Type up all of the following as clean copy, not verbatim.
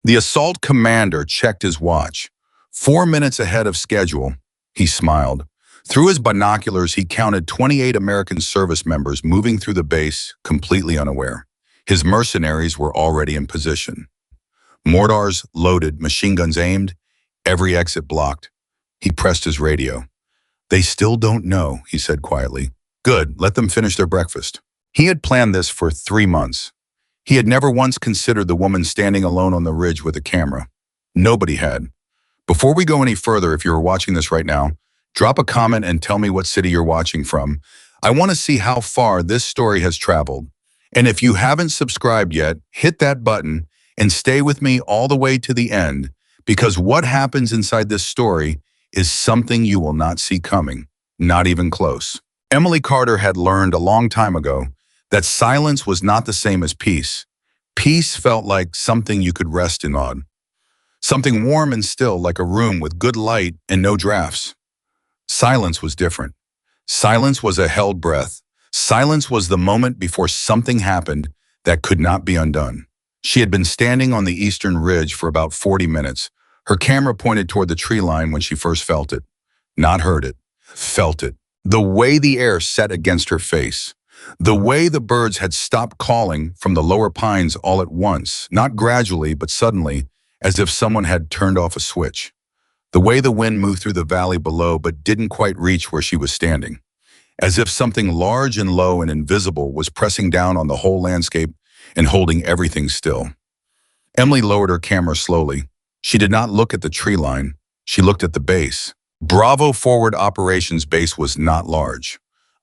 The assault commander checked his watch. 4 minutes ahead of schedule, he smiled. Through his binoculars, he counted 28 American service members moving through the base, completely unaware. His mercenaries were already in position. Mortars loaded, machine guns aimed, every exit blocked. He pressed his radio. "They still don't know," he said quietly. "Good, let them finish their breakfast." He had planned this for 3 months. He had never once considered the woman standing alone on the ridge with a camera. Nobody had. Before we go any further, if you're watching this right now, drop a comment and tell me what city you're watching from. I want to see how far this story has traveled. And if you haven't subscribed yet, hit that button and stay with me all the way to the end, because what happens inside this story is something you will not see coming, not even close. Emily Carter had learned a long time ago that silence was not the same as peace. Peace felt like something you could rest in on. Something warm and still, like a room with good light and no drafts. Silence was different. Silence was a held breath. Silence was the moment before something happened that could not be undone. She had been standing on the eastern ridge for about 40 minutes. Her camera pointed toward the tree line when she first felt it. Not heard it, felt it. The way the air set against her face. The way the birds had stopped calling from the lower pines all at once, not gradually, but suddenly, as if someone had turned off a switch. The way the wind moved through the valley below but didn't quite reach where she was standing. As if something large and low and invisible was pressing down on the whole landscape and holding everything still. Emily lowered her camera slowly. She did not look at the tree line. She looked at the base. Bravo Forward Operations Base was not large.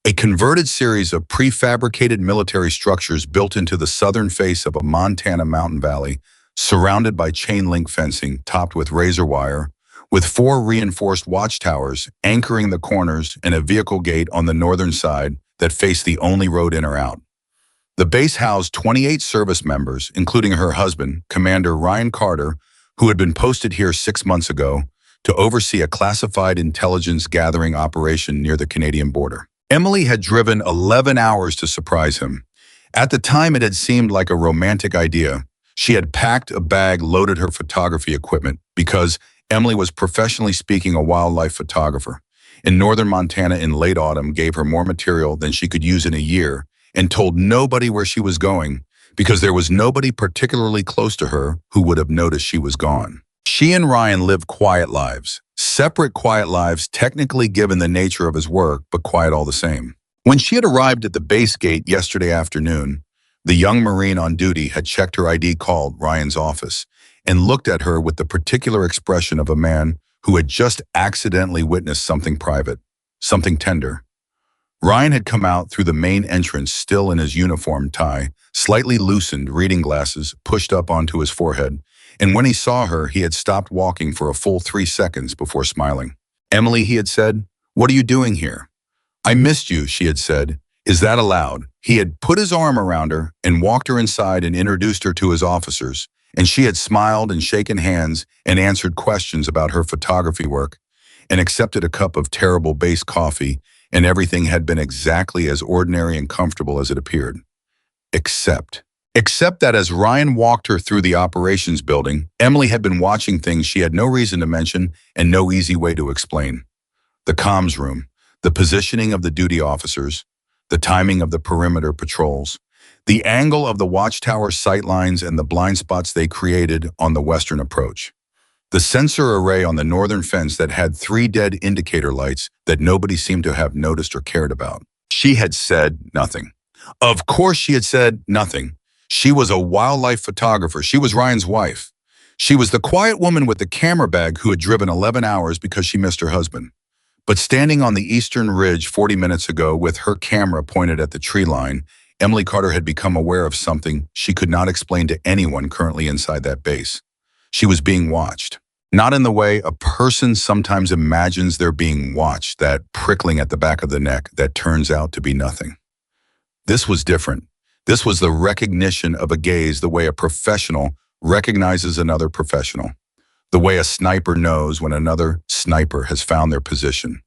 A converted series of prefabricated military structures built into the southern face of a Montana mountain valley, surrounded by chain-link fencing topped with razor wire, with 4 reinforced watchtowers anchoring the corners and a vehicle gate on the northern side that faced the only road in or out. The base housed 28 service members, including her husband, Commander Ryan Carter, who had been posted here 6 months ago to oversee a classified intelligence gathering operation near the Canadian border. Emily had driven 11 hours to surprise him. At the time, it had seemed like a romantic idea. She had packed a bag, loaded her photography equipment, because Emily was, professionally speaking, a wildlife photographer. In northern Montana in late autumn gave her more material than she could use in a year, and told nobody where she was going, because there was nobody particularly close to her who would have noticed she was gone. She and Ryan lived quiet lives, separate quiet lives, technically given the nature of his work, but quiet all the same. When she had arrived at the base gate yesterday afternoon, the young Marine on duty had checked her ID, called Ryan's office, and looked at her with the particular expression of a man who had just accidentally witnessed something private, something tender. Ryan had come out through the main entrance, still in his uniform tie, slightly loosened, reading glasses pushed up onto his forehead, and when he saw her, he had stopped walking for a full 3 seconds before smiling. "Emily," he had said, "what are you doing here?" "I missed you," she had said. "Is that allowed?" He had put his arm around her and walked her inside and introduced her to his officers, and she had smiled and shaken hands and answered questions about her photography work and accepted a cup of terrible base coffee, and everything had been exactly as ordinary and comfortable as it appeared. Except that as Ryan walked her through the operations building, Emily had been watching things she had no reason to mention and no easy way to explain. The comms room, the positioning of the duty officers, the timing of the perimeter patrols, the angle of the watchtower sightlines and the blind spots they created on the western approach. The sensor array on the northern fence that had 3 dead indicator lights that nobody seemed to have noticed or cared about. She had said nothing. Of course she had said nothing. She was a wildlife photographer. She was Ryan's wife. She was the quiet woman with the camera bag who had driven 11 hours because she missed her husband. But standing on the eastern ridge 40 minutes ago with her camera pointed at the tree line, Emily Carter had become aware of something she could not explain to anyone currently inside that base. She was being watched. Not in the way a person sometimes imagines they're being watched, that prickling at the back of the neck that turns out to be nothing. This was different. This was the recognition of a gaze the way a professional recognizes another professional, the way a sniper knows when another sniper has found their position.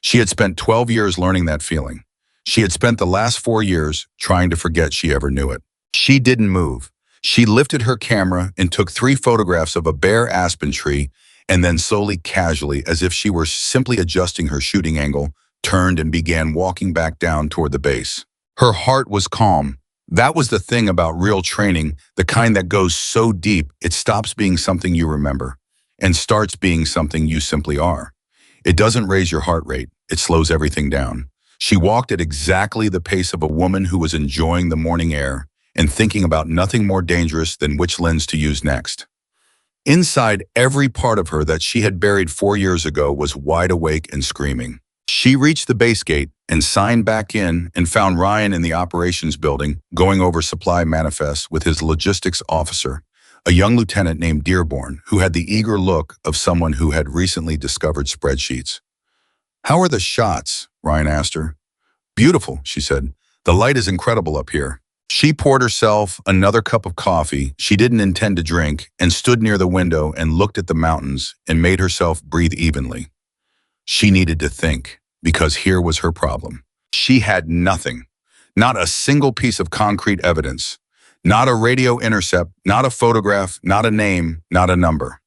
She had spent 12 years learning that feeling. She had spent the last 4 years trying to forget she ever knew it. She didn't move. She lifted her camera and took 3 photographs of a bare aspen tree and then slowly, casually, as if she were simply adjusting her shooting angle, turned and began walking back down toward the base. Her heart was calm. That was the thing about real training, the kind that goes so deep it stops being something you remember and starts being something you simply are. It doesn't raise your heart rate, it slows everything down. She walked at exactly the pace of a woman who was enjoying the morning air and thinking about nothing more dangerous than which lens to use next. Inside, every part of her that she had buried 4 years ago was wide awake and screaming. She reached the base gate and signed back in and found Ryan in the operations building going over supply manifests with his logistics officer, a young lieutenant named Dearborn, who had the eager look of someone who had recently discovered spreadsheets. "How are the shots?" Ryan asked her. "Beautiful," she said. "The light is incredible up here." She poured herself another cup of coffee she didn't intend to drink and stood near the window and looked at the mountains and made herself breathe evenly. She needed to think, because here was her problem. She had nothing, not a single piece of concrete evidence, not a radio intercept, not a photograph, not a name, not a number.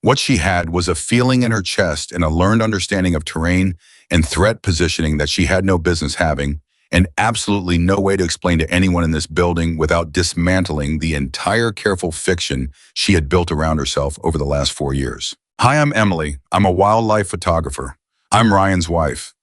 What she had was a feeling in her chest and a learned understanding of terrain and threat positioning that she had no business having, and absolutely no way to explain to anyone in this building without dismantling the entire careful fiction she had built around herself over the last 4 years. "Hi, I'm Emily. I'm a wildlife photographer. I'm Ryan's wife.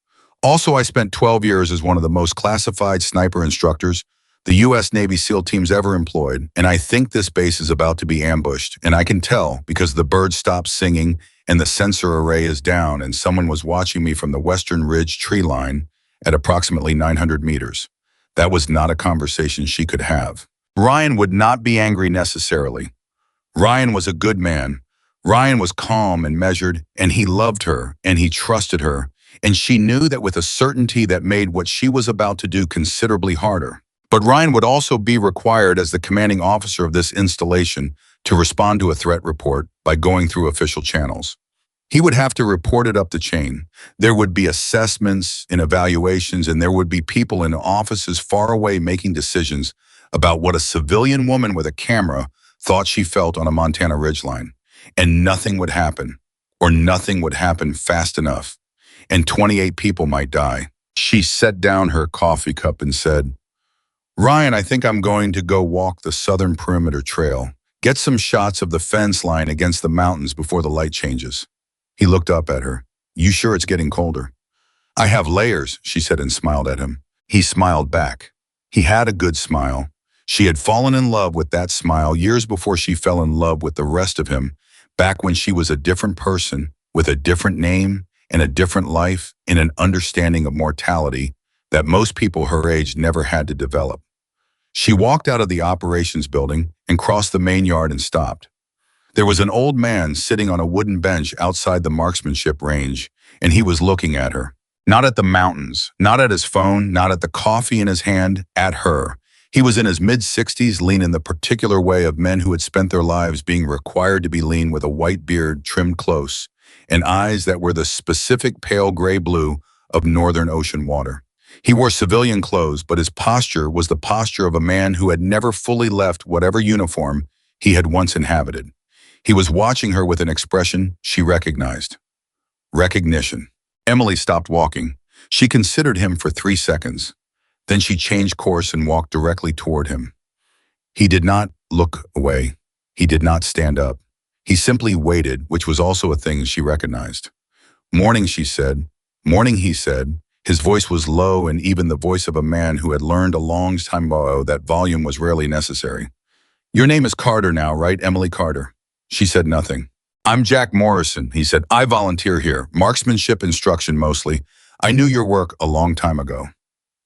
Also, I spent 12 years as one of the most classified sniper instructors the U.S. Navy SEAL teams ever employed, and I think this base is about to be ambushed, and I can tell because the birds stopped singing and the sensor array is down and someone was watching me from the Western Ridge tree line at approximately 900 meters. That was not a conversation she could have. Ryan would not be angry necessarily. Ryan was a good man. Ryan was calm and measured, and he loved her, and he trusted her, and she knew that with a certainty that made what she was about to do considerably harder. But Ryan would also be required as the commanding officer of this installation to respond to a threat report by going through official channels. He would have to report it up the chain. There would be assessments and evaluations, and there would be people in offices far away making decisions about what a civilian woman with a camera thought she felt on a Montana ridgeline. And nothing would happen, or nothing would happen fast enough, and 28 people might die. She set down her coffee cup and said, "Ryan, I think I'm going to go walk the southern perimeter trail. Get some shots of the fence line against the mountains before the light changes." He looked up at her. "You sure it's getting colder?" "I have layers," she said and smiled at him. He smiled back. He had a good smile. She had fallen in love with that smile years before she fell in love with the rest of him, back when she was a different person, with a different name and a different life and an understanding of mortality that most people her age never had to develop. She walked out of the operations building and crossed the main yard and stopped. There was an old man sitting on a wooden bench outside the marksmanship range, and he was looking at her. Not at the mountains, not at his phone, not at the coffee in his hand, at her. He was in his mid-60s, lean in the particular way of men who had spent their lives being required to be lean, with a white beard trimmed close and eyes that were the specific pale gray blue of northern ocean water. He wore civilian clothes, but his posture was the posture of a man who had never fully left whatever uniform he had once inhabited. He was watching her with an expression she recognized. Recognition. Emily stopped walking. She considered him for 3 seconds. Then she changed course and walked directly toward him. He did not look away. He did not stand up. He simply waited, which was also a thing she recognized. "Morning," she said. "Morning," he said. His voice was low, and even the voice of a man who had learned a long time ago that volume was rarely necessary. "Your name is Carter now, right? Emily Carter?" She said nothing. "I'm Jack Morrison," he said. "I volunteer here. Marksmanship instruction mostly. I knew your work a long time ago.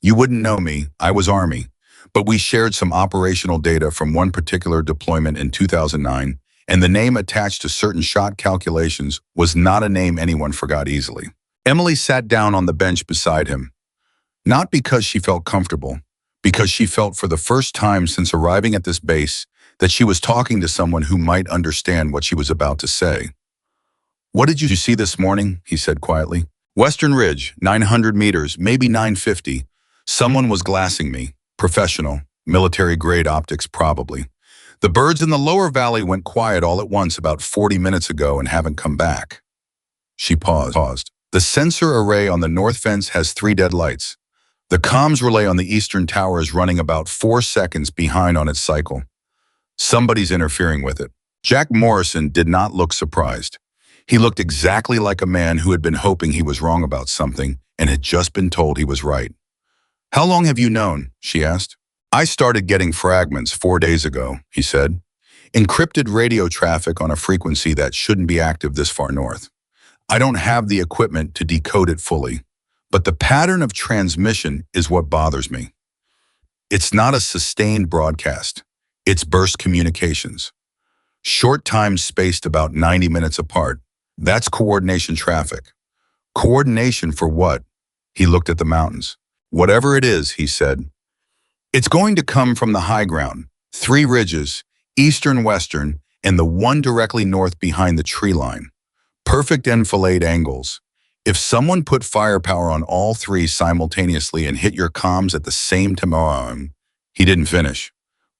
You wouldn't know me. I was Army. But we shared some operational data from one particular deployment in 2009, and the name attached to certain shot calculations was not a name anyone forgot easily." Emily sat down on the bench beside him. Not because she felt comfortable, because she felt for the first time since arriving at this base that she was talking to someone who might understand what she was about to say. "What did you see this morning?" he said quietly. "Western Ridge, 900 meters, maybe 950. Someone was glassing me. Professional. Military-grade optics, probably. The birds in the lower valley went quiet all at once about 40 minutes ago and haven't come back. She paused. The sensor array on the north fence has 3 dead lights. The comms relay on the eastern tower is running about 4 seconds behind on its cycle. Somebody's interfering with it. Jack Morrison did not look surprised. He looked exactly like a man who had been hoping he was wrong about something and had just been told he was right. "How long have you known?" she asked. "I started getting fragments 4 days ago," he said. "Encrypted radio traffic on a frequency that shouldn't be active this far north. I don't have the equipment to decode it fully, but the pattern of transmission is what bothers me. It's not a sustained broadcast. It's burst communications. Short times spaced about 90 minutes apart. That's coordination traffic." "Coordination for what?" He looked at the mountains. "Whatever it is," he said. "It's going to come from the high ground, 3 ridges, eastern, western, and the one directly north behind the tree line. Perfect enfilade angles. If someone put firepower on all 3 simultaneously and hit your comms at the same time..." He didn't finish.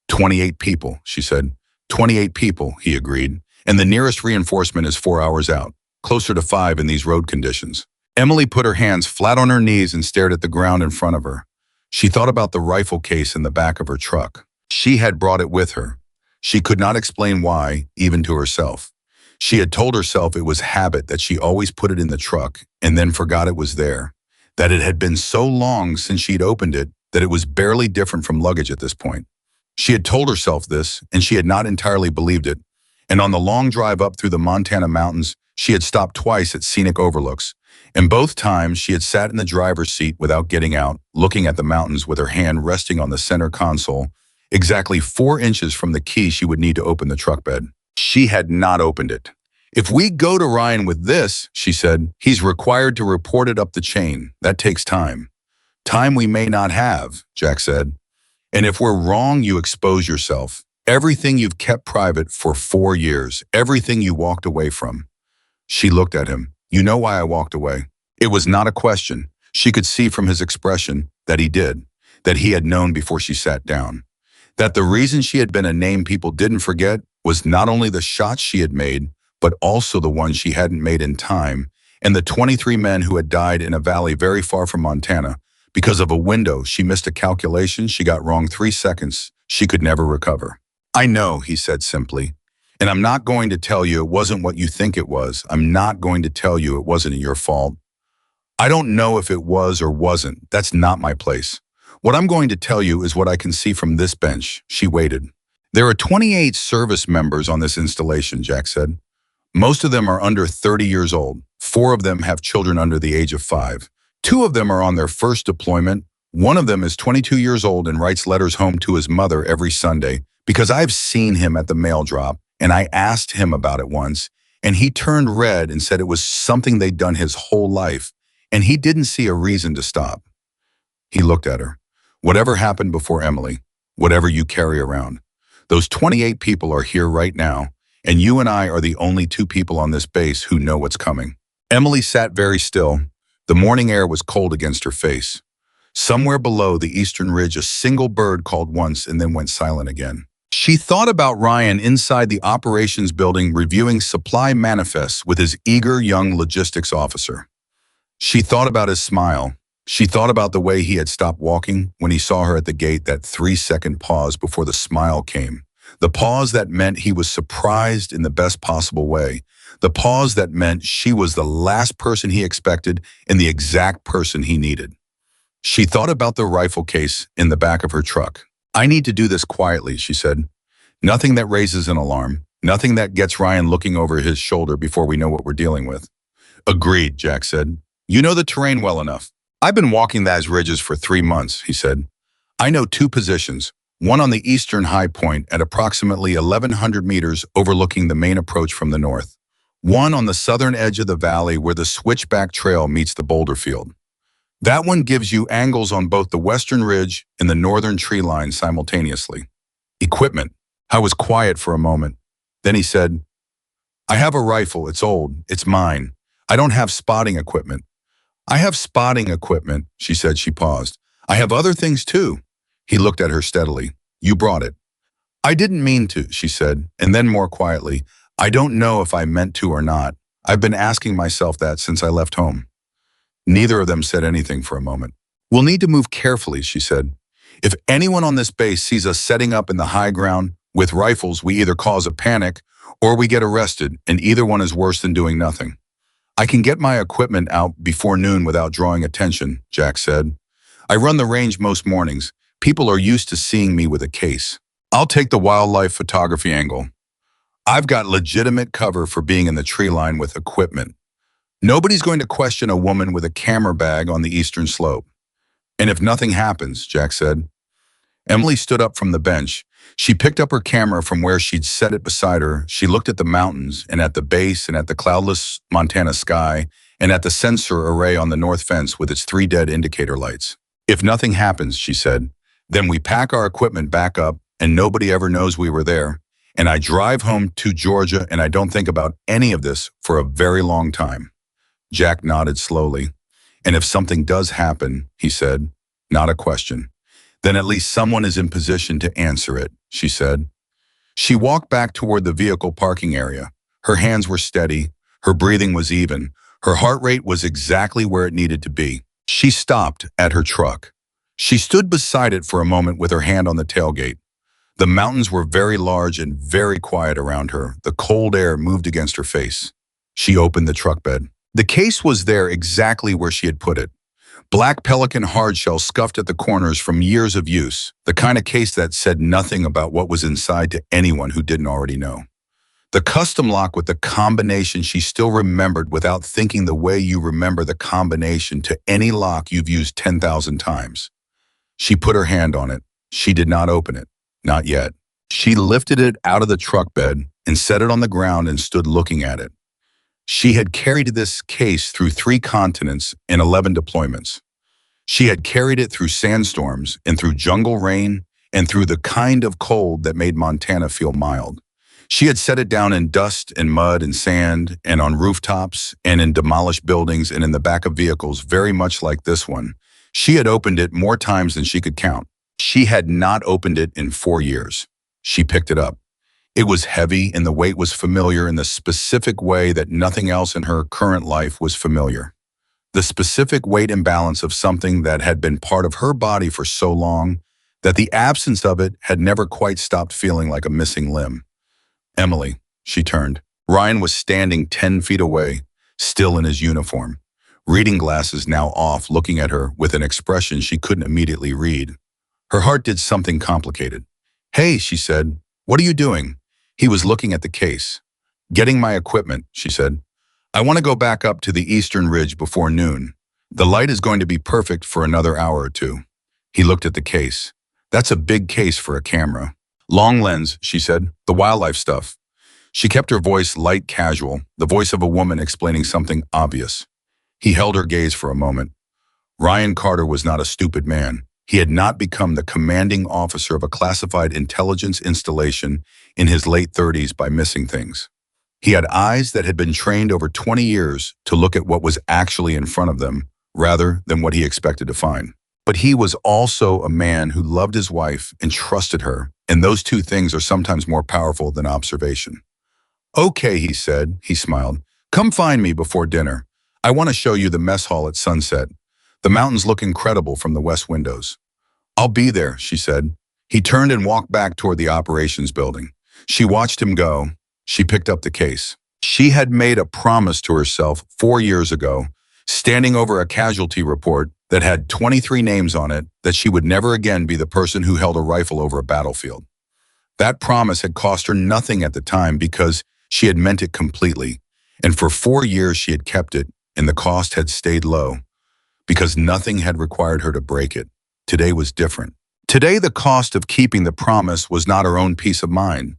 28 people, she said. 28 people, he agreed. And the nearest reinforcement is 4 hours out, closer to 5 in these road conditions. Emily put her hands flat on her knees and stared at the ground in front of her. She thought about the rifle case in the back of her truck. She had brought it with her. She could not explain why, even to herself. She had told herself it was habit, that she always put it in the truck and then forgot it was there, that it had been so long since she'd opened it that it was barely different from luggage at this point. She had told herself this, and she had not entirely believed it. And on the long drive up through the Montana mountains, she had stopped twice at scenic overlooks. And both times she had sat in the driver's seat without getting out, looking at the mountains with her hand resting on the center console, exactly 4 inches from the key she would need to open the truck bed. She had not opened it. "If we go to Ryan with this," she said, "he's required to report it up the chain. That takes time." "Time we may not have," Jack said. "And if we're wrong, you expose yourself. Everything you've kept private for 4 years, everything you walked away from." She looked at him. "You know why I walked away?" It was not a question. She could see from his expression that he did, that he had known before she sat down. That the reason she had been a name people didn't forget was not only the shots she had made, but also the ones she hadn't made in time, and the 23 men who had died in a valley very far from Montana because of a window. She missed a calculation she got wrong 3 seconds she could never recover. "I know," he said simply, "and I'm not going to tell you it wasn't what you think it was. I'm not going to tell you it wasn't your fault. I don't know if it was or wasn't. That's not my place. What I'm going to tell you is what I can see from this bench." She waited. "There are 28 service members on this installation," Jack said. "Most of them are under 30 years old. 4 of them have children under the age of 5. 2 of them are on their first deployment. One of them is 22 years old and writes letters home to his mother every Sunday, because I've seen him at the mail drop, and I asked him about it once, and he turned red and said it was something they'd done his whole life, and he didn't see a reason to stop." He looked at her. "Whatever happened before Emily, whatever you carry around, those 28 people are here right now, and you and I are the only 2 people on this base who know what's coming." Emily sat very still. The morning air was cold against her face. Somewhere below the eastern ridge, a single bird called once and then went silent again. She thought about Ryan inside the operations building reviewing supply manifests with his eager young logistics officer. She thought about his smile. She thought about the way he had stopped walking when he saw her at the gate, that 3-second pause before the smile came. The pause that meant he was surprised in the best possible way. The pause that meant she was the last person he expected and the exact person he needed. She thought about the rifle case in the back of her truck. "I need to do this quietly," she said. "Nothing that raises an alarm. Nothing that gets Ryan looking over his shoulder before we know what we're dealing with." "Agreed," Jack said. "You know the terrain well enough." "I've been walking those ridges for 3 months," he said. "I know 2 positions, one on the eastern high point at approximately 1,100 meters overlooking the main approach from the north. One on the southern edge of the valley where the switchback trail meets the boulder field. That one gives you angles on both the western ridge and the northern tree line simultaneously." "Equipment." I was quiet for a moment. Then he said, "I have a rifle. It's old. It's mine. I don't have spotting equipment." "I have spotting equipment," she said. She paused. "I have other things too." He looked at her steadily. "You brought it." I didn't mean to, she said, and then more quietly, I don't know if I meant to or not. I've been asking myself that since I left home. Neither of them said anything for a moment. We'll need to move carefully, she said. If anyone on this base sees us setting up in the high ground with rifles, we either cause a panic or we get arrested, and either one is worse than doing nothing. I can get my equipment out before noon without drawing attention, Jack said. I run the range most mornings. People are used to seeing me with a case. I'll take the wildlife photography angle. I've got legitimate cover for being in the tree line with equipment. Nobody's going to question a woman with a camera bag on the eastern slope. And if nothing happens, Jack said. Emily stood up from the bench. She picked up her camera from where she'd set it beside her. She looked at the mountains and at the base and at the cloudless Montana sky and at the sensor array on the north fence with its 3 dead indicator lights. If nothing happens, she said, then we pack our equipment back up and nobody ever knows we were there. And I drive home to Georgia and I don't think about any of this for a very long time. Jack nodded slowly. And if something does happen, he said, not a question, then at least someone is in position to answer it, she said. She walked back toward the vehicle parking area. Her hands were steady, her breathing was even, her heart rate was exactly where it needed to be. She stopped at her truck. She stood beside it for a moment with her hand on the tailgate. The mountains were very large and very quiet around her. The cold air moved against her face. She opened the truck bed. The case was there exactly where she had put it. Black Pelican hardshell scuffed at the corners from years of use, the kind of case that said nothing about what was inside to anyone who didn't already know. The custom lock with the combination she still remembered without thinking the way you remember the combination to any lock you've used 10,000 times. She put her hand on it. She did not open it. Not yet. She lifted it out of the truck bed and set it on the ground and stood looking at it. She had carried this case through 3 continents in 11 deployments. She had carried it through sandstorms and through jungle rain and through the kind of cold that made Montana feel mild. She had set it down in dust and mud and sand and on rooftops and in demolished buildings and in the back of vehicles very much like this one. She had opened it more times than she could count. She had not opened it in 4 years. She picked it up. It was heavy and the weight was familiar in the specific way that nothing else in her current life was familiar. The specific weight imbalance of something that had been part of her body for so long that the absence of it had never quite stopped feeling like a missing limb. Emily, she turned. Ryan was standing 10 feet away, still in his uniform, reading glasses now off, looking at her with an expression she couldn't immediately read. Her heart did something complicated. Hey, she said, what are you doing? He was looking at the case. Getting my equipment, she said. I want to go back up to the eastern ridge before noon. The light is going to be perfect for another hour or 2. He looked at the case. That's a big case for a camera. Long lens, she said, the wildlife stuff. She kept her voice light casual, the voice of a woman explaining something obvious. He held her gaze for a moment. Ryan Carter was not a stupid man. He had not become the commanding officer of a classified intelligence installation in his late 30s by missing things. He had eyes that had been trained over 20 years to look at what was actually in front of them, rather than what he expected to find. But he was also a man who loved his wife and trusted her, and those 2 things are sometimes more powerful than observation. Okay, he said. He smiled. Come find me before dinner. I want to show you the mess hall at sunset. The mountains look incredible from the west windows. I'll be there, she said. He turned and walked back toward the operations building. She watched him go. She picked up the case. She had made a promise to herself 4 years ago, standing over a casualty report that had 23 names on it, that she would never again be the person who held a rifle over a battlefield. That promise had cost her nothing at the time because she had meant it completely. And for 4 years she had kept it, and the cost had stayed low, because nothing had required her to break it. Today was different. Today the cost of keeping the promise was not her own peace of mind.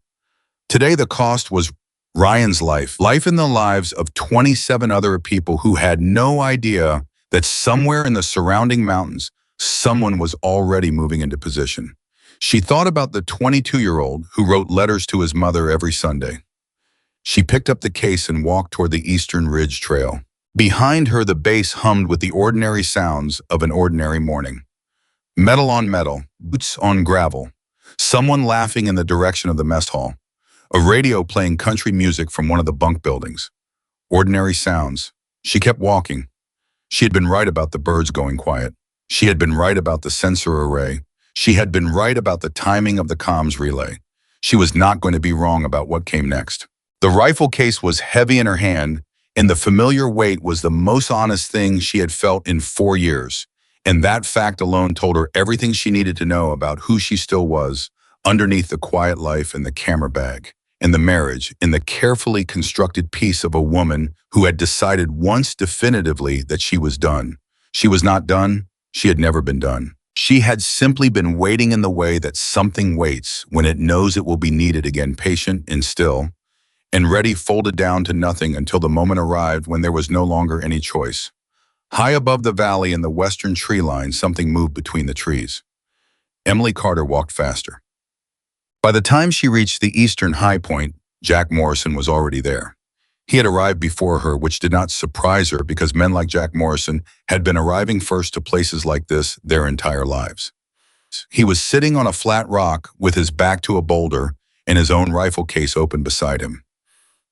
Today the cost was Ryan's life in the lives of 27 other people who had no idea that somewhere in the surrounding mountains, someone was already moving into position. She thought about the 22-year-old who wrote letters to his mother every Sunday. She picked up the case and walked toward the Eastern Ridge Trail. Behind her, the bass hummed with the ordinary sounds of an ordinary morning. Metal on metal, boots on gravel. Someone laughing in the direction of the mess hall. A radio playing country music from one of the bunk buildings. Ordinary sounds. She kept walking. She had been right about the birds going quiet. She had been right about the sensor array. She had been right about the timing of the comms relay. She was not going to be wrong about what came next. The rifle case was heavy in her hand, and the familiar weight was the most honest thing she had felt in 4 years. And that fact alone told her everything she needed to know about who she still was, underneath the quiet life in the camera bag, in the marriage, in the carefully constructed piece of a woman who had decided once definitively that she was done. She was not done. She had never been done. She had simply been waiting in the way that something waits when it knows it will be needed again, patient and still, and ready, folded down to nothing until the moment arrived when there was no longer any choice. High above the valley in the western tree line, something moved between the trees. Emily Carter walked faster. By the time she reached the eastern high point, Jack Morrison was already there. He had arrived before her, which did not surprise her because men like Jack Morrison had been arriving first to places like this their entire lives. He was sitting on a flat rock with his back to a boulder and his own rifle case open beside him.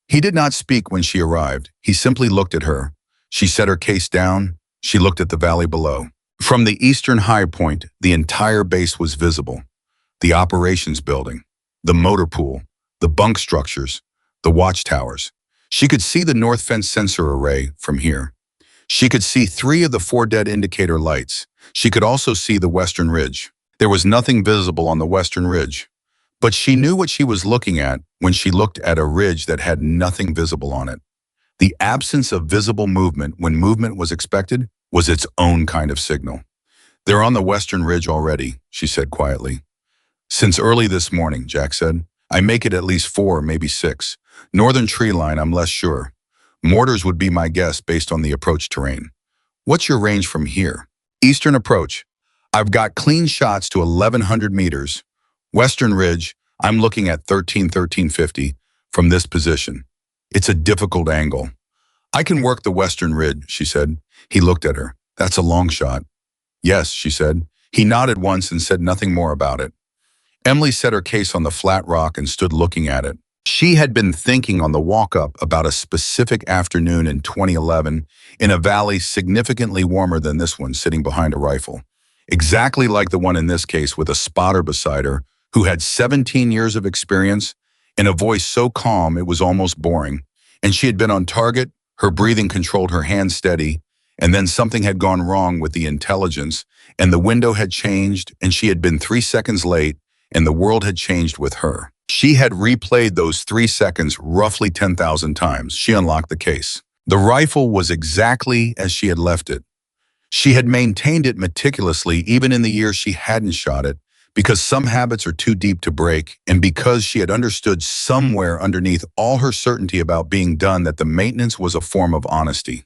He did not speak when she arrived. He simply looked at her. She set her case down. She looked at the valley below. From the eastern high point, the entire base was visible. The operations building, the motor pool, the bunk structures, the watchtowers. She could see the north fence sensor array from here. She could see 3 of the 4 dead indicator lights. She could also see the western ridge. There was nothing visible on the western ridge. But she knew what she was looking at when she looked at a ridge that had nothing visible on it. The absence of visible movement when movement was expected was its own kind of signal. "They're on the western ridge already," she said quietly. "Since early this morning," Jack said. "I make it at least 4, maybe 6. Northern tree line, I'm less sure. Mortars would be my guess based on the approach terrain." "What's your range from here?" "Eastern approach. I've got clean shots to 1,100 meters. Western ridge, I'm looking at 1350 from this position. It's a difficult angle." "I can work the western ridge," she said. He looked at her. "That's a long shot." "Yes," she said. He nodded once and said nothing more about it. Emily set her case on the flat rock and stood looking at it. She had been thinking on the walk-up about a specific afternoon in 2011 in a valley significantly warmer than this one, sitting behind a rifle. Exactly like the one in this case, with a spotter beside her who had 17 years of experience and a voice so calm it was almost boring. And she had been on target, her breathing controlled her hands steady, and then something had gone wrong with the intelligence, and the window had changed, and she had been 3 seconds late, and the world had changed with her. She had replayed those 3 seconds roughly 10,000 times. She unlocked the case. The rifle was exactly as she had left it. She had maintained it meticulously even in the years she hadn't shot it, because some habits are too deep to break, and because she had understood somewhere underneath all her certainty about being done that the maintenance was a form of honesty.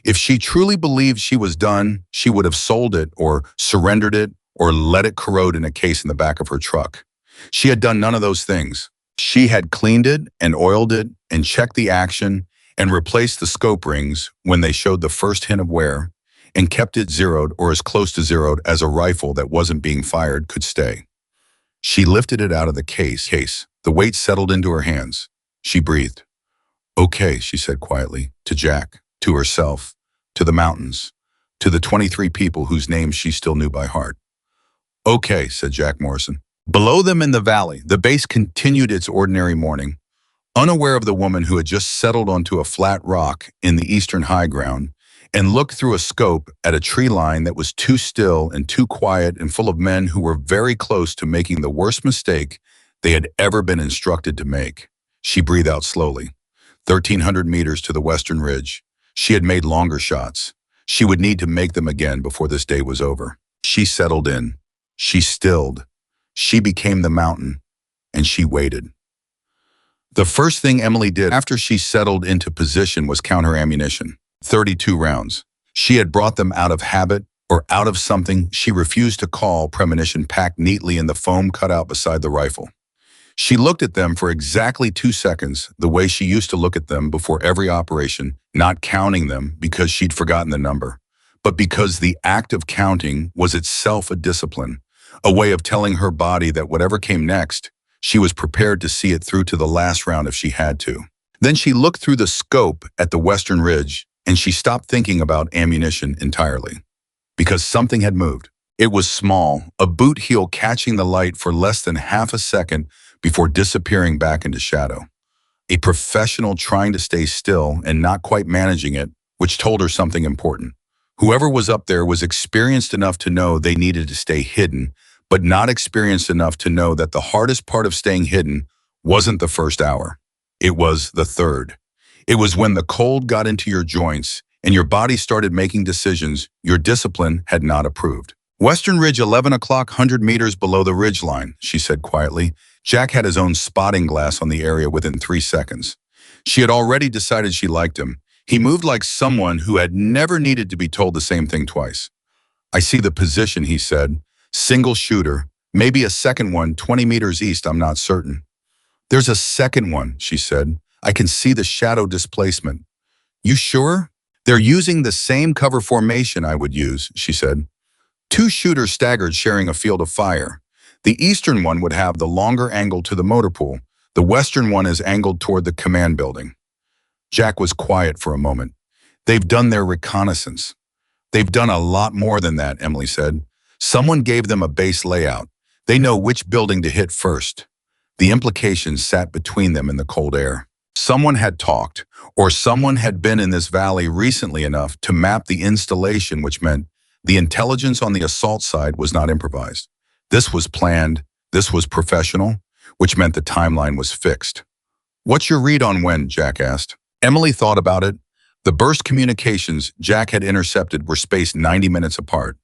If she truly believed she was done, she would have sold it or surrendered it or let it corrode in a case in the back of her truck. She had done none of those things. She had cleaned it and oiled it and checked the action and replaced the scope rings when they showed the first hint of wear, and kept it zeroed or as close to zeroed as a rifle that wasn't being fired could stay. She lifted it out of the case. The weight settled into her hands. She breathed. "Okay," she said quietly, to Jack, to herself, to the mountains, to the 23 people whose names she still knew by heart. "Okay," said Jack Morrison. Below them in the valley, the base continued its ordinary morning, unaware of the woman who had just settled onto a flat rock in the eastern high ground and looked through a scope at a tree line that was too still and too quiet and full of men who were very close to making the worst mistake they had ever been instructed to make. She breathed out slowly. 1,300 meters to the western ridge. She had made longer shots. She would need to make them again before this day was over. She settled in. She stilled. She became the mountain, and she waited. The first thing Emily did after she settled into position was count her ammunition. 32 rounds. She had brought them out of habit or out of something she refused to call premonition, packed neatly in the foam cutout beside the rifle. She looked at them for exactly 2 seconds, the way she used to look at them before every operation, not counting them because she'd forgotten the number, but because the act of counting was itself a discipline, a way of telling her body that whatever came next, she was prepared to see it through to the last round if she had to. Then she looked through the scope at the western ridge, and she stopped thinking about ammunition entirely. Because something had moved. It was small, a boot heel catching the light for less than half a second before disappearing back into shadow. A professional trying to stay still and not quite managing it, which told her something important. Whoever was up there was experienced enough to know they needed to stay hidden, but not experienced enough to know that the hardest part of staying hidden wasn't the first hour. It was the third. It was when the cold got into your joints and your body started making decisions your discipline had not approved. Western Ridge, 11 o'clock, 100 meters below the ridge line, she said quietly. Jack had his own spotting glass on the area within 3 seconds. She had already decided she liked him. He moved like someone who had never needed to be told the same thing twice. I see the position, he said. Single shooter, maybe a second one 20 meters east, I'm not certain. There's a second one, she said. I can see the shadow displacement. You sure? They're using the same cover formation I would use, she said. 2 shooters staggered sharing a field of fire. The eastern one would have the longer angle to the motor pool. The western one is angled toward the command building. Jack was quiet for a moment. They've done their reconnaissance. They've done a lot more than that, Emily said. Someone gave them a base layout. They know which building to hit first. The implications sat between them in the cold air. Someone had talked, or someone had been in this valley recently enough to map the installation, which meant the intelligence on the assault side was not improvised. This was planned, this was professional, which meant the timeline was fixed. What's your read on when? Jack asked. Emily thought about it. The burst communications Jack had intercepted were spaced 90 minutes apart.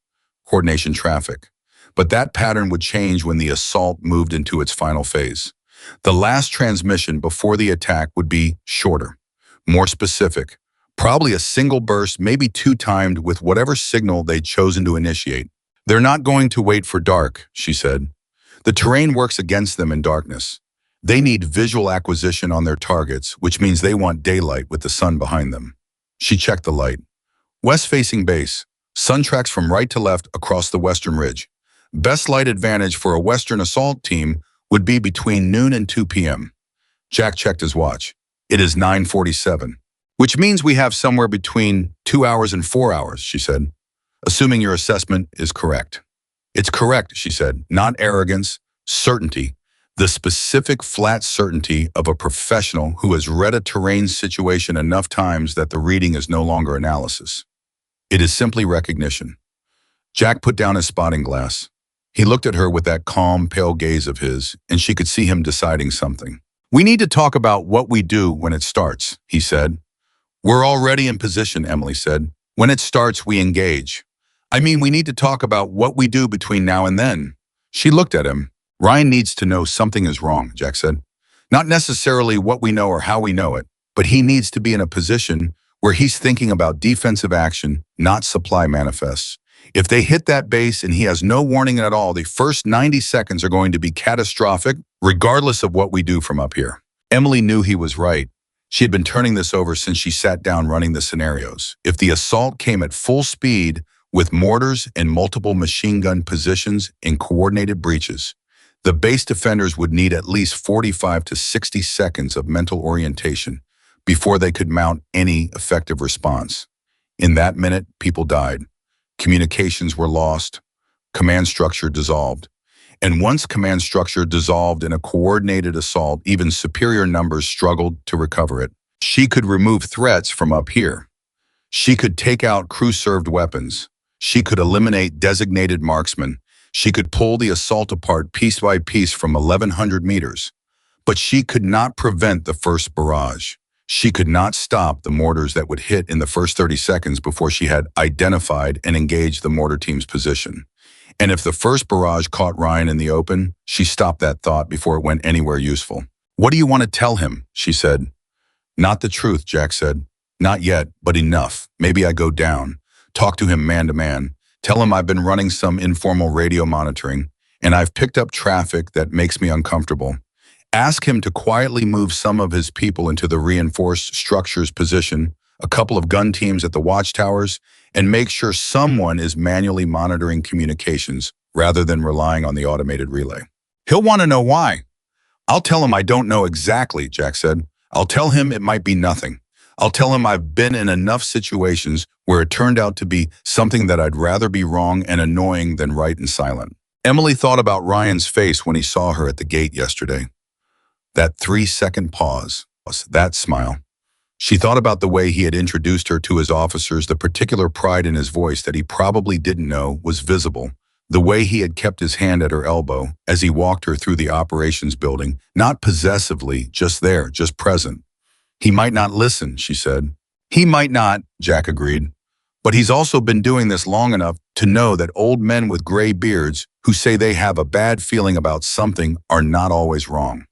Coordination traffic. But that pattern would change when the assault moved into its final phase. The last transmission before the attack would be shorter, more specific, probably a single burst, maybe 2 timed with whatever signal they'd chosen to initiate. They're not going to wait for dark, she said. The terrain works against them in darkness. They need visual acquisition on their targets, which means they want daylight with the sun behind them. She checked the light. West-facing base. Sun tracks from right to left across the western ridge. Best light advantage for a western assault team would be between noon and 2 p.m. Jack checked his watch. It is 9:47, which means we have somewhere between 2 hours and 4 hours, she said, assuming your assessment is correct. It's correct, she said, not arrogance, certainty, the specific flat certainty of a professional who has read a terrain situation enough times that the reading is no longer analysis. It is simply recognition. Jack put down his spotting glass. He looked at her with that calm, pale gaze of his, and she could see him deciding something. We need to talk about what we do when it starts, he said. We're already in position, Emily said. When it starts, we engage. I mean, we need to talk about what we do between now and then. She looked at him. Ryan needs to know something is wrong, Jack said. Not necessarily what we know or how we know it, but he needs to be in a position where he's thinking about defensive action, not supply manifests. If they hit that base and he has no warning at all, the first 90 seconds are going to be catastrophic, regardless of what we do from up here. Emily knew he was right. She had been turning this over since she sat down running the scenarios. If the assault came at full speed with mortars and multiple machine gun positions in coordinated breaches, the base defenders would need at least 45 to 60 seconds of mental orientation before they could mount any effective response. In that minute, people died. Communications were lost. Command structure dissolved. And once command structure dissolved in a coordinated assault, even superior numbers struggled to recover it. She could remove threats from up here. She could take out crew-served weapons. She could eliminate designated marksmen. She could pull the assault apart piece by piece from 1,100 meters. But she could not prevent the first barrage. She could not stop the mortars that would hit in the first 30 seconds before she had identified and engaged the mortar team's position. And if the first barrage caught Ryan in the open, she stopped that thought before it went anywhere useful. What do you want to tell him? She said. Not the truth, Jack said. Not yet, but enough. Maybe I go down. Talk to him man to man. Tell him I've been running some informal radio monitoring, and I've picked up traffic that makes me uncomfortable. Ask him to quietly move some of his people into the reinforced structures position, a couple of gun teams at the watchtowers, and make sure someone is manually monitoring communications rather than relying on the automated relay. He'll want to know why. I'll tell him I don't know exactly, Jack said. I'll tell him it might be nothing. I'll tell him I've been in enough situations where it turned out to be something that I'd rather be wrong and annoying than right and silent. Emily thought about Ryan's face when he saw her at the gate yesterday. That 3-second pause, that smile. She thought about the way he had introduced her to his officers, the particular pride in his voice that he probably didn't know was visible, the way he had kept his hand at her elbow as he walked her through the operations building, not possessively, just there, just present. He might not listen, she said. He might not, Jack agreed. But he's also been doing this long enough to know that old men with gray beards who say they have a bad feeling about something are not always wrong.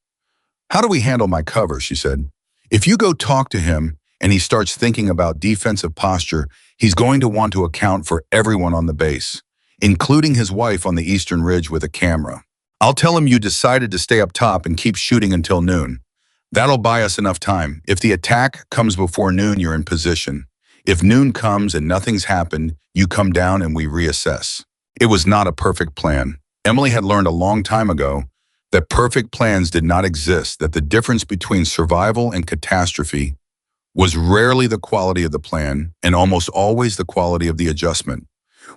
How do we handle my cover, she said. If you go talk to him and he starts thinking about defensive posture, he's going to want to account for everyone on the base, including his wife on the eastern ridge with a camera. I'll tell him you decided to stay up top and keep shooting until noon. That'll buy us enough time. If the attack comes before noon, you're in position. If noon comes and nothing's happened, you come down and we reassess. It was not a perfect plan. Emily had learned a long time ago that perfect plans did not exist, that the difference between survival and catastrophe was rarely the quality of the plan and almost always the quality of the adjustment.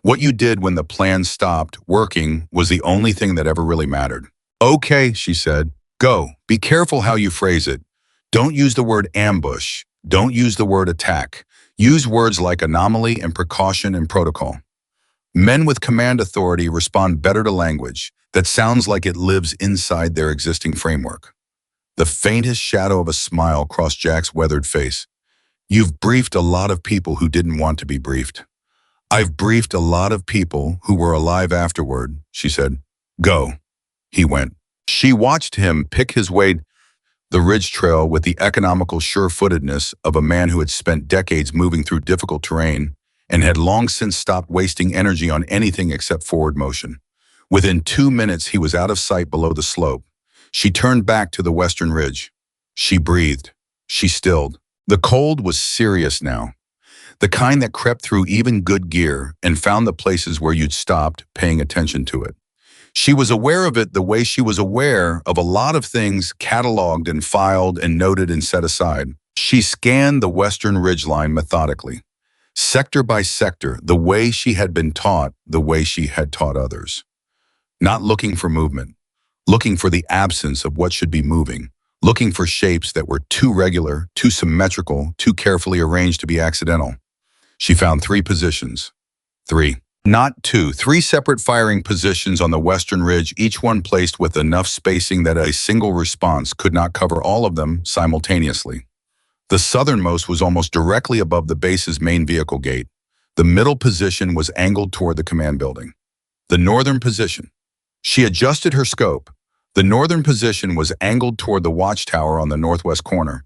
What you did when the plan stopped working was the only thing that ever really mattered. Okay, she said, go. Be careful how you phrase it. Don't use the word ambush. Don't use the word attack. Use words like anomaly and precaution and protocol. Men with command authority respond better to language that sounds like it lives inside their existing framework. The faintest shadow of a smile crossed Jack's weathered face. You've briefed a lot of people who didn't want to be briefed. I've briefed a lot of people who were alive afterward, she said. Go. He went. She watched him pick his way the ridge trail with the economical sure-footedness of a man who had spent decades moving through difficult terrain and had long since stopped wasting energy on anything except forward motion. Within 2 minutes, he was out of sight below the slope. She turned back to the western ridge. She breathed. She stilled. The cold was serious now, the kind that crept through even good gear and found the places where you'd stopped paying attention to it. She was aware of it the way she was aware of a lot of things cataloged and filed and noted and set aside. She scanned the western ridgeline methodically, sector by sector, the way she had been taught, the way she had taught others. Not looking for movement, looking for the absence of what should be moving, looking for shapes that were too regular, too symmetrical, too carefully arranged to be accidental. She found 3 positions. 3. Not 2. 3 separate firing positions on the western ridge, each one placed with enough spacing that a single response could not cover all of them simultaneously. The southernmost was almost directly above the base's main vehicle gate. The middle position was angled toward the command building. The northern position. She adjusted her scope. The northern position was angled toward the watchtower on the northwest corner,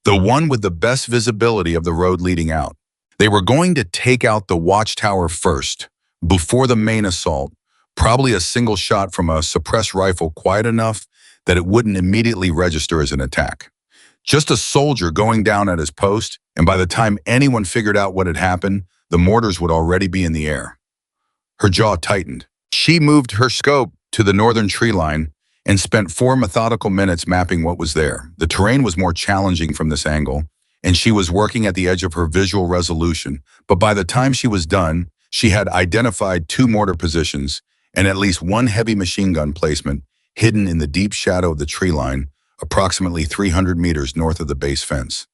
the one with the best visibility of the road leading out. They were going to take out the watchtower first, before the main assault, probably a single shot from a suppressed rifle quiet enough that it wouldn't immediately register as an attack. Just a soldier going down at his post, and by the time anyone figured out what had happened, the mortars would already be in the air. Her jaw tightened. She moved her scope to the northern tree line and spent 4 methodical minutes mapping what was there. The terrain was more challenging from this angle, and she was working at the edge of her visual resolution, but by the time she was done, she had identified 2 mortar positions and at least 1 heavy machine gun placement hidden in the deep shadow of the tree line, approximately 300 meters north of the base fence.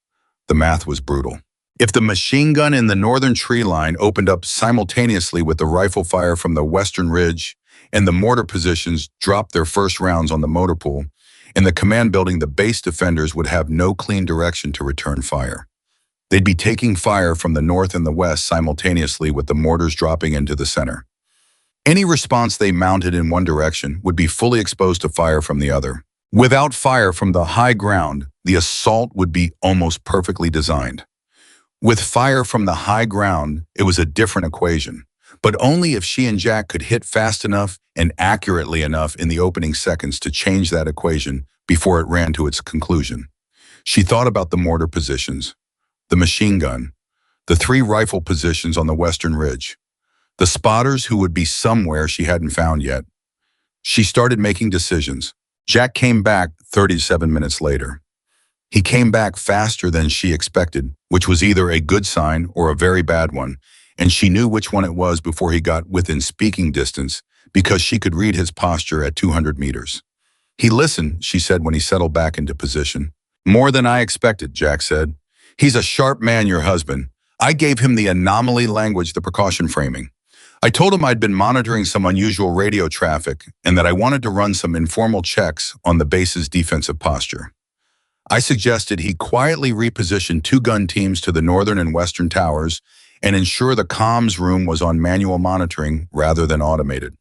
The math was brutal. If the machine gun in the northern tree line opened up simultaneously with the rifle fire from the western ridge and the mortar positions dropped their first rounds on the motor pool, in the command building, the base defenders would have no clean direction to return fire. They'd be taking fire from the north and the west simultaneously with the mortars dropping into the center. Any response they mounted in one direction would be fully exposed to fire from the other. Without fire from the high ground, the assault would be almost perfectly designed. With fire from the high ground, it was a different equation, but only if she and Jack could hit fast enough and accurately enough in the opening seconds to change that equation before it ran to its conclusion. She thought about the mortar positions, the machine gun, the 3 rifle positions on the western ridge. The spotters who would be somewhere she hadn't found yet. She started making decisions. Jack came back 37 minutes later. He came back faster than she expected, which was either a good sign or a very bad one, and she knew which one it was before he got within speaking distance because she could read his posture at 200 meters. He listened, she said when he settled back into position. More than I expected, Jack said. He's a sharp man, your husband. I gave him the anomaly language, the precaution framing. I told him I'd been monitoring some unusual radio traffic and that I wanted to run some informal checks on the base's defensive posture. I suggested he quietly reposition two gun teams to the northern and western towers and ensure the comms room was on manual monitoring rather than automated.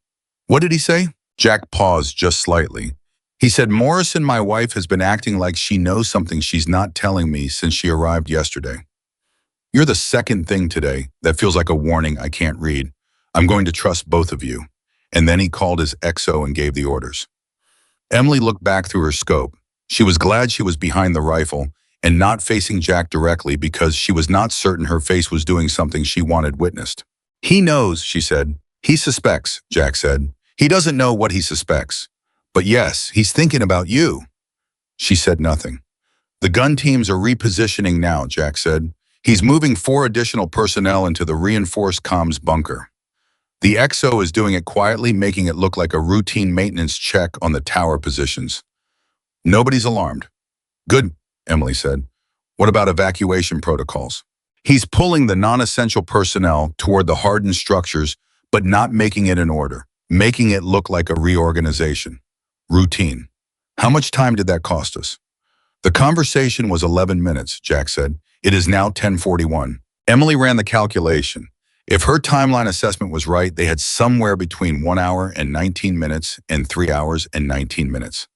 What did he say? Jack paused just slightly. He said, Morrison, my wife, has been acting like she knows something she's not telling me since she arrived yesterday. You're the second thing today that feels like a warning I can't read. I'm going to trust both of you. And then he called his XO and gave the orders. Emily looked back through her scope. She was glad she was behind the rifle and not facing Jack directly because she was not certain her face was doing something she wanted witnessed. He knows, she said. He suspects, Jack said. He doesn't know what he suspects. But yes, he's thinking about you. She said nothing. The gun teams are repositioning now, Jack said. He's moving 4 additional personnel into the reinforced comms bunker. The XO is doing it quietly, making it look like a routine maintenance check on the tower positions. Nobody's alarmed. Good, Emily said. What about evacuation protocols? He's pulling the non-essential personnel toward the hardened structures, but not making it in order, making it look like a reorganization. Routine. How much time did that cost us? The conversation was 11 minutes, Jack said. It is now 10:41. Emily ran the calculation. If her timeline assessment was right, they had somewhere between 1 hour and 19 minutes and 3 hours and 19 minutes.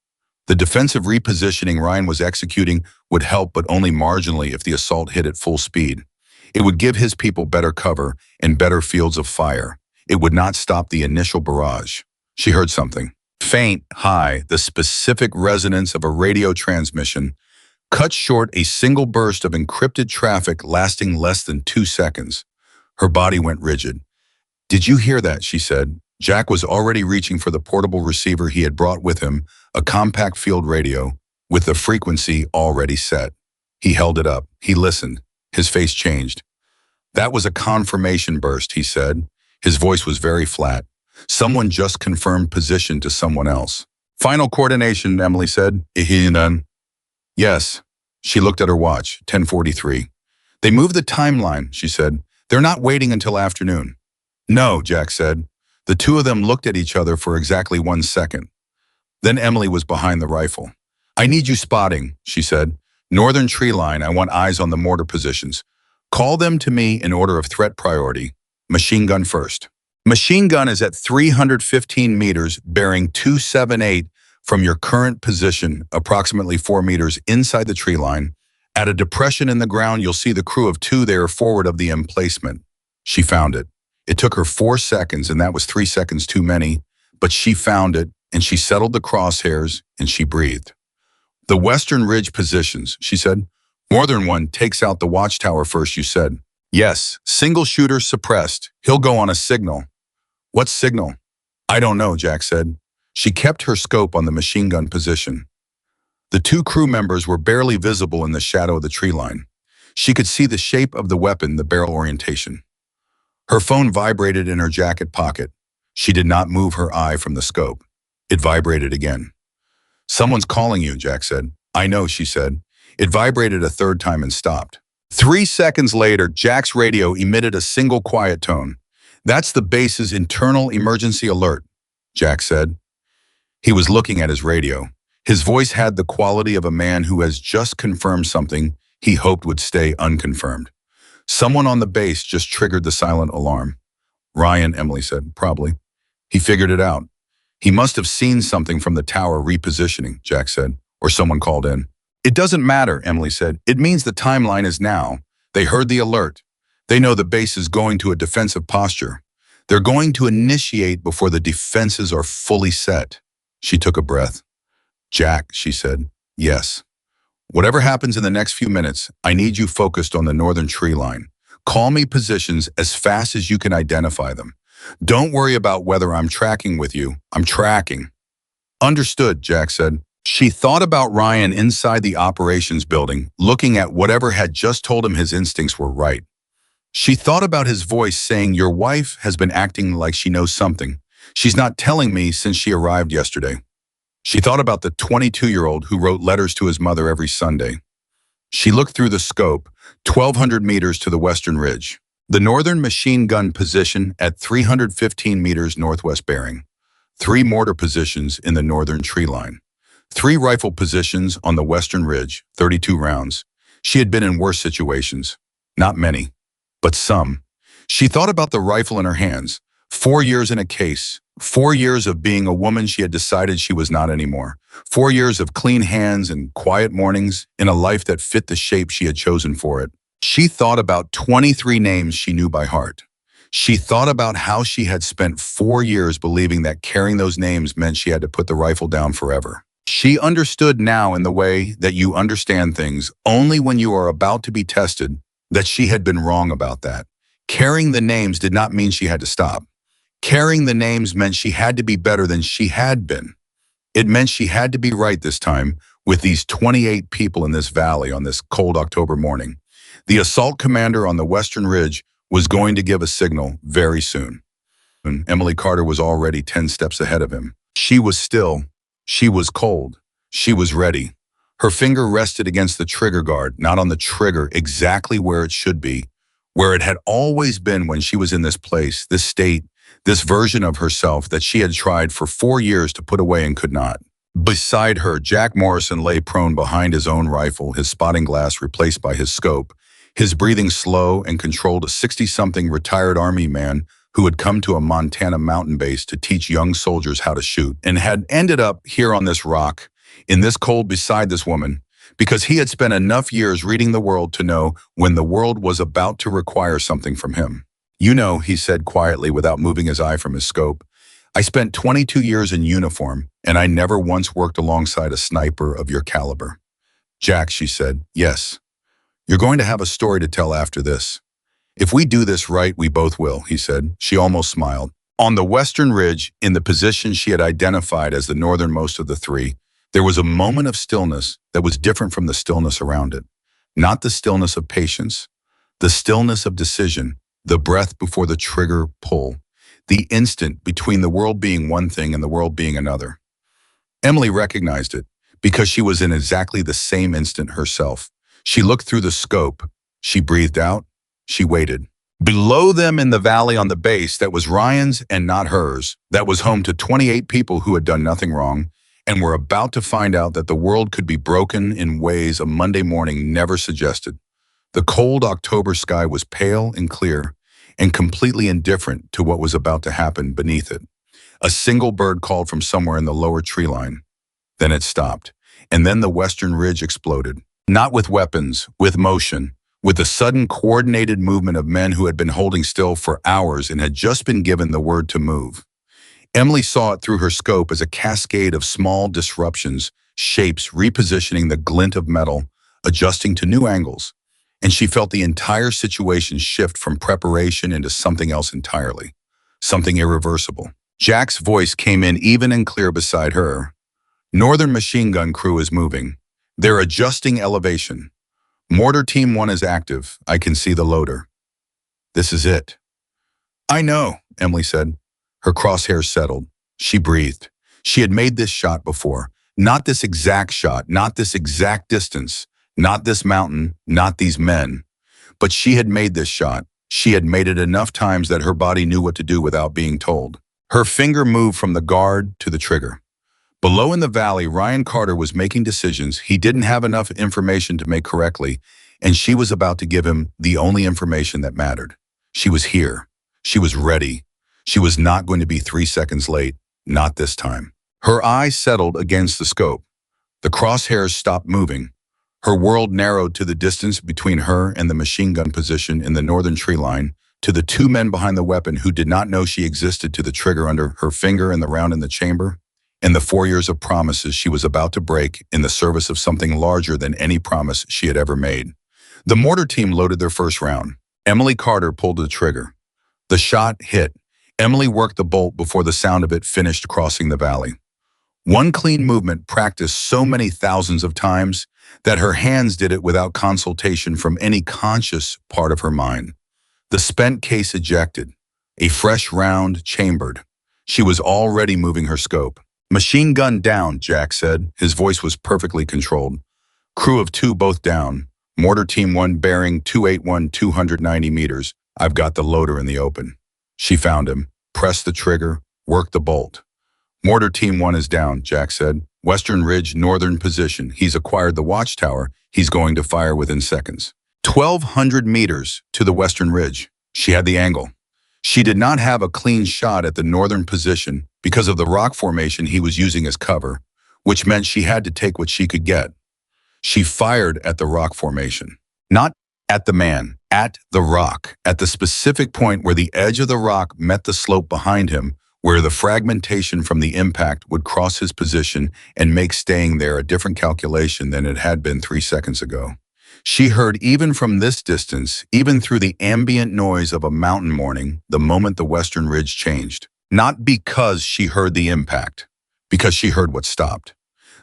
The defensive repositioning Ryan was executing would help, but only marginally if the assault hit at full speed. It would give his people better cover and better fields of fire. It would not stop the initial barrage. She heard something. Faint, high, the specific resonance of a radio transmission cut short a single burst of encrypted traffic lasting less than 2 seconds. Her body went rigid. Did you hear that? She said. Jack was already reaching for the portable receiver he had brought with him, a compact field radio, with the frequency already set. He held it up. He listened. His face changed. That was a confirmation burst, he said. His voice was very flat. Someone just confirmed position to someone else. Final coordination, Emily said. Done. Yes. She looked at her watch, 10:43. They moved the timeline, she said. They're not waiting until afternoon. No, Jack said. The two of them looked at each other for exactly 1 second. Then Emily was behind the rifle. I need you spotting, she said. Northern tree line, I want eyes on the mortar positions. Call them to me in order of threat priority. Machine gun first. Machine gun is at 315 meters, bearing 278 from your current position, approximately 4 meters inside the tree line. At a depression in the ground, you'll see the crew of 2 there forward of the emplacement. She found it. It took her 4 seconds, and that was 3 seconds too many, but she found it, and she settled the crosshairs, and she breathed. The western ridge positions, she said. Northern one takes out the watchtower first, you said. Yes, single shooter suppressed. He'll go on a signal. What signal? I don't know, Jack said. She kept her scope on the machine gun position. The 2 crew members were barely visible in the shadow of the tree line. She could see the shape of the weapon, the barrel orientation. Her phone vibrated in her jacket pocket. She did not move her eye from the scope. It vibrated again. Someone's calling you, Jack said. I know, she said. It vibrated a 3rd time and stopped. 3 seconds later, Jack's radio emitted a single quiet tone. That's the base's internal emergency alert, Jack said. He was looking at his radio. His voice had the quality of a man who has just confirmed something he hoped would stay unconfirmed. Someone on the base just triggered the silent alarm. Ryan, Emily said, probably. He figured it out. He must have seen something from the tower repositioning, Jack said, or someone called in. It doesn't matter, Emily said. It means the timeline is now. They heard the alert. They know the base is going to a defensive posture. They're going to initiate before the defenses are fully set. She took a breath. Jack, she said, yes. Whatever happens in the next few minutes, I need you focused on the northern tree line. Call me positions as fast as you can identify them. Don't worry about whether I'm tracking with you. I'm tracking. Understood, Jack said. She thought about Ryan inside the operations building, looking at whatever had just told him his instincts were right. She thought about his voice saying, "Your wife has been acting like she knows something. She's not telling me since she arrived yesterday." She thought about the 22-year-old who wrote letters to his mother every Sunday. She looked through the scope, 1,200 meters to the western ridge. The northern machine gun position at 315 meters northwest bearing. 3 mortar positions in the northern tree line. 3 rifle positions on the western ridge, 32 rounds. She had been in worse situations. Not many, but some. She thought about the rifle in her hands. 4 years in a case. 4 years of being a woman she had decided she was not anymore. 4 years of clean hands and quiet mornings in a life that fit the shape she had chosen for it. She thought about 23 names she knew by heart. She thought about how she had spent 4 years believing that carrying those names meant she had to put the rifle down forever. She understood now, in the way that you understand things only when you are about to be tested, that she had been wrong about that. Carrying the names did not mean she had to stop. Carrying the names meant she had to be better than she had been. It meant she had to be right this time with these 28 people in this valley on this cold October morning. The assault commander on the western ridge was going to give a signal very soon. And Emily Carter was already 10 steps ahead of him. She was still. She was cold. She was ready. Her finger rested against the trigger guard, not on the trigger, exactly where it should be, where it had always been when she was in this place, this state, this version of herself that she had tried for 4 years to put away and could not. Beside her, Jack Morrison lay prone behind his own rifle, his spotting glass replaced by his scope, his breathing slow and controlled, a 60-something retired Army man who had come to a Montana mountain base to teach young soldiers how to shoot and had ended up here on this rock, in this cold beside this woman, because he had spent enough years reading the world to know when the world was about to require something from him. "You know," he said quietly without moving his eye from his scope, "I spent 22 years in uniform, and I never once worked alongside a sniper of your caliber." "Jack," she said, "yes. You're going to have a story to tell after this. If we do this right, we both will," he said. She almost smiled. On the western ridge, in the position she had identified as the northernmost of the 3, there was a moment of stillness that was different from the stillness around it. Not the stillness of patience, the stillness of decision, the breath before the trigger pull, the instant between the world being one thing and the world being another. Emily recognized it because she was in exactly the same instant herself. She looked through the scope. She breathed out. She waited. Below them in the valley on the base that was Ryan's and not hers, that was home to 28 people who had done nothing wrong and were about to find out that the world could be broken in ways a Monday morning never suggested. The cold October sky was pale and clear and completely indifferent to what was about to happen beneath it. A single bird called from somewhere in the lower tree line. Then it stopped, and then the western ridge exploded. Not with weapons, with motion, with the sudden coordinated movement of men who had been holding still for hours and had just been given the word to move. Emily saw it through her scope as a cascade of small disruptions, shapes repositioning the glint of metal, adjusting to new angles, and she felt the entire situation shift from preparation into something else entirely, something irreversible. Jack's voice came in even and clear beside her. "Northern machine gun crew is moving. They're adjusting elevation. Mortar Team 1 is active. I can see the loader. This is it." "I know," Emily said. Her crosshairs settled. She breathed. She had made this shot before. Not this exact shot, not this exact distance, not this mountain, not these men. But she had made this shot. She had made it enough times that her body knew what to do without being told. Her finger moved from the guard to the trigger. Below in the valley, Ryan Carter was making decisions he didn't have enough information to make correctly, and she was about to give him the only information that mattered. She was here. She was ready. She was not going to be 3 seconds late, not this time. Her eyes settled against the scope. The crosshairs stopped moving. Her world narrowed to the distance between her and the machine gun position in the northern tree line, to the 2 men behind the weapon who did not know she existed, to the trigger under her finger and the round in the chamber, and the 4 years of promises she was about to break in the service of something larger than any promise she had ever made. The mortar team loaded their first round. Emily Carter pulled the trigger. The shot hit, Emily worked the bolt before the sound of it finished crossing the valley. One clean movement practiced so many thousands of times that her hands did it without consultation from any conscious part of her mind. The spent case ejected, a fresh round chambered. She was already moving her scope. Machine gun down, Jack said. His voice was perfectly controlled. Crew of 2 both down. Mortar team 1 bearing 281 290 meters. I've got the loader in the open. She found him, pressed the trigger, worked the bolt. Mortar team 1 is down, Jack said. Western Ridge, northern position. He's acquired the watchtower. He's going to fire within seconds. 1,200 meters to the western ridge. She had the angle. She did not have a clean shot at the northern position because of the rock formation he was using as cover, which meant she had to take what she could get. She fired at the rock formation. Not at the man, at the rock, at the specific point where the edge of the rock met the slope behind him, where the fragmentation from the impact would cross his position and make staying there a different calculation than it had been 3 seconds ago. She heard even from this distance, even through the ambient noise of a mountain morning, the moment the western ridge changed. Not because she heard the impact, because she heard what stopped.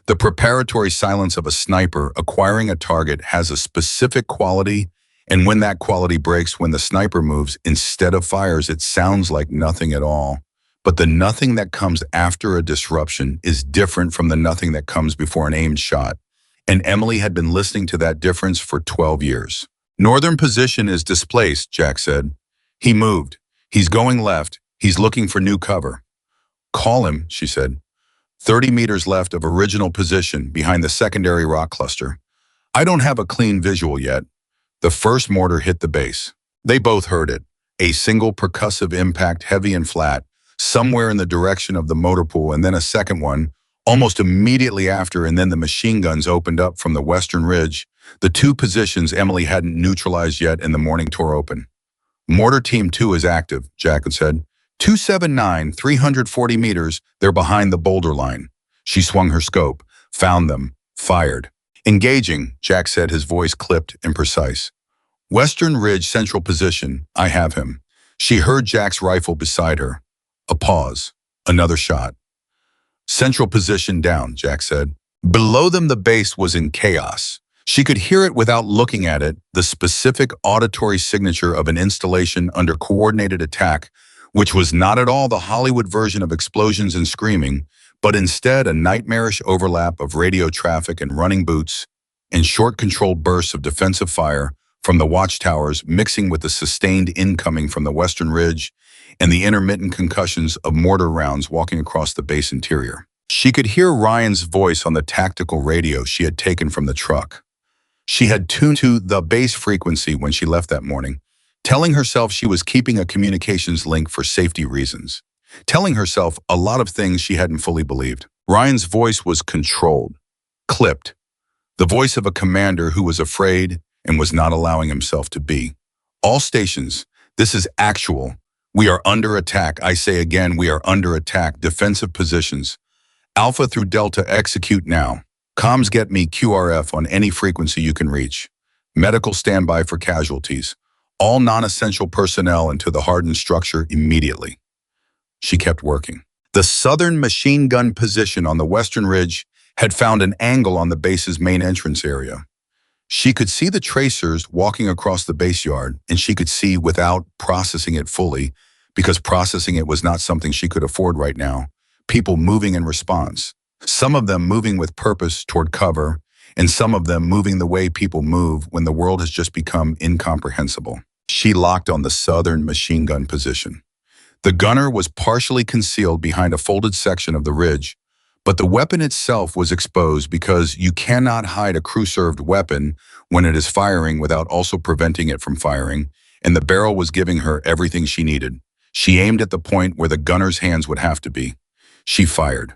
The preparatory silence of a sniper acquiring a target has a specific quality, and when that quality breaks, when the sniper moves instead of fires, it sounds like nothing at all. But the nothing that comes after a disruption is different from the nothing that comes before an aimed shot. And Emily had been listening to that difference for 12 years. Northern position is displaced, Jack said. He moved. He's going left. He's looking for new cover. Call him, she said. 30 meters left of original position behind the secondary rock cluster. I don't have a clean visual yet. The first mortar hit the base. They both heard it. A single percussive impact, heavy and flat, somewhere in the direction of the motor pool, and then a second one, almost immediately after, and then the machine guns opened up from the western ridge, the 2 positions Emily hadn't neutralized yet, and the morning tore open. Mortar Team 2 is active, Jack said. 279, 340 meters, they're behind the boulder line. She swung her scope, found them, fired. Engaging, Jack said, his voice clipped and precise. Western Ridge central position, I have him. She heard Jack's rifle beside her. A pause. Another shot. Central position down, Jack said. Below them the base was in chaos. She could hear it without looking at it, the specific auditory signature of an installation under coordinated attack, which was not at all the Hollywood version of explosions and screaming, but instead a nightmarish overlap of radio traffic and running boots and short controlled bursts of defensive fire from the watchtowers mixing with the sustained incoming from the western ridge and the intermittent concussions of mortar rounds walking across the base interior. She could hear Ryan's voice on the tactical radio she had taken from the truck. She had tuned to the base frequency when she left that morning, telling herself she was keeping a communications link for safety reasons, telling herself a lot of things she hadn't fully believed. Ryan's voice was controlled, clipped, the voice of a commander who was afraid and was not allowing himself to be. All stations, this is actual. We are under attack. I say again, we are under attack. Defensive positions. Alpha through Delta, execute now. Comms get me QRF on any frequency you can reach. Medical standby for casualties. All non-essential personnel into the hardened structure immediately. She kept working. The southern machine gun position on the western ridge had found an angle on the base's main entrance area. She could see the tracers walking across the base yard, and she could see without processing it fully, because processing it was not something she could afford right now, people moving in response. Some of them moving with purpose toward cover, and some of them moving the way people move when the world has just become incomprehensible. She locked on the southern machine gun position. The gunner was partially concealed behind a folded section of the ridge, but the weapon itself was exposed because you cannot hide a crew-served weapon when it is firing without also preventing it from firing, and the barrel was giving her everything she needed. She aimed at the point where the gunner's hands would have to be. She fired.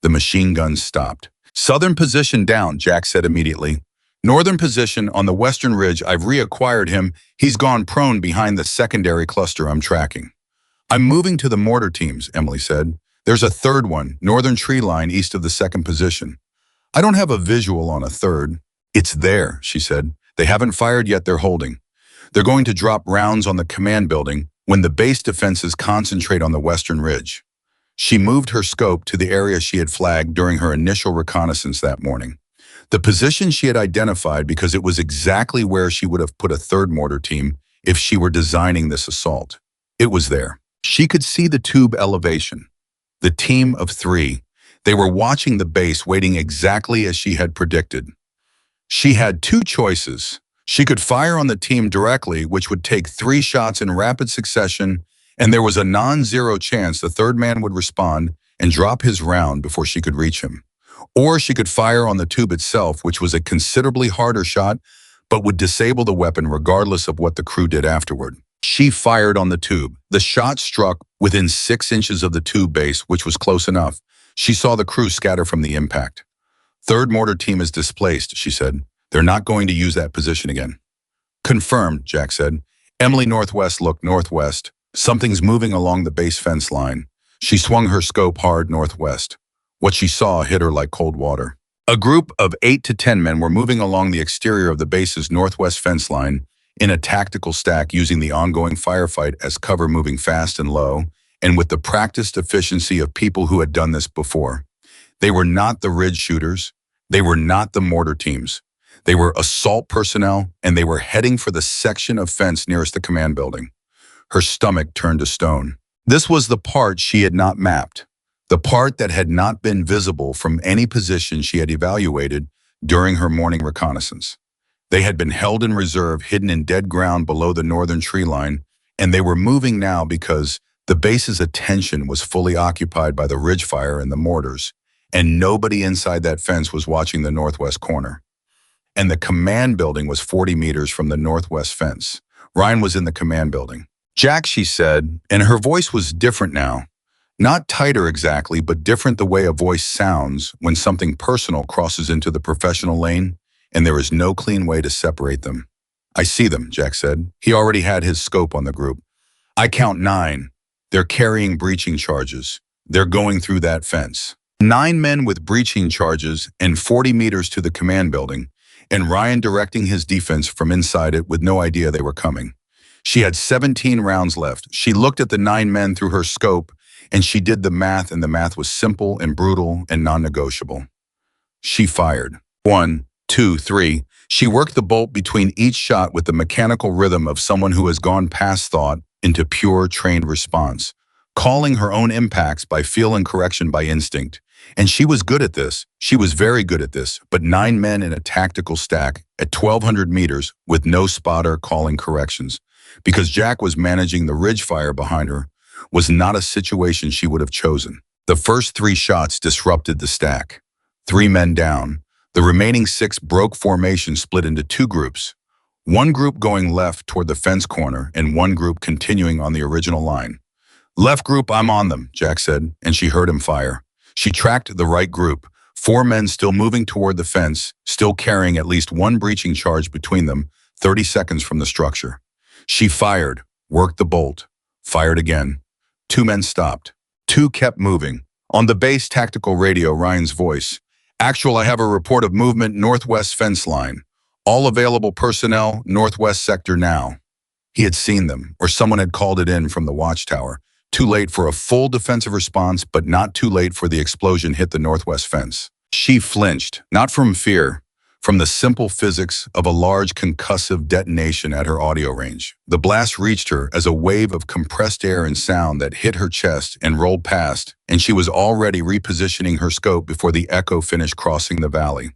The machine gun stopped. Southern position down, Jack said immediately. Northern position on the western ridge, I've reacquired him. He's gone prone behind the secondary cluster I'm tracking. I'm moving to the mortar teams, Emily said. There's a third one, northern tree line east of the second position. I don't have a visual on a third. It's there, she said. They haven't fired yet, they're holding. They're going to drop rounds on the command building. when the base defenses concentrate on the western ridge. She moved her scope to the area she had flagged during her initial reconnaissance that morning. The position she had identified because it was exactly where she would have put a third mortar team if she were designing this assault. It was there. She could see the tube elevation. The team of three. They were watching the base, waiting exactly as she had predicted. She had two choices. She could fire on the team directly, which would take 3 shots in rapid succession, and there was a non-zero chance the third man would respond and drop his round before she could reach him. Or she could fire on the tube itself, which was a considerably harder shot, but would disable the weapon regardless of what the crew did afterward. She fired on the tube. The shot struck within 6 inches of the tube base, which was close enough. She saw the crew scatter from the impact. "Third mortar team is displaced," she said. "They're not going to use that position again." "Confirmed," Jack said. Emily Northwest looked northwest. "Something's moving along the base fence line." She swung her scope hard northwest. What she saw hit her like cold water. A group of 8 to 10 men were moving along the exterior of the base's northwest fence line in a tactical stack, using the ongoing firefight as cover, moving fast and low, and with the practiced efficiency of people who had done this before. They were not the ridge shooters. They were not the mortar teams. They were assault personnel, and they were heading for the section of fence nearest the command building. Her stomach turned to stone. This was the part she had not mapped, the part that had not been visible from any position she had evaluated during her morning reconnaissance. They had been held in reserve, hidden in dead ground below the northern tree line, and they were moving now because the base's attention was fully occupied by the ridge fire and the mortars, and nobody inside that fence was watching the northwest corner. And the command building was 40 meters from the northwest fence. Ryan was in the command building. "Jack," she said, and her voice was different now. Not tighter exactly, but different, the way a voice sounds when something personal crosses into the professional lane, and there is no clean way to separate them. "I see them," Jack said. He already had his scope on the group. "I count 9. They're carrying breaching charges. They're going through that fence." 9 men with breaching charges and 40 meters to the command building, and Ryan directing his defense from inside it with no idea they were coming. She had 17 rounds left. She looked at the 9 men through her scope, and she did the math, and the math was simple and brutal and non-negotiable. She fired. 1, 2, 3. She worked the bolt between each shot with the mechanical rhythm of someone who has gone past thought into pure trained response, calling her own impacts by feel and correction by instinct. And she was good at this. She was very good at this, but 9 men in a tactical stack at 1,200 meters with no spotter calling corrections, because Jack was managing the ridge fire behind her, was not a situation she would have chosen. The first 3 shots disrupted the stack. 3 men down. The remaining 6 broke formation, split into 2 groups. One group going left toward the fence corner, and one group continuing on the original line. "Left group, I'm on them," Jack said, and she heard him fire. She tracked the right group, 4 men still moving toward the fence, still carrying at least 1 breaching charge between them, 30 seconds from the structure. She fired, worked the bolt, fired again. 2 men stopped. 2 kept moving. On the base tactical radio, Ryan's voice. "Actual, I have a report of movement northwest fence line. All available personnel, northwest sector now." He had seen them, or someone had called it in from the watchtower. Too late for a full defensive response, but not too late for the explosion hit the northwest fence. She flinched, not from fear, from the simple physics of a large concussive detonation at her audio range. The blast reached her as a wave of compressed air and sound that hit her chest and rolled past, and she was already repositioning her scope before the echo finished crossing the valley.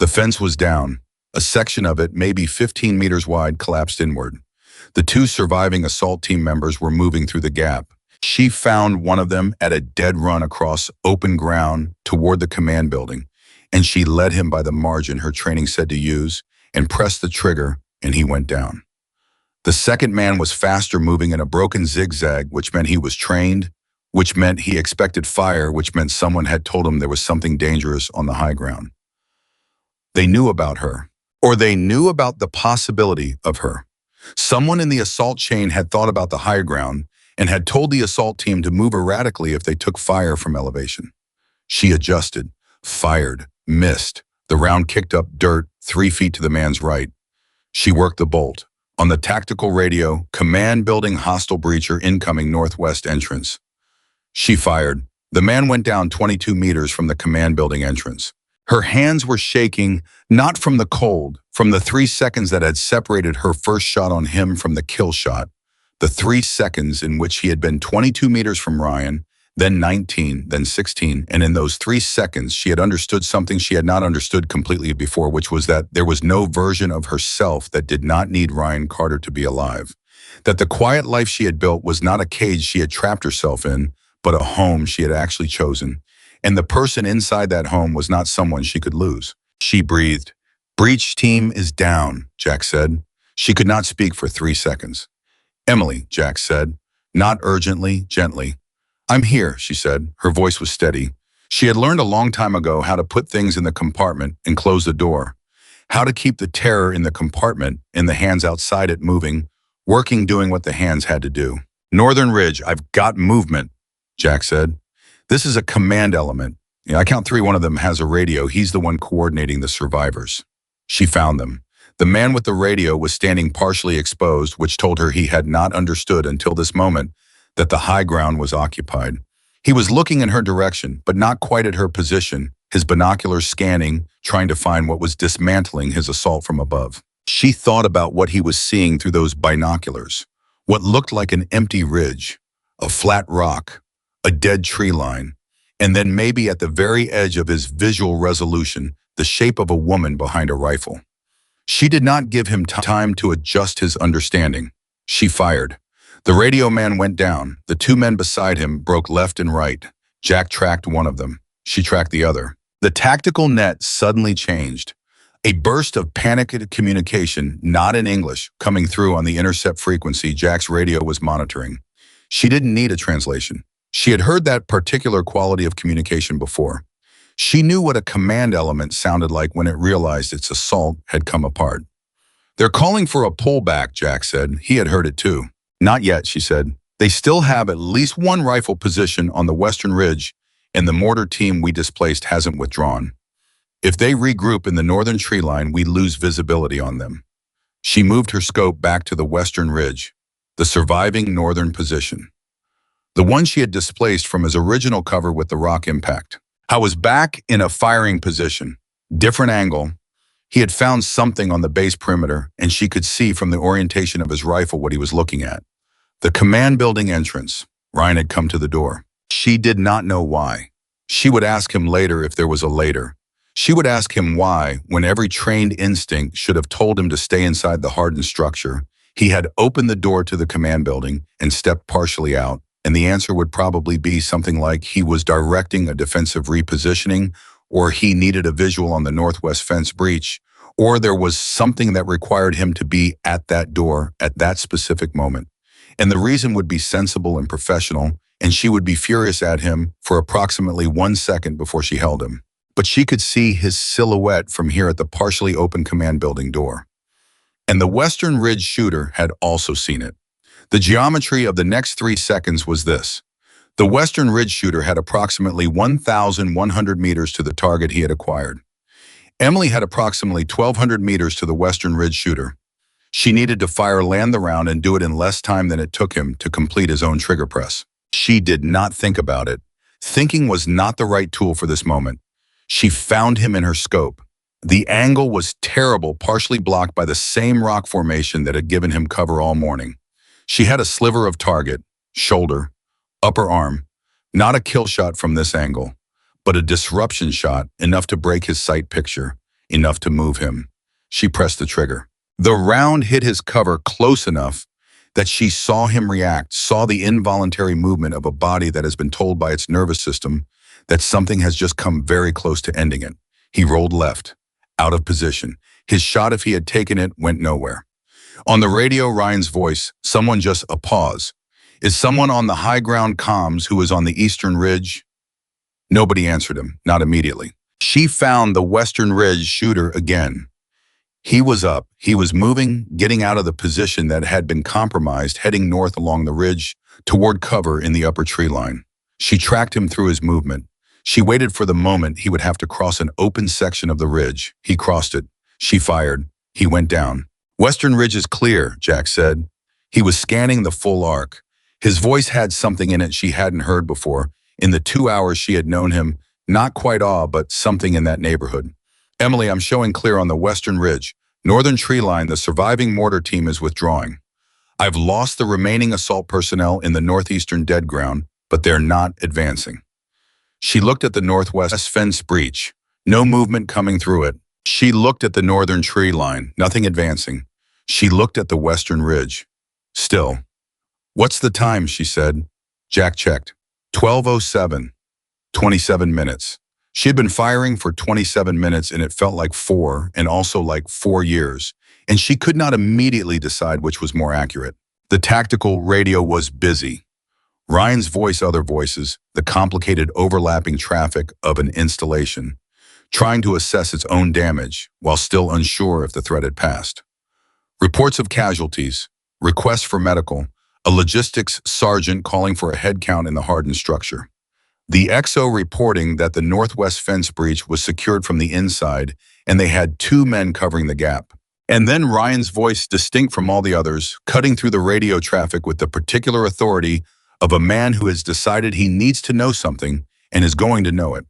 The fence was down. A section of it, maybe 15 meters wide, collapsed inward. The 2 surviving assault team members were moving through the gap. She found one of them at a dead run across open ground toward the command building, and she led him by the margin her training said to use, and pressed the trigger, and he went down. The second man was faster, moving in a broken zigzag, which meant he was trained, which meant he expected fire, which meant someone had told him there was something dangerous on the high ground. They knew about her, or they knew about the possibility of her. Someone in the assault chain had thought about the high ground and had told the assault team to move erratically if they took fire from elevation. She adjusted, fired, missed. The round kicked up dirt 3 feet to the man's right. She worked the bolt, On the tactical radio, command building hostile breacher incoming northwest entrance. She fired. The man went down 22 meters from the command building entrance. Her hands were shaking, not from the cold, from the 3 seconds that had separated her first shot on him from the kill shot. The 3 seconds in which he had been 22 meters from Ryan, then 19, then 16, and in those 3 seconds she had understood something she had not understood completely before, which was that there was no version of herself that did not need Ryan Carter to be alive. That the quiet life she had built was not a cage she had trapped herself in, but a home she had actually chosen. And the person inside that home was not someone she could lose. She breathed. "Breach team is down," Jack said. She could not speak for 3 seconds. "Emily," Jack said, not urgently, gently. "I'm here," she said. Her voice was steady. She had learned a long time ago how to put things in the compartment and close the door. How to keep the terror in the compartment and the hands outside it moving, working, doing what the hands had to do. "Northern Ridge, I've got movement," Jack said. "This is a command element. I count 3, one of them has a radio. He's the one coordinating the survivors." She found them. The man with the radio was standing partially exposed, which told her he had not understood until this moment that the high ground was occupied. He was looking in her direction, but not quite at her position, his binoculars scanning, trying to find what was dismantling his assault from above. She thought about what he was seeing through those binoculars. What looked like an empty ridge, a flat rock, a dead tree line, and then maybe at the very edge of his visual resolution, the shape of a woman behind a rifle. She did not give him time to adjust his understanding. She fired. The radio man went down. The 2 men beside him broke left and right. Jack tracked one of them. She tracked the other. The tactical net suddenly changed. A burst of panicked communication, not in English, coming through on the intercept frequency Jack's radio was monitoring. She didn't need a translation. She had heard that particular quality of communication before. She knew what a command element sounded like when it realized its assault had come apart. "They're calling for a pullback," Jack said. He had heard it too. "Not yet," she said. "They still have at least 1 rifle position on the western ridge, and the mortar team we displaced hasn't withdrawn. If they regroup in the northern tree line, we lose visibility on them." She moved her scope back to the western ridge, the surviving northern position, the one she had displaced from his original cover with the rock impact. I was back in a firing position, different angle. He had found something on the base perimeter, and she could see from the orientation of his rifle what he was looking at. The command building entrance. Ryan had come to the door. She did not know why. She would ask him later if there was a later. She would ask him why, when every trained instinct should have told him to stay inside the hardened structure, he had opened the door to the command building and stepped partially out. And the answer would probably be something like he was directing a defensive repositioning, or he needed a visual on the northwest fence breach, or there was something that required him to be at that door at that specific moment. And the reason would be sensible and professional, and she would be furious at him for approximately 1 second before she held him. But she could see his silhouette from here at the partially open command building door. And the Western Ridge shooter had also seen it. The geometry of the next 3 seconds was this. The Western Ridge shooter had approximately 1,100 meters to the target he had acquired. Emily had approximately 1,200 meters to the Western Ridge shooter. She needed to land the round and do it in less time than it took him to complete his own trigger press. She did not think about it. Thinking was not the right tool for this moment. She found him in her scope. The angle was terrible, partially blocked by the same rock formation that had given him cover all morning. She had a sliver of target, shoulder, upper arm, not a kill shot from this angle, but a disruption shot, enough to break his sight picture, enough to move him. She pressed the trigger. The round hit his cover close enough that she saw him react, saw the involuntary movement of a body that has been told by its nervous system that something has just come very close to ending it. He rolled left, out of position. His shot, if he had taken it, went nowhere. On the radio, Ryan's voice, someone just a pause. Is someone on the high ground comms who is on the eastern ridge? Nobody answered him, not immediately. She found the Western Ridge shooter again. He was up, he was moving, getting out of the position that had been compromised, heading north along the ridge toward cover in the upper tree line. She tracked him through his movement. She waited for the moment he would have to cross an open section of the ridge. He crossed it. She fired. He went down. Western Ridge is clear, Jack said. He was scanning the full arc. His voice had something in it she hadn't heard before. In the 2 hours she had known him, not quite awe, but something in that neighborhood. Emily, I'm showing clear on the Western Ridge. Northern tree line, the surviving mortar team is withdrawing. I've lost the remaining assault personnel in the northeastern dead ground, but they're not advancing. She looked at the northwest fence breach. No movement coming through it. She looked at the northern tree line. Nothing advancing. She looked at the western ridge. Still. What's the time, she said. Jack checked. 12:07. 27 minutes. She had been firing for 27 minutes and it felt like 4 and also like 4 years, and she could not immediately decide which was more accurate. The tactical radio was busy. Ryan's voice, other voices, the complicated overlapping traffic of an installation, trying to assess its own damage while still unsure if the threat had passed. Reports of casualties, requests for medical, a logistics sergeant calling for a head count in the hardened structure. The XO reporting that the northwest fence breach was secured from the inside and they had 2 men covering the gap. And then Ryan's voice, distinct from all the others, cutting through the radio traffic with the particular authority of a man who has decided he needs to know something and is going to know it.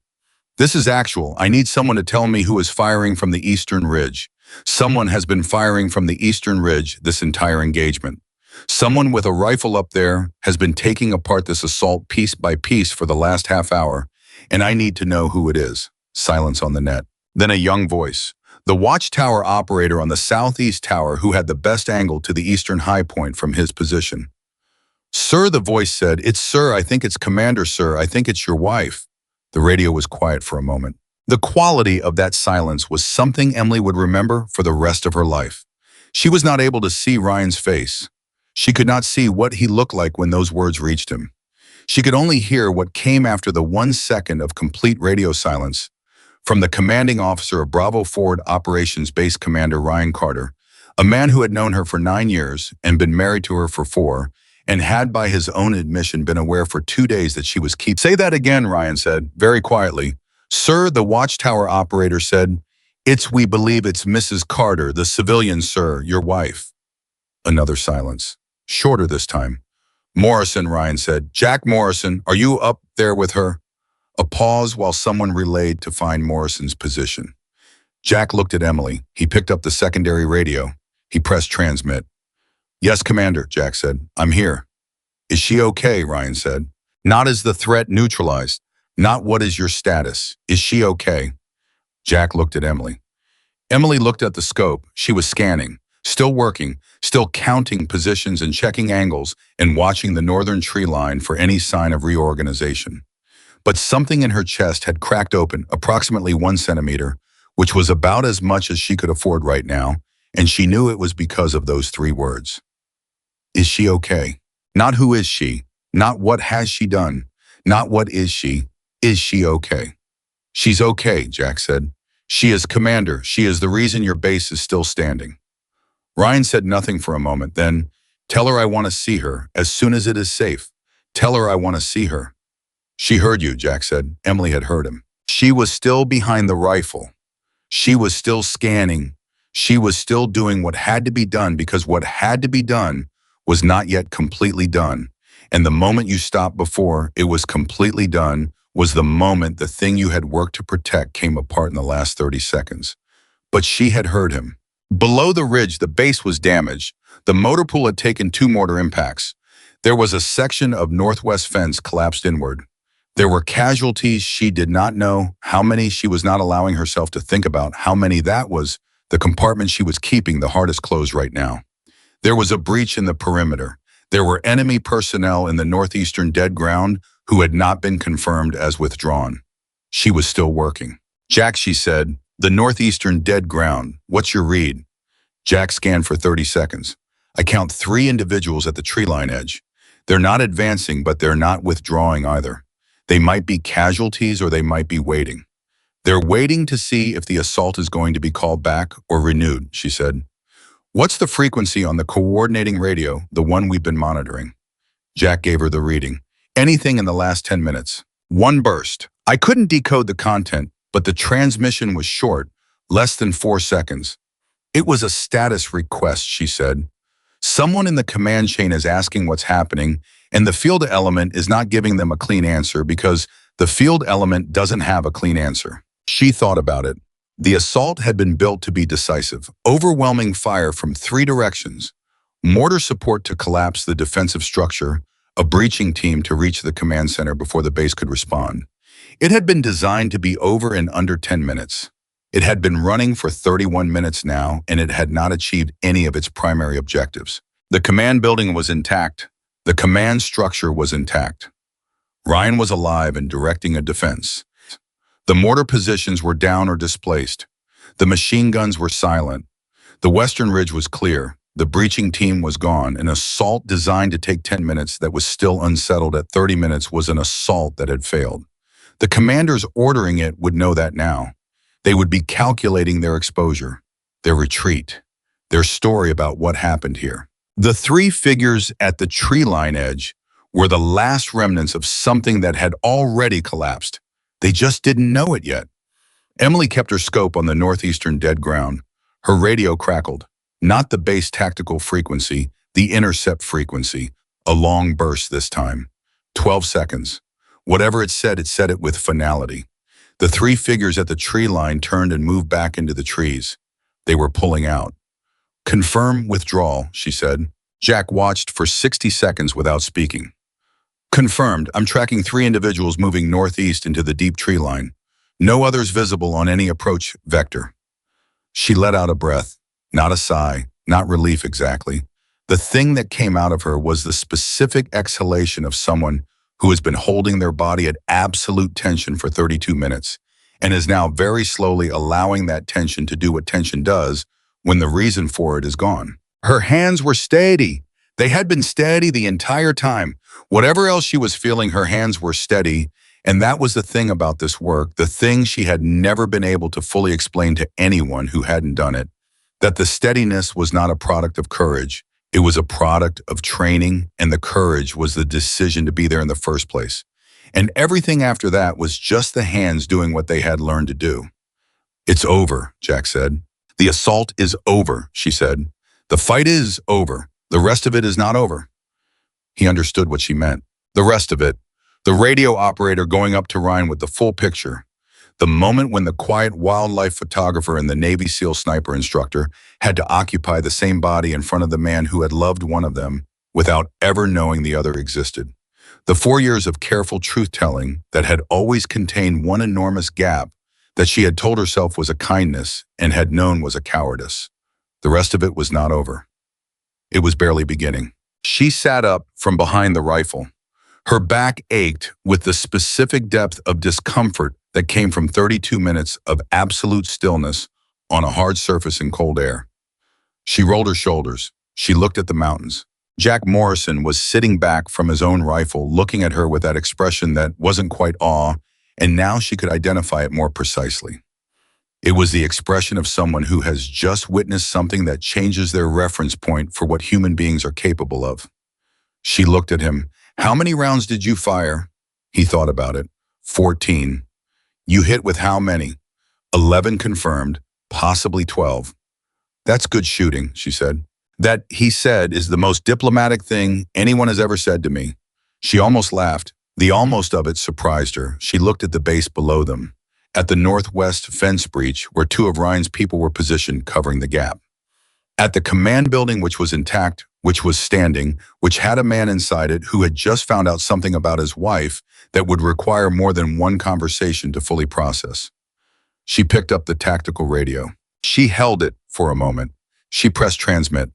This is actual. I need someone to tell me who is firing from the eastern ridge. Someone has been firing from the eastern ridge this entire engagement. Someone with a rifle up there has been taking apart this assault piece by piece for the last half hour, and I need to know who it is. Silence on the net. Then a young voice. The watchtower operator on the southeast tower who had the best angle to the eastern high point from his position. Sir, the voice said, it's sir, I think it's Commander, sir, I think it's your wife. The radio was quiet for a moment. The quality of that silence was something Emily would remember for the rest of her life. She was not able to see Ryan's face. She could not see what he looked like when those words reached him. She could only hear what came after the 1 second of complete radio silence from the commanding officer of Bravo Forward Operations Base Commander Ryan Carter, a man who had known her for 9 years and been married to her for 4, and had by his own admission been aware for 2 days that she was keeping. Say that again, Ryan said, very quietly. Sir, the watchtower operator said, we believe it's Mrs. Carter, the civilian, sir, your wife. Another silence. Shorter this time. Morrison, Ryan said. Jack Morrison, are you up there with her? A pause while someone relayed to find Morrison's position. Jack looked at Emily. He picked up the secondary radio. He pressed transmit. Yes, Commander, Jack said. I'm here. Is she okay, Ryan said. Not is the threat neutralized. Not what is your status. Is she okay? Jack looked at Emily. Emily looked at the scope. She was scanning, still working, still counting positions and checking angles and watching the northern tree line for any sign of reorganization. But something in her chest had cracked open approximately 1 centimeter, which was about as much as she could afford right now, and she knew it was because of those 3 words. Is she okay? Not who is she, not what has she done, not what is she okay? She's okay, Jack said. She is Commander. She is the reason your base is still standing. Ryan said nothing for a moment, then, tell her I want to see her, as soon as it is safe. Tell her I want to see her. She heard you, Jack said. Emily had heard him. She was still behind the rifle. She was still scanning. She was still doing what had to be done because what had to be done was not yet completely done. And the moment you stopped before it was completely done was the moment the thing you had worked to protect came apart in the last 30 seconds. But she had heard him. Below the ridge, the base was damaged. The motor pool had taken 2 mortar impacts. There was a section of northwest fence collapsed inward. There were casualties she did not know, how many she was not allowing herself to think about, how many that was the compartment she was keeping the hardest closed right now. There was a breach in the perimeter. There were enemy personnel in the northeastern dead ground who had not been confirmed as withdrawn. She was still working. Jack, she said, the northeastern dead ground, what's your read? Jack scanned for 30 seconds. I count 3 individuals at the tree line edge. They're not advancing, but they're not withdrawing either. They might be casualties or they might be waiting. They're waiting to see if the assault is going to be called back or renewed, she said. What's the frequency on the coordinating radio, the one we've been monitoring? Jack gave her the reading. Anything in the last 10 minutes. 1 burst. I couldn't decode the content, but the transmission was short, less than 4 seconds. It was a status request, she said. Someone in the command chain is asking what's happening, and the field element is not giving them a clean answer because the field element doesn't have a clean answer. She thought about it. The assault had been built to be decisive, overwhelming fire from three directions: mortar support to collapse the defensive structure, a breaching team to reach the command center before the base could respond. It had been designed to be over in under 10 minutes. It had been running for 31 minutes now, and it had not achieved any of its primary objectives. The command building was intact. The command structure was intact. Ryan was alive and directing a defense. The mortar positions were down or displaced. The machine guns were silent. The western ridge was clear. The breaching team was gone. An assault designed to take 10 minutes that was still unsettled at 30 minutes was an assault that had failed. The commanders ordering it would know that now. They would be calculating their exposure, their retreat, their story about what happened here. The three figures at the tree line edge were the last remnants of something that had already collapsed. They just didn't know it yet. Emily kept her scope on the northeastern dead ground. Her radio crackled, not the base tactical frequency, the intercept frequency, a long burst this time. 12 seconds. Whatever it said it with finality. The three figures at the tree line turned and moved back into the trees. They were pulling out. "Confirm withdrawal," she said. Jack watched for 60 seconds without speaking. "Confirmed. I'm tracking 3 individuals moving northeast into the deep tree line. No others visible on any approach vector." She let out a breath, not a sigh, not relief exactly. The thing that came out of her was the specific exhalation of someone who has been holding their body at absolute tension for 32 minutes and is now very slowly allowing that tension to do what tension does when the reason for it is gone. Her hands were steady. They had been steady the entire time. Whatever else she was feeling, her hands were steady, and that was the thing about this work, the thing she had never been able to fully explain to anyone who hadn't done it, that the steadiness was not a product of courage. It was a product of training, and the courage was the decision to be there in the first place. And everything after that was just the hands doing what they had learned to do. "It's over," Jack said. "The assault is over," she said. "The fight is over. The rest of it is not over." He understood what she meant. The rest of it. The radio operator going up to Ryan with the full picture. The moment when the quiet wildlife photographer and the Navy SEAL sniper instructor had to occupy the same body in front of the man who had loved one of them without ever knowing the other existed. The 4 years of careful truth-telling that had always contained one enormous gap that she had told herself was a kindness and had known was a cowardice. The rest of it was not over. It was barely beginning. She sat up from behind the rifle. Her back ached with the specific depth of discomfort that came from 32 minutes of absolute stillness on a hard surface in cold air. She rolled her shoulders. She looked at the mountains. Jack Morrison was sitting back from his own rifle, looking at her with that expression that wasn't quite awe, and now she could identify it more precisely. It was the expression of someone who has just witnessed something that changes their reference point for what human beings are capable of. She looked at him. "How many rounds did you fire?" He thought about it. 14. "You hit with how many?" 11 confirmed, possibly 12. "That's good shooting," she said. "That," he said, "is the most diplomatic thing anyone has ever said to me." She almost laughed. The almost of it surprised her. She looked at the base below them, at the northwest fence breach where 2 of Ryan's people were positioned covering the gap. At the command building, which was intact, which was standing, which had a man inside it who had just found out something about his wife that would require more than one conversation to fully process. She picked up the tactical radio. She held it for a moment. She pressed transmit.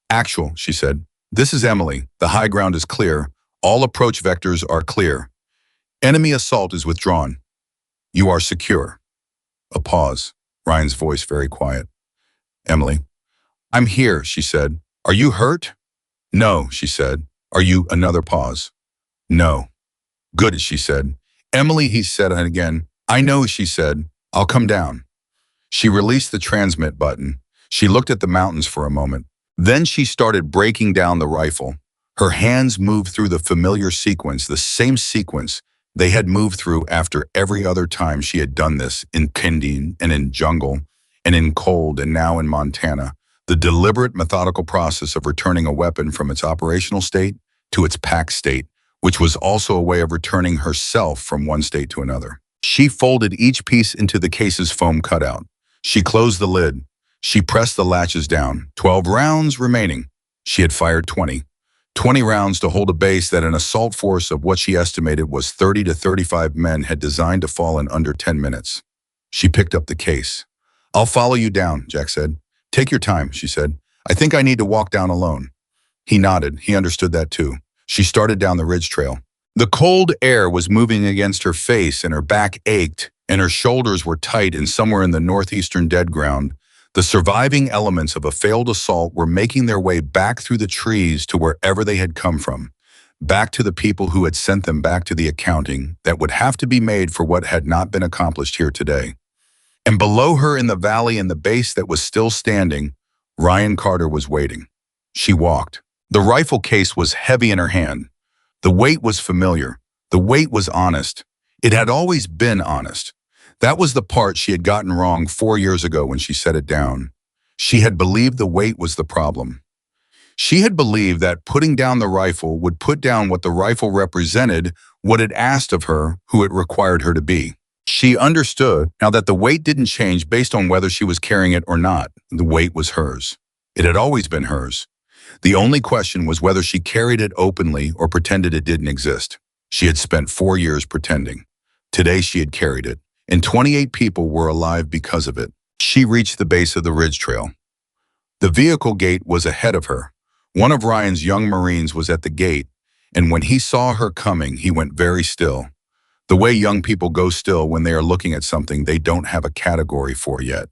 "Actual," she said. "This is Emily. The high ground is clear. All approach vectors are clear. Enemy assault is withdrawn. You are secure." A pause. Ryan's voice very quiet. "Emily." "I'm here," she said. "Are you hurt?" "No," she said. "Are you?" Another pause. "No." "Good," she said. "Emily," he said again. "I know," she said. "I'll come down." She released the transmit button. She looked at the mountains for a moment. Then she started breaking down the rifle. Her hands moved through the familiar sequence, the same sequence they had moved through after every other time she had done this in Kindine and in jungle, and in cold and now in Montana, the deliberate, methodical process of returning a weapon from its operational state to its packed state, which was also a way of returning herself from one state to another. She folded each piece into the case's foam cutout. She closed the lid. She pressed the latches down. 12 rounds remaining. She had fired 20. 20 rounds to hold a base that an assault force of what she estimated was 30 to 35 men had designed to fall in under 10 minutes. She picked up the case. "I'll follow you down," Jack said. "Take your time," she said. "I think I need to walk down alone." He nodded. He understood that too. She started down the ridge trail. The cold air was moving against her face and her back ached and her shoulders were tight, and somewhere in the northeastern dead ground, the surviving elements of a failed assault were making their way back through the trees to wherever they had come from, back to the people who had sent them back to the accounting that would have to be made for what had not been accomplished here today. And below her in the valley, in the base that was still standing, Ryan Carter was waiting. She walked. The rifle case was heavy in her hand. The weight was familiar. The weight was honest. It had always been honest. That was the part she had gotten wrong 4 years ago when she set it down. She had believed the weight was the problem. She had believed that putting down the rifle would put down what the rifle represented, what it asked of her, who it required her to be. She understood now that the weight didn't change based on whether she was carrying it or not. The weight was hers. It had always been hers. The only question was whether she carried it openly or pretended it didn't exist. She had spent 4 years pretending. Today she had carried it, and 28 people were alive because of it. She reached the base of the ridge trail. The vehicle gate was ahead of her. One of Ryan's young Marines was at the gate, and when he saw her coming, he went very still. The way young people go still when they are looking at something they don't have a category for yet.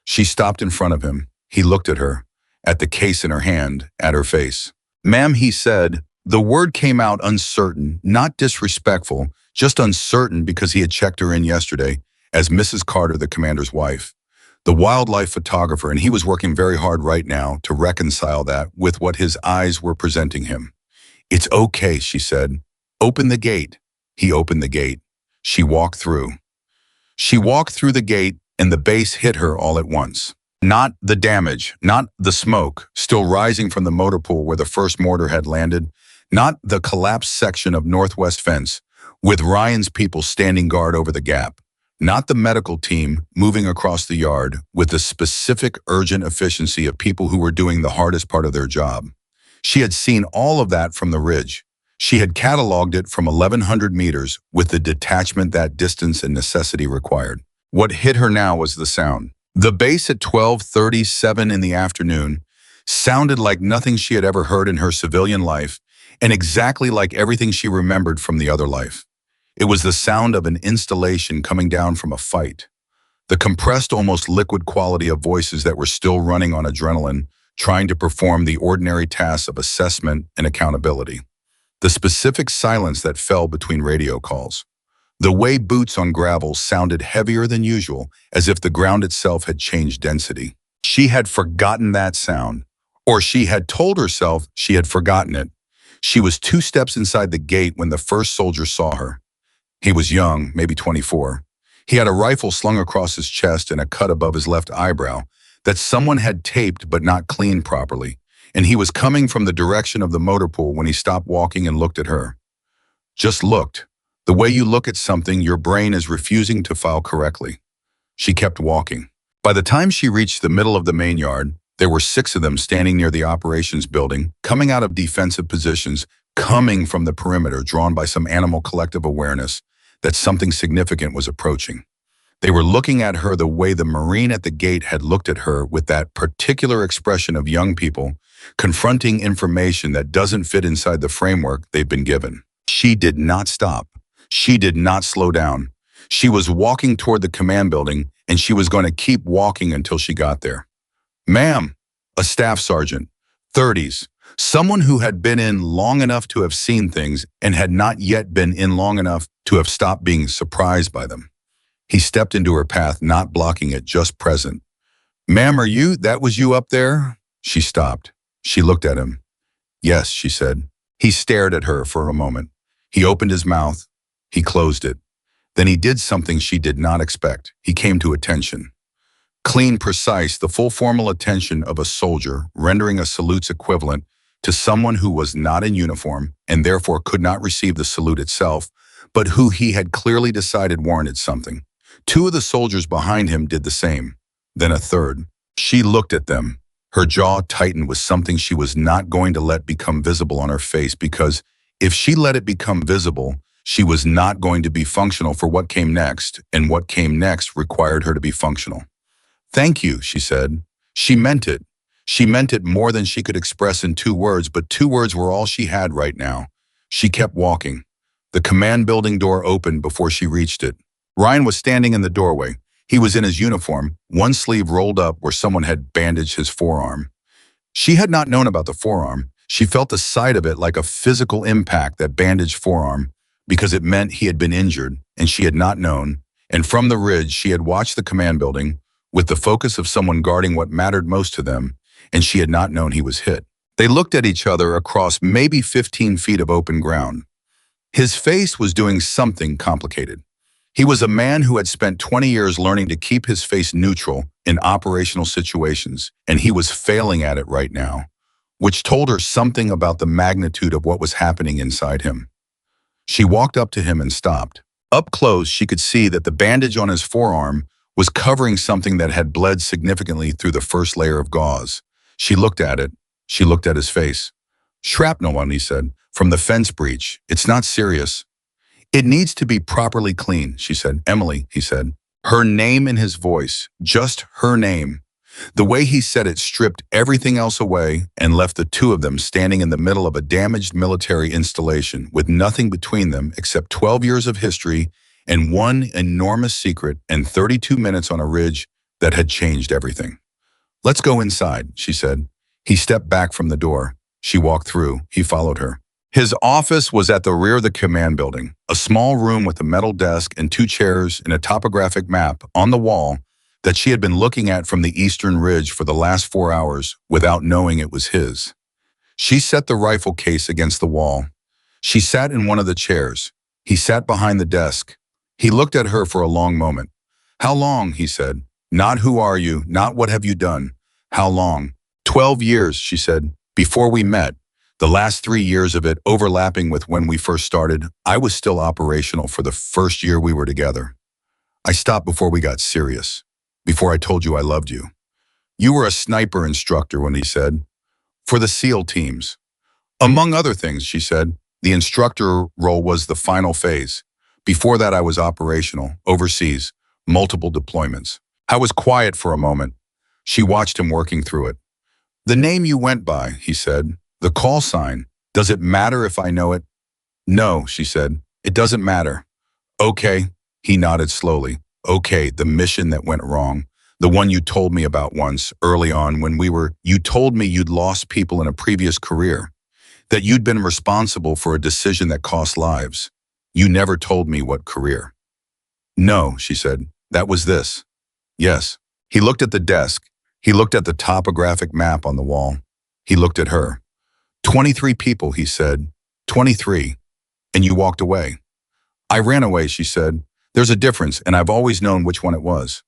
She stopped in front of him. He looked at her, at the case in her hand, at her face. "Ma'am," he said. The word came out uncertain, not disrespectful, just uncertain because he had checked her in yesterday as Mrs. Carter, the commander's wife, the wildlife photographer, and he was working very hard right now to reconcile that with what his eyes were presenting him. "It's okay," she said. "Open the gate." He opened the gate. She walked through. She walked through the gate, and the base hit her all at once. Not the damage, not the smoke still rising from the motor pool where the first mortar had landed, not the collapsed section of northwest fence with Ryan's people standing guard over the gap, not the medical team moving across the yard with the specific urgent efficiency of people who were doing the hardest part of their job. She had seen all of that from the ridge. She had cataloged it from 1,100 meters with the detachment that distance and necessity required. What hit her now was the sound. The base at 12:37 in the afternoon sounded like nothing she had ever heard in her civilian life, and exactly like everything she remembered from the other life. It was the sound of an installation coming down from a fight. The compressed, almost liquid quality of voices that were still running on adrenaline, trying to perform the ordinary tasks of assessment and accountability. The specific silence that fell between radio calls. The way boots on gravel sounded heavier than usual, as if the ground itself had changed density. She had forgotten that sound, or she had told herself she had forgotten it. She was 2 steps inside the gate when the first soldier saw her. He was young, maybe 24. He had a rifle slung across his chest and a cut above his left eyebrow that someone had taped but not cleaned properly, and he was coming from the direction of the motor pool when he stopped walking and looked at her. Just looked. The way you look at something your brain is refusing to file correctly. She kept walking. By the time she reached the middle of the main yard, there were 6 of them standing near the operations building, coming out of defensive positions, coming from the perimeter, drawn by some animal collective awareness that something significant was approaching. They were looking at her the way the Marine at the gate had looked at her, with that particular expression of young people confronting information that doesn't fit inside the framework they've been given. She did not stop. She did not slow down. She was walking toward the command building, and she was going to keep walking until she got there. "Ma'am," a staff sergeant, 30s, someone who had been in long enough to have seen things and had not yet been in long enough to have stopped being surprised by them. He stepped into her path, not blocking it, just present. "Ma'am, that was you up there?" She stopped. She looked at him. "Yes," she said. He stared at her for a moment. He opened his mouth. He closed it. Then he did something she did not expect. He came to attention. Clean, precise, the full formal attention of a soldier, rendering a salute's equivalent to someone who was not in uniform and therefore could not receive the salute itself, but who he had clearly decided warranted something. Two of the soldiers behind him did the same. Then a third. She looked at them. Her jaw tightened with something she was not going to let become visible on her face, because if she let it become visible, she was not going to be functional for what came next, and what came next required her to be functional. "Thank you," she said. She meant it. She meant it more than she could express in 2 words, but 2 words were all she had right now. She kept walking. The command building door opened before she reached it. Ryan was standing in the doorway. He was in his uniform, one sleeve rolled up where someone had bandaged his forearm. She had not known about the forearm. She felt the sight of it like a physical impact, that bandaged forearm, because it meant he had been injured, and she had not known. And from the ridge, she had watched the command building with the focus of someone guarding what mattered most to them, and she had not known he was hit. They looked at each other across maybe 15 feet of open ground. His face was doing something complicated. He was a man who had spent 20 years learning to keep his face neutral in operational situations, and he was failing at it right now, which told her something about the magnitude of what was happening inside him. She walked up to him and stopped. Up close, she could see that the bandage on his forearm was covering something that had bled significantly through the first layer of gauze. She looked at it. She looked at his face. "Shrapnel," he said, "from the fence breach. It's not serious." "It needs to be properly cleaned," she said. "Emily," he said. Her name in his voice, just her name. The way he said it stripped everything else away and left the two of them standing in the middle of a damaged military installation with nothing between them except 12 years of history and one enormous secret and 32 minutes on a ridge that had changed everything. "Let's go inside," she said. He stepped back from the door. She walked through. He followed her. His office was at the rear of the command building, a small room with a metal desk and 2 chairs and a topographic map on the wall that she had been looking at from the eastern ridge for the last 4 hours without knowing it was his. She set the rifle case against the wall. She sat in one of the chairs. He sat behind the desk. He looked at her for a long moment. "How long?" he said. "Not who are you, not what have you done. How long?" 12 years, she said, "before we met. The last 3 years of it overlapping with when we first started. I was still operational for the first year we were together. I stopped before we got serious, before I told you I loved you. You were a sniper instructor," when he said, "for the SEAL teams. Among other things," she said, "the instructor role was the final phase. Before that I was operational, overseas, multiple deployments." I was quiet for a moment. She watched him working through it. "The name you went by," he said, "the call sign, does it matter if I know it?" "No," she said, "it doesn't matter." "Okay," he nodded slowly. "Okay, the mission that went wrong. The one you told me about once, early on when you told me you'd lost people in a previous career, that you'd been responsible for a decision that cost lives. You never told me what career." "No," she said, "that was this." "Yes." He looked at the desk. He looked at the topographic map on the wall. He looked at her. 23 people, he said. 23. And you walked away." "I ran away," she said. "There's a difference, and I've always known which one it was."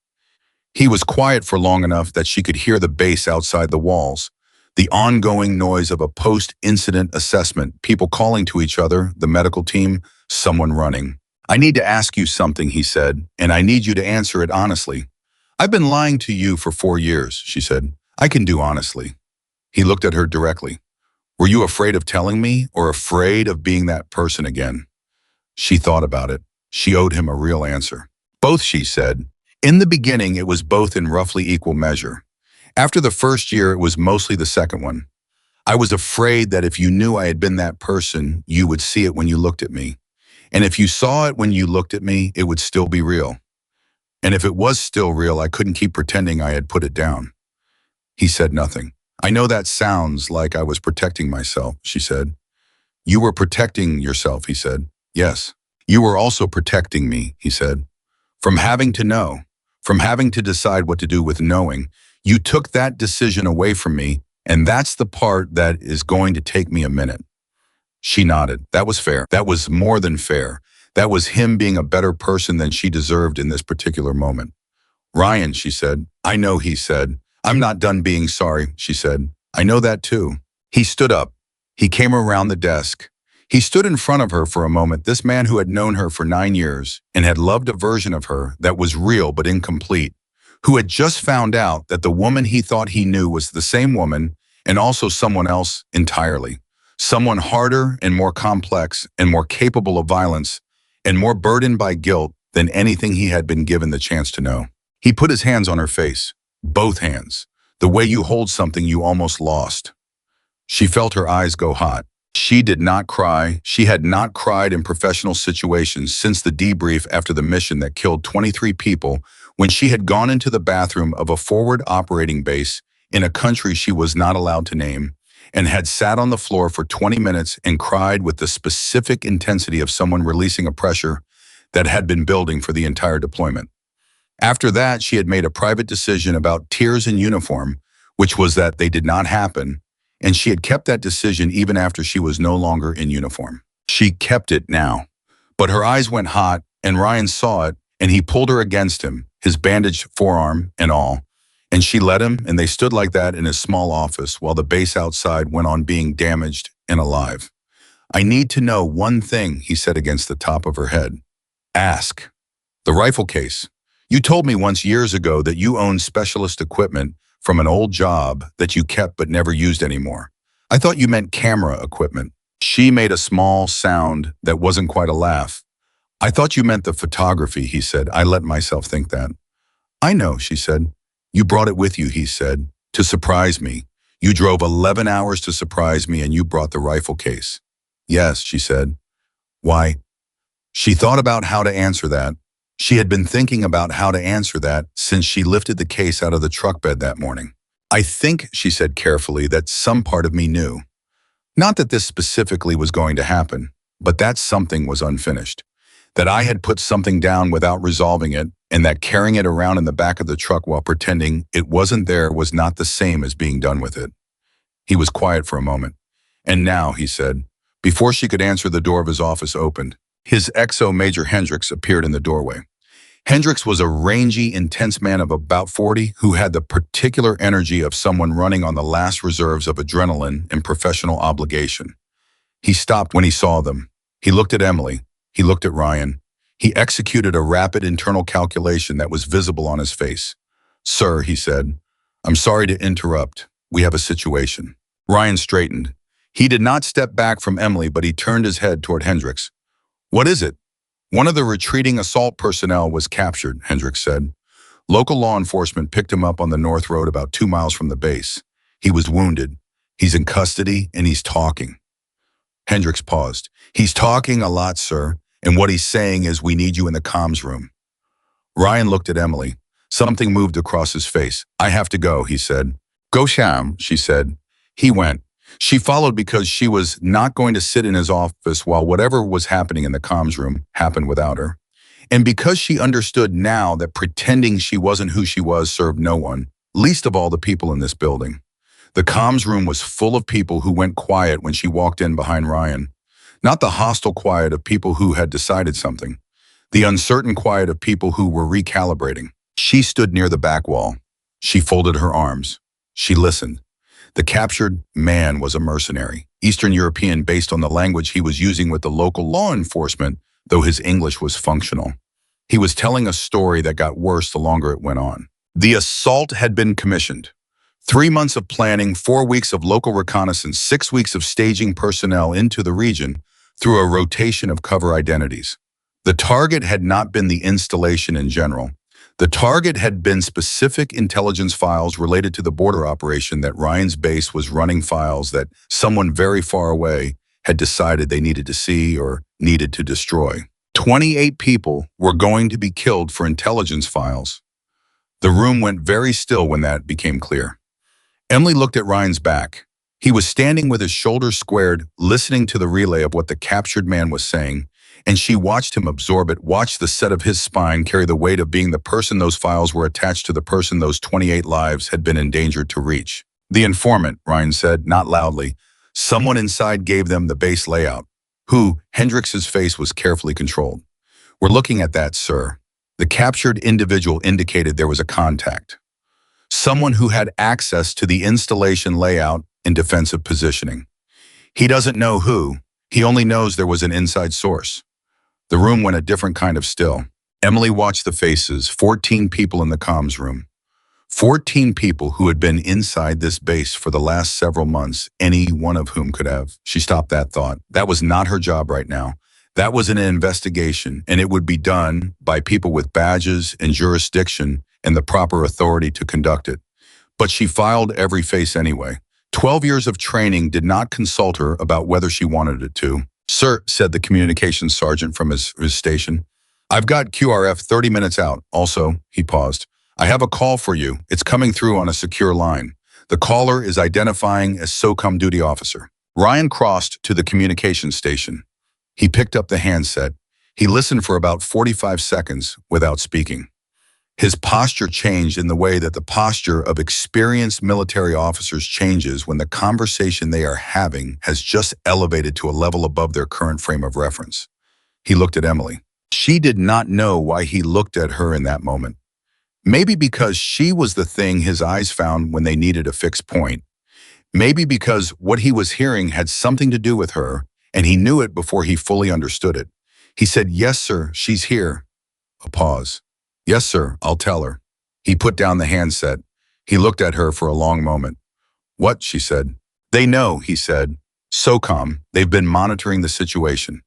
He was quiet for long enough that she could hear the bass outside the walls, the ongoing noise of a post-incident assessment, people calling to each other, the medical team, someone running. "I need to ask you something," he said, "and I need you to answer it honestly." "I've been lying to you for 4 years," she said. "I can do honestly." He looked at her directly. "Were you afraid of telling me, or afraid of being that person again?" She thought about it. She owed him a real answer. "Both," she said. "In the beginning, it was both in roughly equal measure. After the first year, it was mostly the second one. I was afraid that if you knew I had been that person, you would see it when you looked at me. And if you saw it when you looked at me, it would still be real. And if it was still real, I couldn't keep pretending I had put it down." He said nothing. "I know that sounds like I was protecting myself," she said. "You were protecting yourself," he said. "Yes." "You were also protecting me," he said. "From having to know, from having to decide what to do with knowing. You took that decision away from me, and that's the part that is going to take me a minute." She nodded. That was fair. That was more than fair. That was him being a better person than she deserved in this particular moment. Ryan, she said. I know, he said. I'm not done being sorry, she said. I know that too. He stood up. He came around the desk. He stood in front of her for a moment, this man who had known her for 9 years and had loved a version of her that was real but incomplete, who had just found out that the woman he thought he knew was the same woman and also someone else entirely. Someone harder and more complex and more capable of violence and more burdened by guilt than anything he had been given the chance to know. He put his hands on her face, both hands, the way you hold something you almost lost. She felt her eyes go hot. She did not cry. She had not cried in professional situations since the debrief after the mission that killed 23 people when she had gone into the bathroom of a forward operating base in a country she was not allowed to name and had sat on the floor for 20 minutes and cried with the specific intensity of someone releasing a pressure that had been building for the entire deployment. After that, she had made a private decision about tears in uniform, which was that they did not happen, and she had kept that decision even after she was no longer in uniform. She kept it now. But her eyes went hot, and Ryan saw it, and he pulled her against him, his bandaged forearm and all. And she let him, and they stood like that in his small office while the base outside went on being damaged and alive. I need to know one thing, he said against the top of her head. Ask. The rifle case. You told me once years ago that you owned specialist equipment from an old job that you kept but never used anymore. I thought you meant camera equipment. She made a small sound that wasn't quite a laugh. I thought you meant the photography, he said. I let myself think that. I know, she said. You brought it with you, he said, to surprise me. You drove 11 hours to surprise me and you brought the rifle case. Yes, she said. Why? She thought about how to answer that. She had been thinking about how to answer that since she lifted the case out of the truck bed that morning. I think, she said carefully, that some part of me knew. Not that this specifically was going to happen, but that something was unfinished. That I had put something down without resolving it, and that carrying it around in the back of the truck while pretending it wasn't there was not the same as being done with it. He was quiet for a moment. And now, he said, before she could answer, the door of his office opened. His XO Major Hendricks appeared in the doorway. Hendricks was a rangy, intense man of about 40 who had the particular energy of someone running on the last reserves of adrenaline and professional obligation. He stopped when he saw them. He looked at Emily. He looked at Ryan. He executed a rapid internal calculation that was visible on his face. Sir, he said, I'm sorry to interrupt. We have a situation. Ryan straightened. He did not step back from Emily, but he turned his head toward Hendricks. What is it? One of the retreating assault personnel was captured, Hendricks said. Local law enforcement picked him up on the North Road about 2 miles from the base. He was wounded. He's in custody and he's talking. Hendricks paused. He's talking a lot, sir, and what he's saying is we need you in the comms room. Ryan looked at Emily. Something moved across his face. I have to go, he said. Go, Sham, she said. He went. She followed because she was not going to sit in his office while whatever was happening in the comms room happened without her. And because she understood now that pretending she wasn't who she was served no one, least of all the people in this building. The comms room was full of people who went quiet when she walked in behind Ryan. Not the hostile quiet of people who had decided something. The uncertain quiet of people who were recalibrating. She stood near the back wall. She folded her arms. She listened. The captured man was a mercenary, Eastern European based on the language he was using with the local law enforcement, though his English was functional. He was telling a story that got worse the longer it went on. The assault had been commissioned. 3 months of planning, 4 weeks of local reconnaissance, 6 weeks of staging personnel into the region through a rotation of cover identities. The target had not been the installation in general. The target had been specific intelligence files related to the border operation that Ryan's base was running, files that someone very far away had decided they needed to see or needed to destroy. 28 people were going to be killed for intelligence files. The room went very still when that became clear. Emily looked at Ryan's back. He was standing with his shoulders squared, listening to the relay of what the captured man was saying, and she watched him absorb it, watched the set of his spine carry the weight of being the person those files were attached to, the person those 28 lives had been endangered to reach. The informant, Ryan said, not loudly. Someone inside gave them the base layout. Who? Hendricks's face was carefully controlled. We're looking at that, sir. The captured individual indicated there was a contact, someone who had access to the installation layout and defensive positioning. He doesn't know who, he only knows there was an inside source. The room went a different kind of still. Emily watched the faces, 14 people in the comms room. 14 people who had been inside this base for the last several months, any one of whom could have. She stopped that thought. That was not her job right now. That was an investigation, and it would be done by people with badges and jurisdiction and the proper authority to conduct it. But she filed every face anyway. 12 years of training did not consult her about whether she wanted it to. "Sir," said the communications sergeant from his station, "I've got QRF 30 minutes out. Also," he paused, "I have a call for you. It's coming through on a secure line. The caller is identifying as SOCOM duty officer." Ryan crossed to the communications station. He picked up the handset. He listened for about 45 seconds without speaking. His posture changed in the way that the posture of experienced military officers changes when the conversation they are having has just elevated to a level above their current frame of reference. He looked at Emily. She did not know why he looked at her in that moment. Maybe because she was the thing his eyes found when they needed a fixed point. Maybe because what he was hearing had something to do with her, and he knew it before he fully understood it. He said, "Yes, sir, she's here." A pause. "Yes, sir, I'll tell her." He put down the handset. He looked at her for a long moment. "What?" she said. "They know," he said. "SOCOM, they've been monitoring the situation.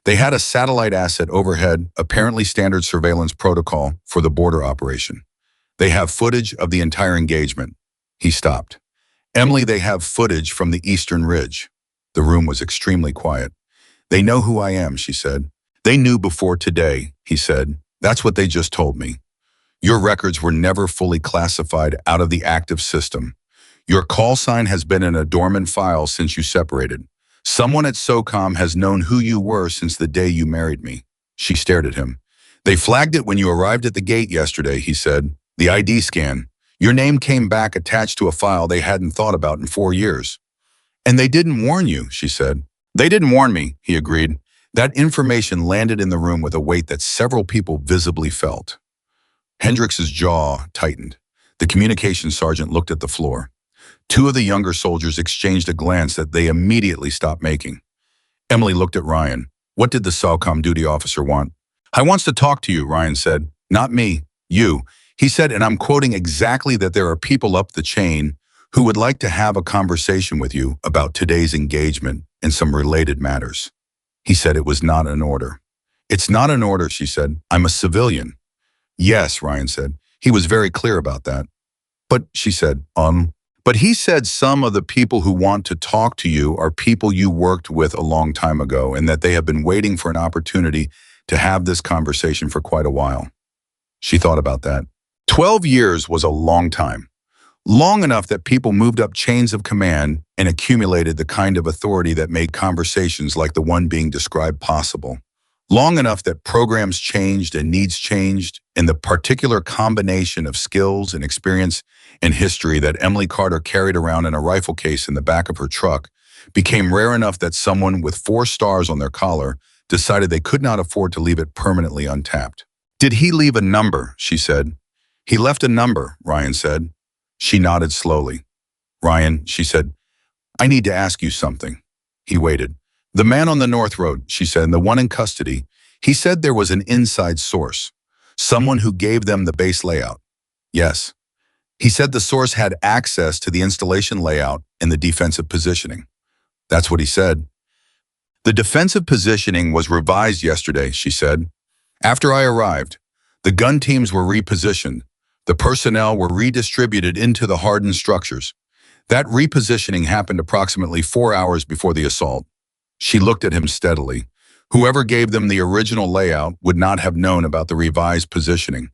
They had a satellite asset overhead, apparently standard surveillance protocol for the border operation. They have footage of the entire engagement." He stopped. "Emily, they have footage from the Eastern Ridge." The room was extremely quiet. "They know who I am," she said. "They knew before today," he said. "That's what they just told me. Your records were never fully classified out of the active system. Your call sign has been in a dormant file since you separated. Someone at SOCOM has known who you were since the day you married me." She stared at him. "They flagged it when you arrived at the gate yesterday," he said. "The ID scan. Your name came back attached to a file they hadn't thought about in 4 years." "And they didn't warn you," she said. "They didn't warn me," he agreed. That information landed in the room with a weight that several people visibly felt. Hendrix's jaw tightened. The communications sergeant looked at the floor. Two of the younger soldiers exchanged a glance that they immediately stopped making. Emily looked at Ryan. "What did the SOCOM duty officer want?" "I wants to talk to you," Ryan said. "Not me, you." He said, and I'm quoting exactly, "that there are people up the chain who would like to have a conversation with you about today's engagement and some related matters." He said it was not an order. "It's not an order," she said. "I'm a civilian." "Yes," Ryan said. He was very clear about that. "But," she said, but he said some of the people who want to talk to you are people you worked with a long time ago and that they have been waiting for an opportunity to have this conversation for quite a while." She thought about that. 12 years was a long time. Long enough that people moved up chains of command and accumulated the kind of authority that made conversations like the one being described possible. Long enough that programs changed and needs changed, and the particular combination of skills and experience and history that Emily Carter carried around in a rifle case in the back of her truck became rare enough that someone with 4 stars on their collar decided they could not afford to leave it permanently untapped. "Did he leave a number?" she said. "He left a number," Ryan said. She nodded slowly. "Ryan," she said, "I need to ask you something." He waited. "The man on the North Road," she said, "the one in custody, he said there was an inside source, someone who gave them the base layout." "Yes." "He said the source had access to the installation layout and the defensive positioning." "That's what he said." "The defensive positioning was revised yesterday," she said. "After I arrived, the gun teams were repositioned. The personnel were redistributed into the hardened structures. That repositioning happened approximately 4 hours before the assault." She looked at him steadily. Whoever gave them the original layout would not have known about the revised positioning,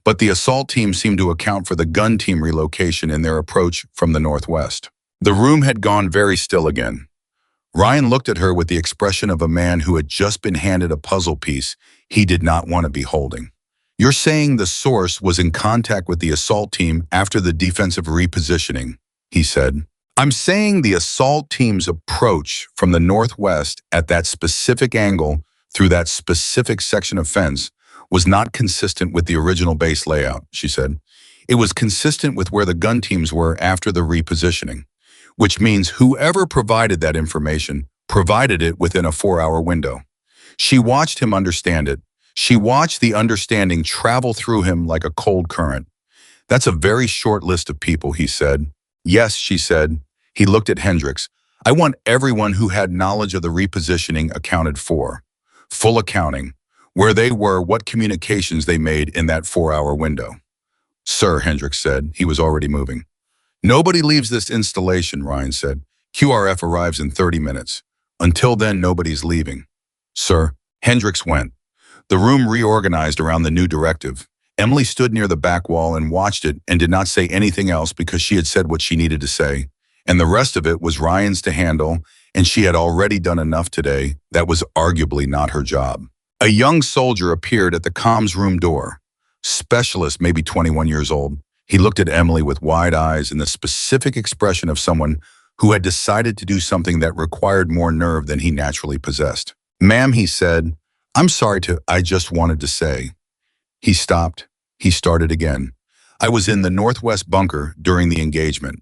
but the assault team seemed to account for the gun team relocation in their approach from the northwest. The room had gone very still again. Ryan looked at her with the expression of a man who had just been handed a puzzle piece he did not want to be holding. "You're saying the source was in contact with the assault team after the defensive repositioning," he said. "I'm saying the assault team's approach from the northwest at that specific angle through that specific section of fence was not consistent with the original base layout, she said. It was consistent with where the gun teams were after the repositioning, which means whoever provided that information provided it within a 4-hour window. She watched him understand it. She watched the understanding travel through him like a cold current. That's a very short list of people, he said. Yes, she said. He looked at Hendricks. I want everyone who had knowledge of the repositioning accounted for. Full accounting. Where they were, what communications they made in that 4-hour window. Sir, Hendricks said. He was already moving. Nobody leaves this installation, Ryan said. QRF arrives in 30 minutes. Until then, nobody's leaving. Sir, Hendricks went. The room reorganized around the new directive. Emily stood near the back wall and watched it and did not say anything else because she had said what she needed to say. And the rest of it was Ryan's to handle, and she had already done enough today. That was arguably not her job. A young soldier appeared at the comms room door. Specialist, maybe 21 years old. He looked at Emily with wide eyes and the specific expression of someone who had decided to do something that required more nerve than he naturally possessed. Ma'am, he said, I'm sorry I just wanted to say. He stopped. He started again. I was in the northwest bunker during the engagement.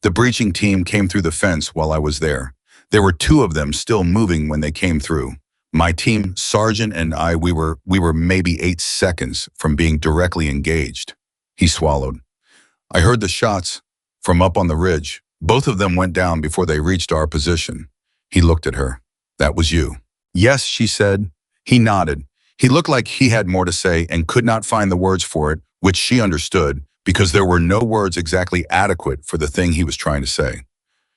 The breaching team came through the fence while I was there. There were 2 of them still moving when they came through. My team, Sergeant and I, we were maybe 8 seconds from being directly engaged. He swallowed. I heard the shots from up on the ridge. Both of them went down before they reached our position. He looked at her. That was you. Yes, she said. He nodded. He looked like he had more to say and could not find the words for it, which she understood, because there were no words exactly adequate for the thing he was trying to say.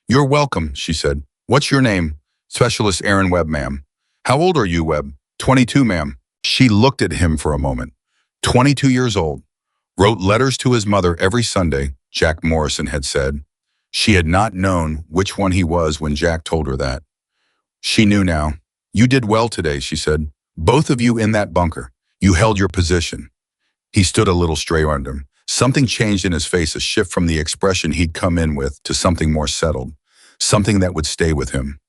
You're welcome, she said. What's your name? Specialist Aaron Webb, ma'am. How old are you, Webb? 22, ma'am. She looked at him for a moment. 22 years old. Wrote letters to his mother every Sunday, Jack Morrison had said. She had not known which one he was when Jack told her that. She knew now. You did well today, she said. Both of you in that bunker. You held your position. He stood a little straight under him. Something changed in his face, a shift from the expression he'd come in with to something more settled. Something that would stay with him.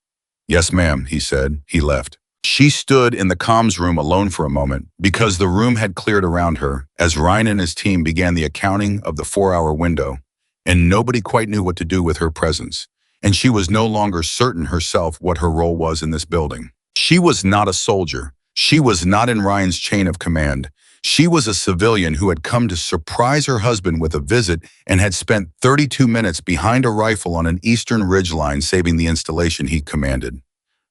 Yes, ma'am, he said. He left. She stood in the comms room alone for a moment because the room had cleared around her as Ryan and his team began the accounting of the 4-hour window, and nobody quite knew what to do with her presence, and she was no longer certain herself what her role was in this building. She was not a soldier. She was not in Ryan's chain of command. She was a civilian who had come to surprise her husband with a visit and had spent 32 minutes behind a rifle on an eastern ridgeline saving the installation he commanded.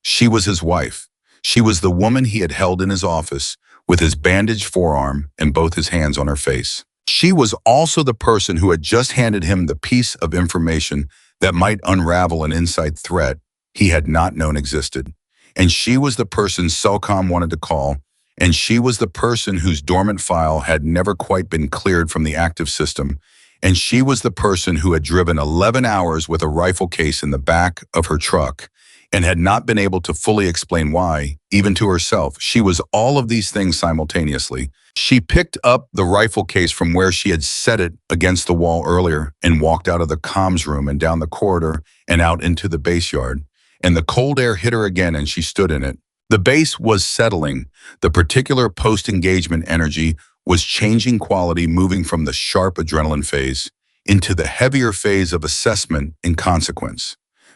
She was his wife. She was the woman he had held in his office with his bandaged forearm and both his hands on her face. She was also the person who had just handed him the piece of information that might unravel an inside threat he had not known existed. And she was the person SOCOM wanted to call, and she was the person whose dormant file had never quite been cleared from the active system, and she was the person who had driven 11 hours with a rifle case in the back of her truck and had not been able to fully explain why, even to herself. She was all of these things simultaneously. She picked up the rifle case from where she had set it against the wall earlier and walked out of the comms room and down the corridor and out into the base yard. And the cold air hit her again and she stood in it. The base was settling. The particular post-engagement energy was changing quality, moving from the sharp adrenaline phase into the heavier phase of assessment and consequence.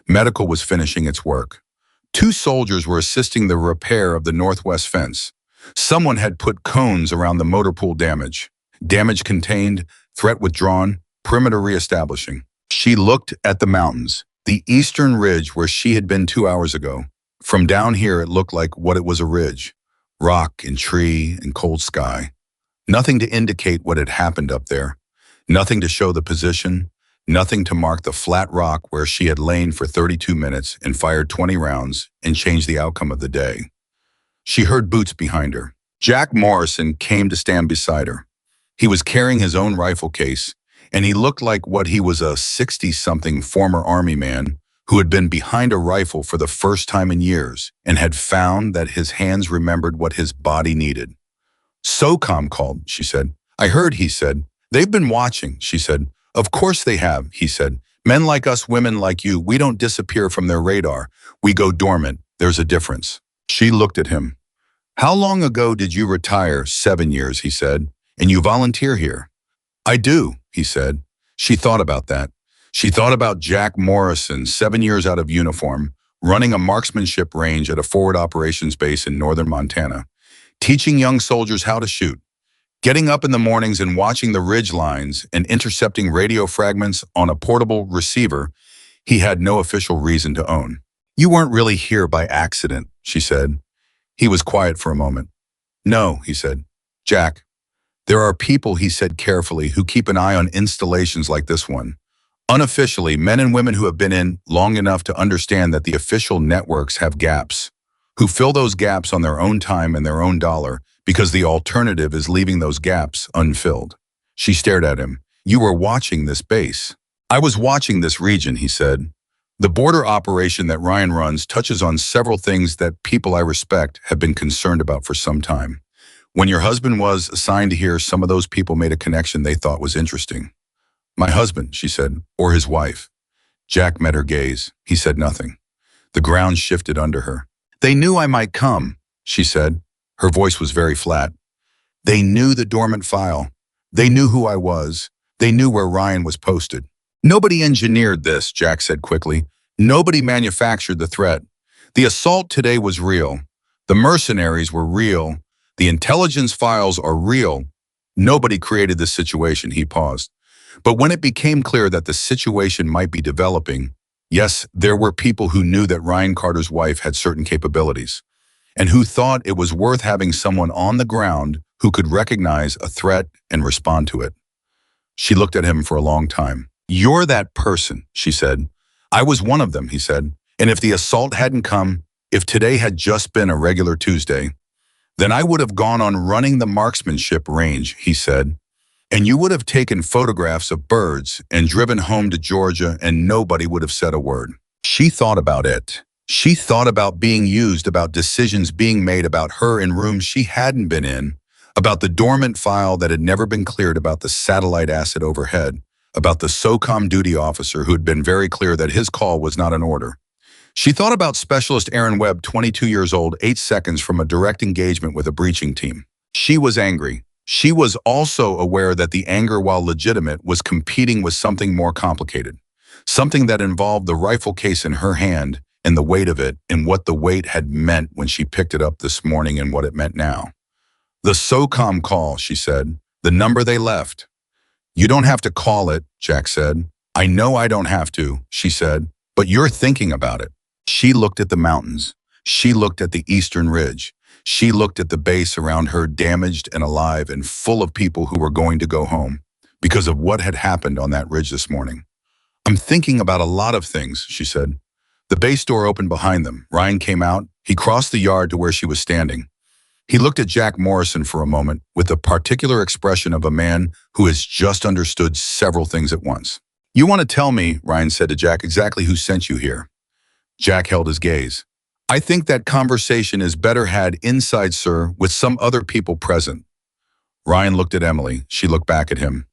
Medical was finishing its work. 2 soldiers were assisting the repair of the northwest fence. Someone had put cones around the motor pool damage. Damage contained, threat withdrawn, perimeter reestablishing. She looked at the mountains, the eastern ridge where she had been 2 hours ago. From down here, it looked like what it was, a ridge. Rock and tree and cold sky. Nothing to indicate what had happened up there. Nothing to show the position. Nothing to mark the flat rock where she had lain for 32 minutes and fired 20 rounds and changed the outcome of the day. She heard boots behind her. Jack Morrison came to stand beside her. He was carrying his own rifle case, and he looked like what he was, a 60-something former Army man who had been behind a rifle for the first time in years and had found that his hands remembered what his body needed. SOCOM called, she said. I heard, he said. They've been watching, she said. Of course they have, he said. Men like us, women like you, we don't disappear from their radar. We go dormant. There's a difference. She looked at him. How long ago did you retire? 7 years, he said. And you volunteer here? I do, he said. She thought about that. She thought about Jack Morrison, 7 years out of uniform, running a marksmanship range at a forward operations base in northern Montana, teaching young soldiers how to shoot, getting up in the mornings and watching the ridge lines and intercepting radio fragments on a portable receiver he had no official reason to own. You weren't really here by accident, she said. He was quiet for a moment. No, he said. Jack, there are people, he said carefully, who keep an eye on installations like this one. Unofficially, men and women who have been in long enough to understand that the official networks have gaps, who fill those gaps on their own time and their own dollar because the alternative is leaving those gaps unfilled. She stared at him. You were watching this base. I was watching this region, he said. The border operation that Ryan runs touches on several things that people I respect have been concerned about for some time. When your husband was assigned here, some of those people made a connection they thought was interesting. My husband, she said, or his wife. Jack met her gaze. He said nothing. The ground shifted under her. They knew I might come, she said. Her voice was very flat. They knew the dormant file. They knew who I was. They knew where Ryan was posted. Nobody engineered this, Jack said quickly. Nobody manufactured the threat. The assault today was real. The mercenaries were real. The intelligence files are real. Nobody created this situation, he paused. But when it became clear that the situation might be developing, yes, there were people who knew that Ryan Carter's wife had certain capabilities, and who thought it was worth having someone on the ground who could recognize a threat and respond to it. She looked at him for a long time. You're that person, she said. I was one of them, he said. And if the assault hadn't come, if today had just been a regular Tuesday, then I would have gone on running the marksmanship range, he said. And you would have taken photographs of birds and driven home to Georgia and nobody would have said a word. She thought about it. She thought about being used, about decisions being made about her in rooms she hadn't been in, about the dormant file that had never been cleared, about the satellite asset overhead, about the SOCOM duty officer who had been very clear that his call was not an order. She thought about Specialist Aaron Webb, 22 years old, 8 seconds from a direct engagement with a breaching team. She was angry. She was also aware that the anger, while legitimate, was competing with something more complicated, something that involved the rifle case in her hand and the weight of it and what the weight had meant when she picked it up this morning and what it meant now. The SOCOM call, she said, the number they left. You don't have to call it, Jack said. I know I don't have to, she said, but you're thinking about it. She looked at the mountains. She looked at the eastern ridge. She looked at the base around her, damaged and alive and full of people who were going to go home because of what had happened on that ridge this morning. I'm thinking about a lot of things, she said. The base door opened behind them. Ryan came out. He crossed the yard to where she was standing. He looked at Jack Morrison for a moment with the particular expression of a man who has just understood several things at once. You want to tell me, Ryan said to Jack, exactly who sent you here? Jack held his gaze. I think that conversation is better had inside, sir, with some other people present. Ryan looked at Emily. She looked back at him.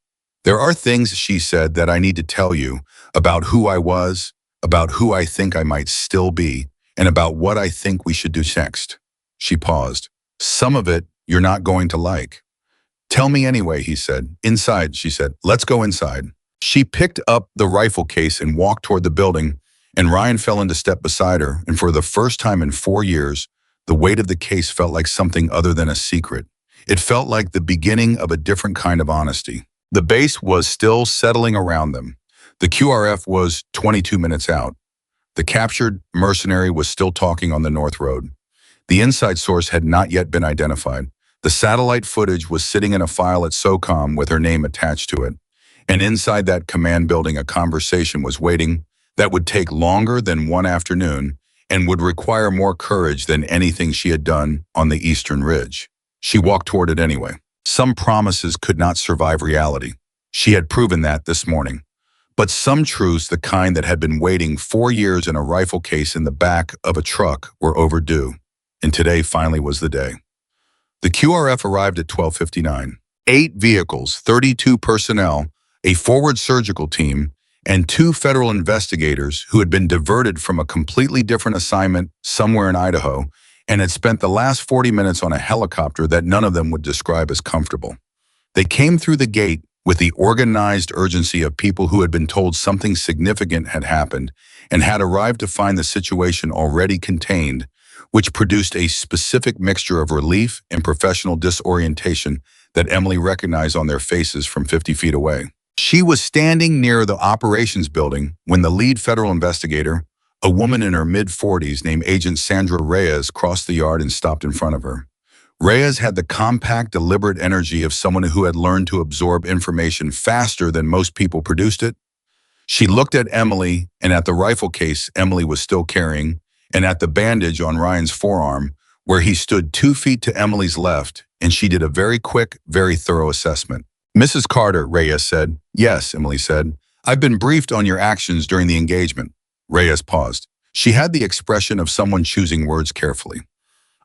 There are things, she said, that I need to tell you about who I was, about who I think I might still be, and about what I think we should do next. She paused. Some of it you're not going to like. Tell me anyway, he said. Inside, she said. Let's go inside. She picked up the rifle case and walked toward the building, and Ryan fell into step beside her, and for the first time in 4 years, the weight of the case felt like something other than a secret. It felt like the beginning of a different kind of honesty. The base was still settling around them. The QRF was 22 minutes out. The captured mercenary was still talking on the North Road. The inside source had not yet been identified. The satellite footage was sitting in a file at SOCOM with her name attached to it. And inside that command building, a conversation was waiting that would take longer than one afternoon and would require more courage than anything she had done on the Eastern Ridge. She walked toward it anyway. Some promises could not survive reality. She had proven that this morning. But some truths, the kind that had been waiting 4 years in a rifle case in the back of a truck, were overdue. And today finally was the day. The QRF arrived at 12:59. 8 vehicles, 32 personnel, a forward surgical team, and 2 federal investigators who had been diverted from a completely different assignment somewhere in Idaho and had spent the last 40 minutes on a helicopter that none of them would describe as comfortable. They came through the gate with the organized urgency of people who had been told something significant had happened and had arrived to find the situation already contained, which produced a specific mixture of relief and professional disorientation that Emily recognized on their faces from 50 feet away. She was standing near the operations building when the lead federal investigator, a woman in her mid-40s named Agent Sandra Reyes, crossed the yard and stopped in front of her. Reyes had the compact, deliberate energy of someone who had learned to absorb information faster than most people produced it. She looked at Emily and at the rifle case Emily was still carrying, and at the bandage on Ryan's forearm, where he stood 2 feet to Emily's left, and she did a very quick, very thorough assessment. "Mrs. Carter," Reyes said. "Yes," Emily said. "I've been briefed on your actions during the engagement." Reyes paused. She had the expression of someone choosing words carefully.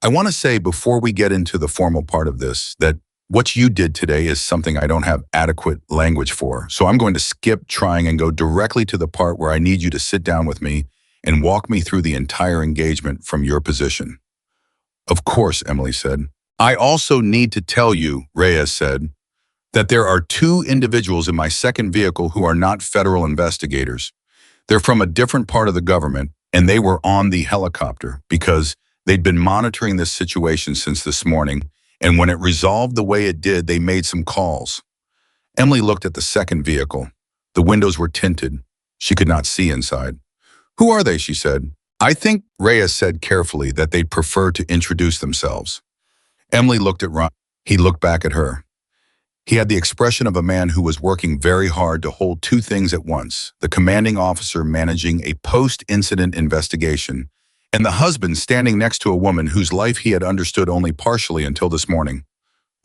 "I want to say before we get into the formal part of this that what you did today is something I don't have adequate language for, so I'm going to skip trying and go directly to the part where I need you to sit down with me and walk me through the entire engagement from your position." "Of course," Emily said. "I also need to tell you," Reyes said, "that there are 2 individuals in my second vehicle who are not federal investigators. They're from a different part of the government, and they were on the helicopter because they'd been monitoring this situation since this morning, and when it resolved the way it did, they made some calls." Emily looked at the second vehicle. The windows were tinted. She could not see inside. "Who are they?" she said. "I think," Reyes said carefully, "that they'd prefer to introduce themselves." Emily looked at Ryan. He looked back at her. He had the expression of a man who was working very hard to hold 2 things at once: the commanding officer managing a post-incident investigation, and the husband standing next to a woman whose life he had understood only partially until this morning.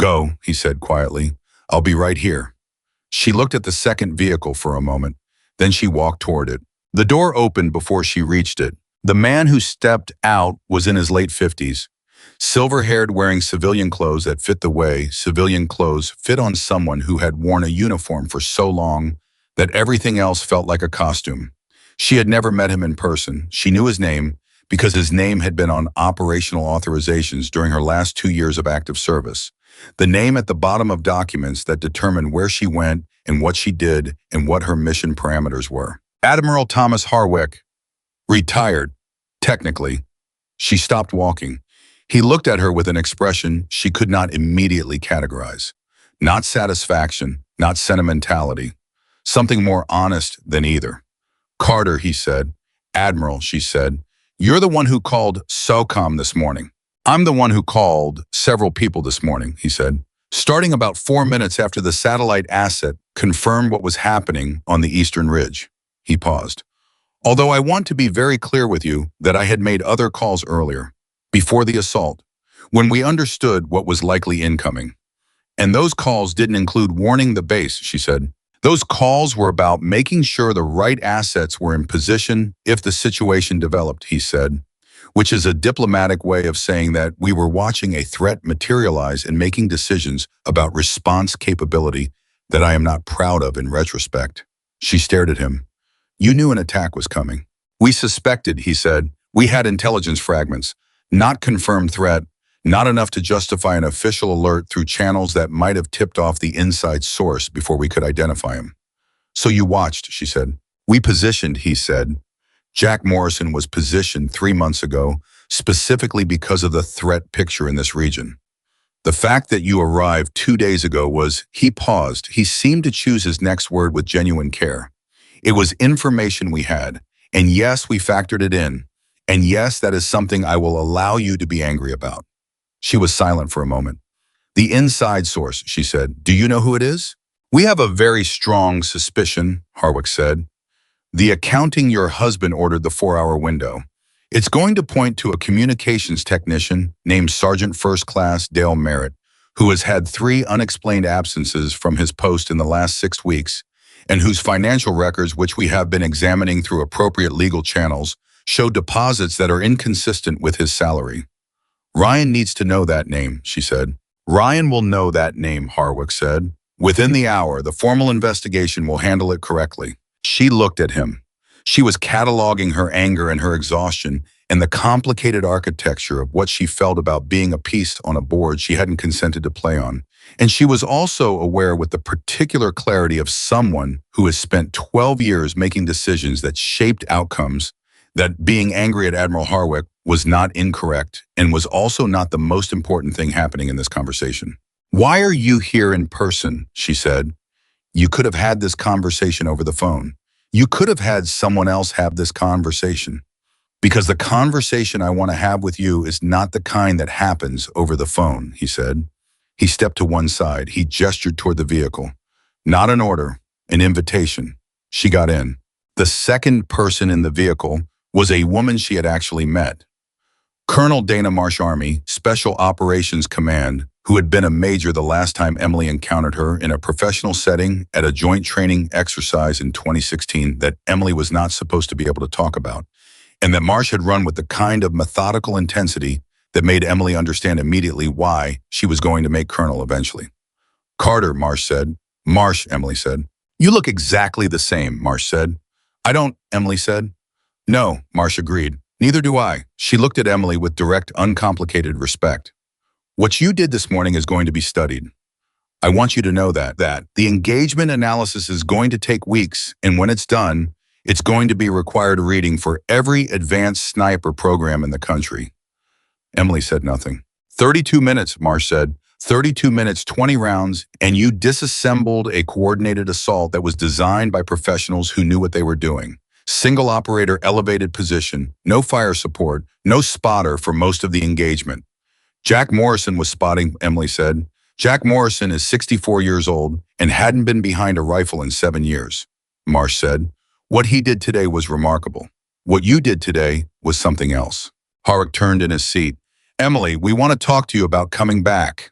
"Go," he said quietly. "I'll be right here." She looked at the second vehicle for a moment. Then she walked toward it. The door opened before she reached it. The man who stepped out was in his late 50s. Silver-haired, wearing civilian clothes that fit the way civilian clothes fit on someone who had worn a uniform for so long that everything else felt like a costume. She had never met him in person. She knew his name because his name had been on operational authorizations during her last 2 years of active service. The name at the bottom of documents that determined where she went and what she did and what her mission parameters were. Admiral Thomas Harwick, retired, technically. She stopped walking. He looked at her with an expression she could not immediately categorize. Not satisfaction, not sentimentality. Something more honest than either. "Carter," he said. "Admiral," she said. "You're the one who called SOCOM this morning." "I'm the one who called several people this morning," he said. "Starting about 4 minutes after the satellite asset confirmed what was happening on the Eastern Ridge." He paused. "Although I want to be very clear with you that I had made other calls earlier, before the assault, when we understood what was likely incoming. And those calls didn't include warning the base," she said. "Those calls were about making sure the right assets were in position if the situation developed," he said, which is a diplomatic way of saying that we were watching a threat materialize and making decisions about response capability that I am not proud of in retrospect. She stared at him. "You knew an attack was coming." "We suspected," he said. "We had intelligence fragments. Not confirmed threat, not enough to justify an official alert through channels that might have tipped off the inside source before we could identify him." "So you watched," she said. "We positioned," he said. "Jack Morrison was positioned 3 months ago, specifically because of the threat picture in this region. The fact that you arrived 2 days ago was," he paused. He seemed to choose his next word with genuine care. "It was information we had, and yes, we factored it in. And yes, that is something I will allow you to be angry about." She was silent for a moment. "The inside source," she said. "Do you know who it is?" "We have a very strong suspicion," Harwick said. "The accounting your husband ordered the 4-hour window. It's going to point to a communications technician named Sergeant First Class Dale Merritt, who has had 3 unexplained absences from his post in the last 6 weeks, and whose financial records, which we have been examining through appropriate legal channels, show deposits that are inconsistent with his salary. Ryan needs to know that name," she said. "Ryan will know that name," Harwick said. "Within the hour, the formal investigation will handle it correctly." She looked at him. She was cataloging her anger and her exhaustion, and the complicated architecture of what she felt about being a piece on a board she hadn't consented to play on. And she was also aware with the particular clarity of someone who has spent 12 years making decisions that shaped outcomes, that being angry at Admiral Harwick was not incorrect and was also not the most important thing happening in this conversation. "Why are you here in person?" she said. "You could have had this conversation over the phone. You could have had someone else have this conversation. Because the conversation I want to have with you is not the kind that happens over the phone," he said. He stepped to one side. He gestured toward the vehicle. Not an order, an invitation. She got in. The second person in the vehicle was a woman she had actually met. Colonel Dana Marsh, Army Special Operations Command, who had been a major the last time Emily encountered her in a professional setting at a joint training exercise in 2016 that Emily was not supposed to be able to talk about, and that Marsh had run with the kind of methodical intensity that made Emily understand immediately why she was going to make colonel eventually. "Carter," Marsh said. "Marsh," Emily said. "You look exactly the same," Marsh said. "I don't," Emily said. "No," Marsh agreed. "Neither do I." She looked at Emily with direct, uncomplicated respect. "What you did this morning is going to be studied. I want you to know that the engagement analysis is going to take weeks, and when it's done, it's going to be required reading for every advanced sniper program in the country." Emily said nothing. 32 minutes, Marsh said. 32 minutes, 20 rounds, and you disassembled a coordinated assault that was designed by professionals who knew what they were doing. Single operator elevated position, no fire support, no spotter for most of the engagement. "Jack Morrison was spotting," Emily said. "Jack Morrison is 64 years old and hadn't been behind a rifle in 7 years. Marsh said. "What he did today was remarkable. What you did today was something else." Harwick turned in his seat. "Emily, we want to talk to you about coming back."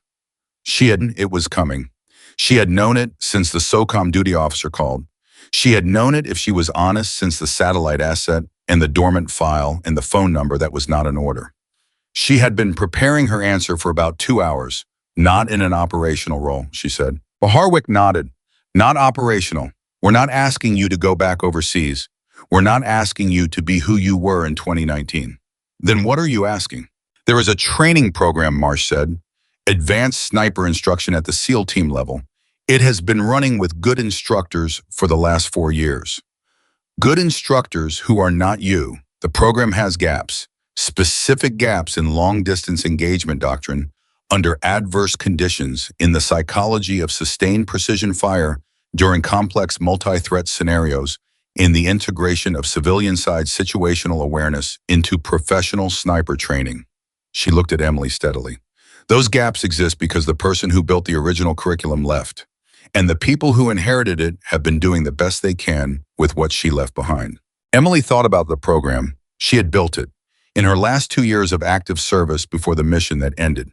It was coming. She had known it since the SOCOM duty officer called. She had known it if she was honest since the satellite asset and the dormant file and the phone number that was not an order. She had been preparing her answer for about 2 hours. "Not in an operational role," she said. But Harwick nodded. "Not operational. We're not asking you to go back overseas. We're not asking you to be who you were in 2019. "Then what are you asking?" "There is a training program," Marsh said. "Advanced sniper instruction at the SEAL team level. It has been running with good instructors for the last 4 years. Good instructors who are not you. The program has gaps, specific gaps in long-distance engagement doctrine, under adverse conditions, in the psychology of sustained precision fire during complex multi-threat scenarios, in the integration of civilian-side situational awareness into professional sniper training." She looked at Emily steadily. "Those gaps exist because the person who built the original curriculum left, and the people who inherited it have been doing the best they can with what she left behind." Emily thought about the program. She had built it in her last 2 years of active service before the mission that ended.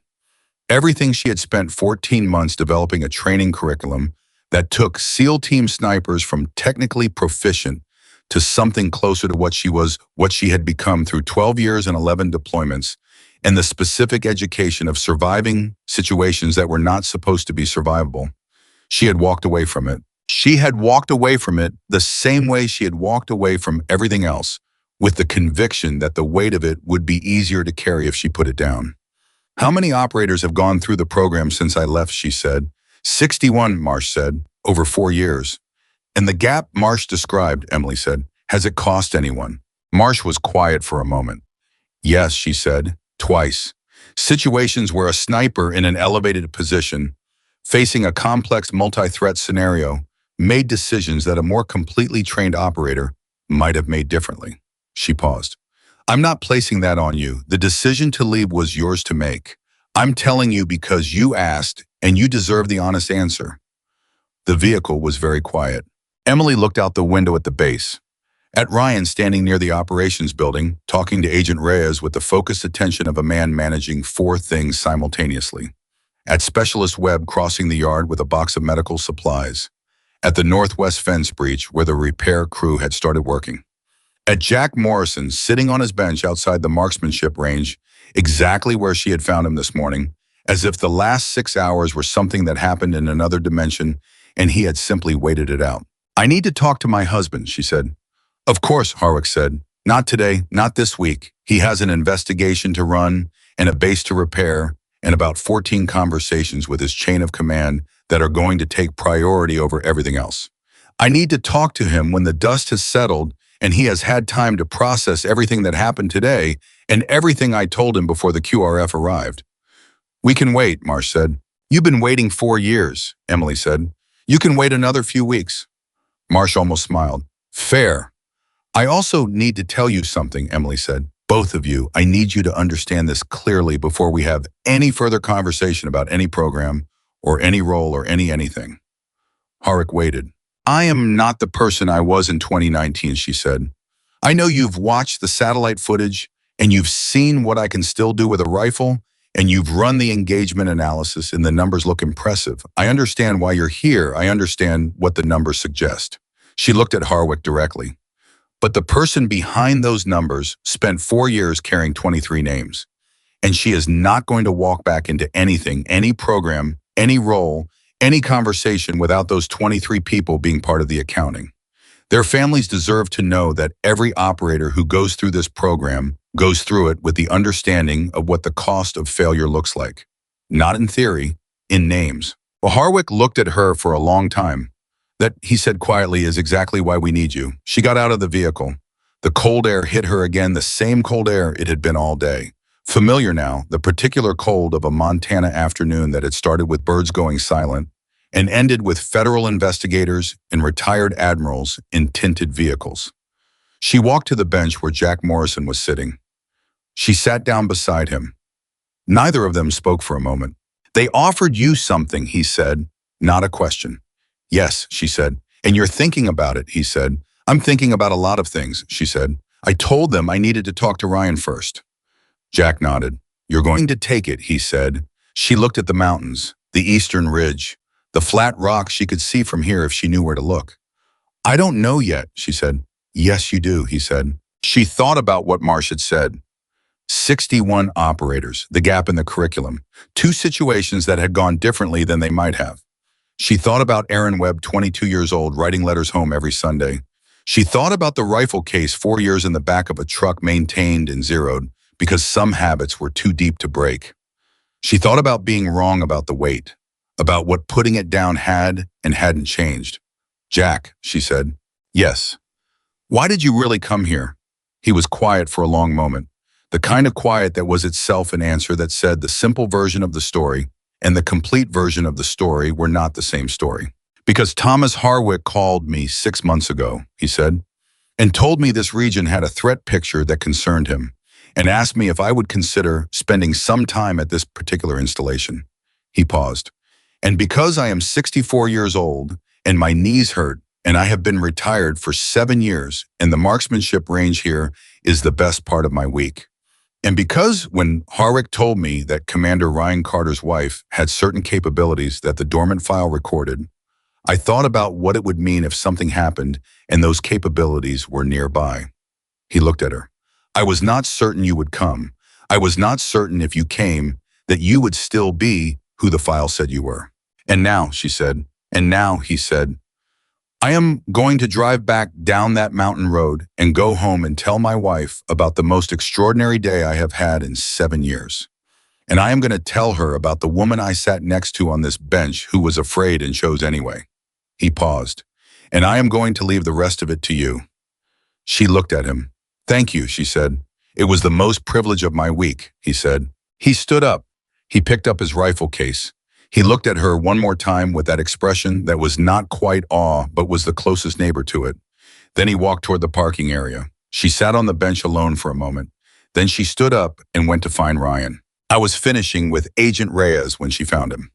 Everything she had spent 14 months developing a training curriculum that took SEAL team snipers from technically proficient to something closer to what she had become through 12 years and 11 deployments, and the specific education of surviving situations that were not supposed to be survivable. She had walked away from it. She had walked away from it the same way she had walked away from everything else, with the conviction that the weight of it would be easier to carry if she put it down. "How many operators have gone through the program since I left?" she said. 61, Marsh said, "over 4 years. "And the gap Marsh described," Emily said, "has it cost anyone?" Marsh was quiet for a moment. "Yes," she said, "twice. Situations where a sniper in an elevated position, facing a complex multi-threat scenario, made decisions that a more completely trained operator might have made differently." She paused. "I'm not placing that on you. The decision to leave was yours to make. I'm telling you because you asked, and you deserve the honest answer." The vehicle was very quiet. Emily looked out the window at the base. At Ryan standing near the operations building, talking to Agent Reyes with the focused attention of a man managing 4 things simultaneously. At Specialist Webb crossing the yard with a box of medical supplies. At the northwest fence breach where the repair crew had started working. At Jack Morrison sitting on his bench outside the marksmanship range, exactly where she had found him this morning, as if the last 6 hours were something that happened in another dimension and he had simply waited it out. "I need to talk to my husband," she said. "Of course," Harwick said. Not today, not this week. He has an investigation to run and a base to repair and about 14 conversations with his chain of command that are going to take priority over everything else. I need to talk to him when the dust has settled and he has had time to process everything that happened today and everything I told him before the QRF arrived. We can wait, Marsh said. You've been waiting 4 years, Emily said. You can wait another few weeks. Marsh almost smiled. Fair. I also need to tell you something, Emily said. Both of you, I need you to understand this clearly before we have any further conversation about any program or any role or anything. Harwick waited. I am not the person I was in 2019, she said. I know you've watched the satellite footage and you've seen what I can still do with a rifle and you've run the engagement analysis and the numbers look impressive. I understand why you're here. I understand what the numbers suggest. She looked at Harwick directly. But the person behind those numbers spent 4 years carrying 23 names. And she is not going to walk back into anything, any program, any role, any conversation without those 23 people being part of the accounting. Their families deserve to know that every operator who goes through this program goes through it with the understanding of what the cost of failure looks like. Not in theory, in names. Well, Harwick looked at her for a long time. That, he said quietly, is exactly why we need you. She got out of the vehicle. The cold air hit her again, the same cold air it had been all day. Familiar now, the particular cold of a Montana afternoon that had started with birds going silent and ended with federal investigators and retired admirals in tinted vehicles. She walked to the bench where Jack Morrison was sitting. She sat down beside him. Neither of them spoke for a moment. They offered you something, he said, not a question. Yes, she said. And you're thinking about it, he said. I'm thinking about a lot of things, she said. I told them I needed to talk to Ryan first. Jack nodded. You're going to take it, he said. She looked at the mountains, the eastern ridge, the flat rocks she could see from here if she knew where to look. I don't know yet, she said. Yes, you do, he said. She thought about what Marsh had said. 61 operators, the gap in the curriculum, 2 situations that had gone differently than they might have. She thought about Aaron Webb, 22 years old, writing letters home every Sunday. She thought about the rifle case 4 years in the back of a truck maintained and zeroed because some habits were too deep to break. She thought about being wrong about the weight, about what putting it down had and hadn't changed. Jack, she said. Yes. Why did you really come here? He was quiet for a long moment, the kind of quiet that was itself an answer that said the simple version of the story and the complete version of the story were not the same story. Because Thomas Harwick called me 6 months ago, he said, and told me this region had a threat picture that concerned him, and asked me if I would consider spending some time at this particular installation. He paused. And because I am 64 years old, and my knees hurt, and I have been retired for 7 years, and the marksmanship range here is the best part of my week. And because when Harwick told me that Commander Ryan Carter's wife had certain capabilities that the dormant file recorded, I thought about what it would mean if something happened and those capabilities were nearby. He looked at her. I was not certain you would come. I was not certain if you came that you would still be who the file said you were. And now, she said, and now, he said, I am going to drive back down that mountain road and go home and tell my wife about the most extraordinary day I have had in 7 years. And I am going to tell her about the woman I sat next to on this bench who was afraid and chose anyway. He paused. And I am going to leave the rest of it to you. She looked at him. Thank you, she said. It was the most privilege of my week, he said. He stood up. He picked up his rifle case. He looked at her one more time with that expression that was not quite awe, but was the closest neighbor to it. Then he walked toward the parking area. She sat on the bench alone for a moment. Then she stood up and went to find Ryan. I was finishing with Agent Reyes when she found him.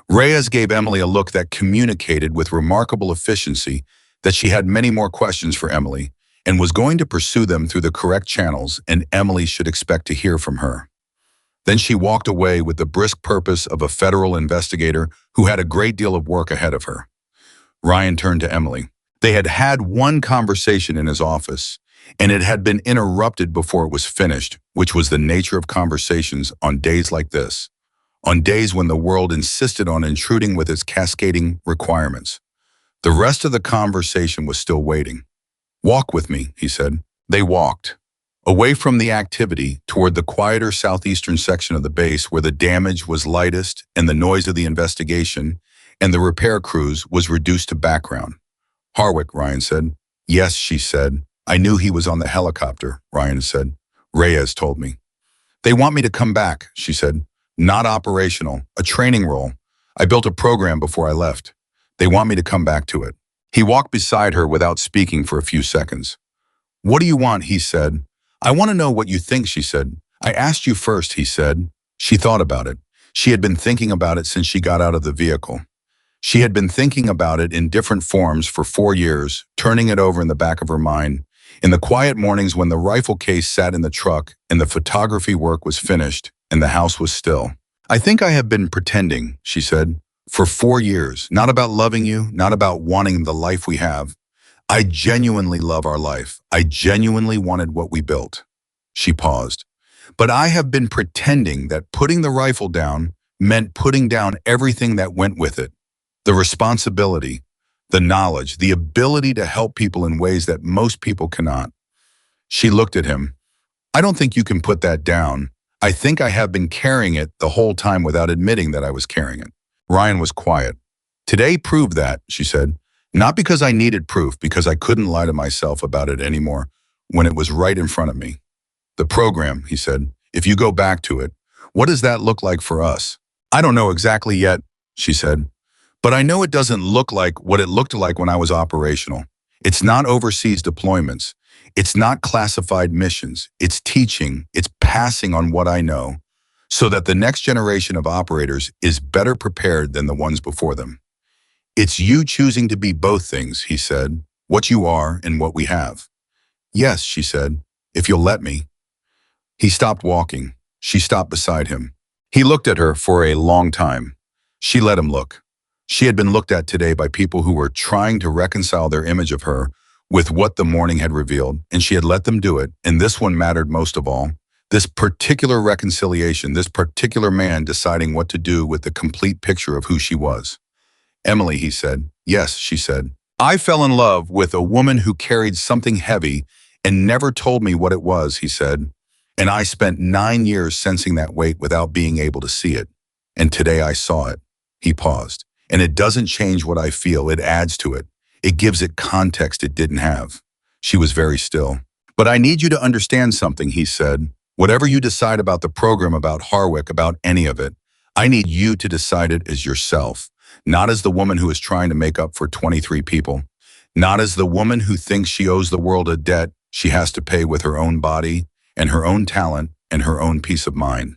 Reyes gave Emily a look that communicated with remarkable efficiency that she had many more questions for Emily and was going to pursue them through the correct channels, and Emily should expect to hear from her. Then she walked away with the brisk purpose of a federal investigator who had a great deal of work ahead of her. Ryan turned to Emily. They had had one conversation in his office, and it had been interrupted before it was finished, which was the nature of conversations on days like this, on days when the world insisted on intruding with its cascading requirements. The rest of the conversation was still waiting. Walk with me, he said. They walked away from the activity toward the quieter southeastern section of the base where the damage was lightest and the noise of the investigation and the repair crews was reduced to background. Harwick, Ryan said. Yes, she said. I knew he was on the helicopter, Ryan said. Reyes told me. They want me to come back, she said. Not operational, a training role. I built a program before I left. They want me to come back to it. He walked beside her without speaking for a few seconds. What do you want, he said. I want to know what you think, she said. I asked you first, he said. She thought about it. She had been thinking about it since she got out of the vehicle. She had been thinking about it in different forms for 4 years, turning it over in the back of her mind. In the quiet mornings when the rifle case sat in the truck and the photography work was finished and the house was still. I think I have been pretending, she said, for 4 years, not about loving you, not about wanting the life we have. I genuinely love our life. I genuinely wanted what we built. She paused. But I have been pretending that putting the rifle down meant putting down everything that went with it. The responsibility, the knowledge, the ability to help people in ways that most people cannot. She looked at him. I don't think you can put that down. I think I have been carrying it the whole time without admitting that I was carrying it. Ryan was quiet. Today proved that, she said. Not because I needed proof, because I couldn't lie to myself about it anymore when it was right in front of me. The program, he said, if you go back to it, what does that look like for us? I don't know exactly yet, she said. But I know it doesn't look like what it looked like when I was operational. It's not overseas deployments. It's not classified missions. It's teaching. It's passing on what I know so that the next generation of operators is better prepared than the ones before them. It's you choosing to be both things, he said, what you are and what we have. Yes, she said, if you'll let me. He stopped walking. She stopped beside him. He looked at her for a long time. She let him look. She had been looked at today by people who were trying to reconcile their image of her with what the morning had revealed, and she had let them do it, and this one mattered most of all. This particular reconciliation, this particular man deciding what to do with the complete picture of who she was. Emily, he said. Yes, she said. I fell in love with a woman who carried something heavy and never told me what it was, he said. And I spent 9 years sensing that weight without being able to see it. And today I saw it. He paused. And it doesn't change what I feel, it adds to it. It gives it context it didn't have. She was very still. But I need you to understand something, he said. Whatever you decide about the program, about Harwick, about any of it, I need you to decide it as yourself, not as the woman who is trying to make up for 23 people, not as the woman who thinks she owes the world a debt she has to pay with her own body and her own talent and her own peace of mind.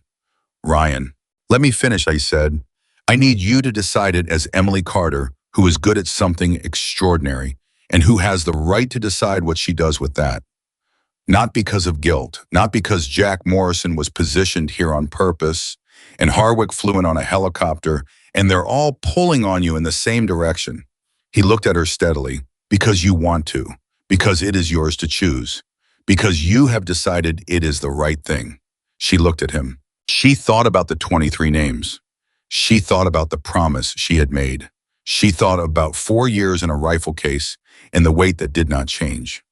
Ryan, let me finish, I said. I need you to decide it as Emily Carter, who is good at something extraordinary and who has the right to decide what she does with that. Not because of guilt, not because Jack Morrison was positioned here on purpose and Harwick flew in on a helicopter and they're all pulling on you in the same direction. He looked at her steadily. Because you want to, because it is yours to choose, because you have decided it is the right thing. She looked at him. She thought about the 23 names. She thought about the promise she had made. She thought about 4 years in a rifle case and the weight that did not change.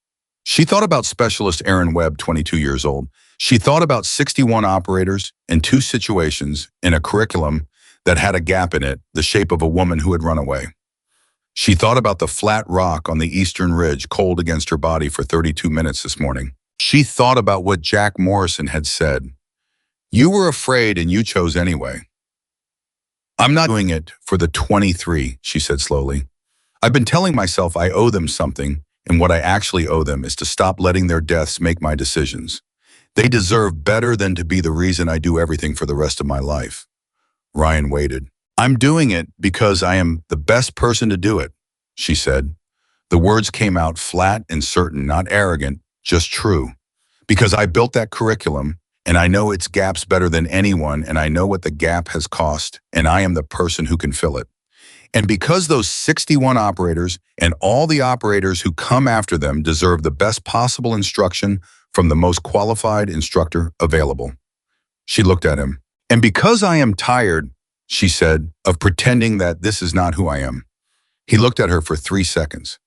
She thought about Specialist Aaron Webb, 22 years old. She thought about 61 operators and 2 situations in a curriculum that had a gap in it, the shape of a woman who had run away. She thought about the flat rock on the eastern ridge cold against her body for 32 minutes this morning. She thought about what Jack Morrison had said. You were afraid and you chose anyway. I'm not doing it for the 23, she said slowly. I've been telling myself I owe them something, and what I actually owe them is to stop letting their deaths make my decisions. They deserve better than to be the reason I do everything for the rest of my life. Ryan waited. I'm doing it because I am the best person to do it, she said. The words came out flat and certain, not arrogant, just true. Because I built that curriculum, and I know its gaps better than anyone, and I know what the gap has cost, and I am the person who can fill it. And because those 61 operators and all the operators who come after them deserve the best possible instruction from the most qualified instructor available. She looked at him. And because I am tired, she said, of pretending that this is not who I am. He looked at her for 3 seconds.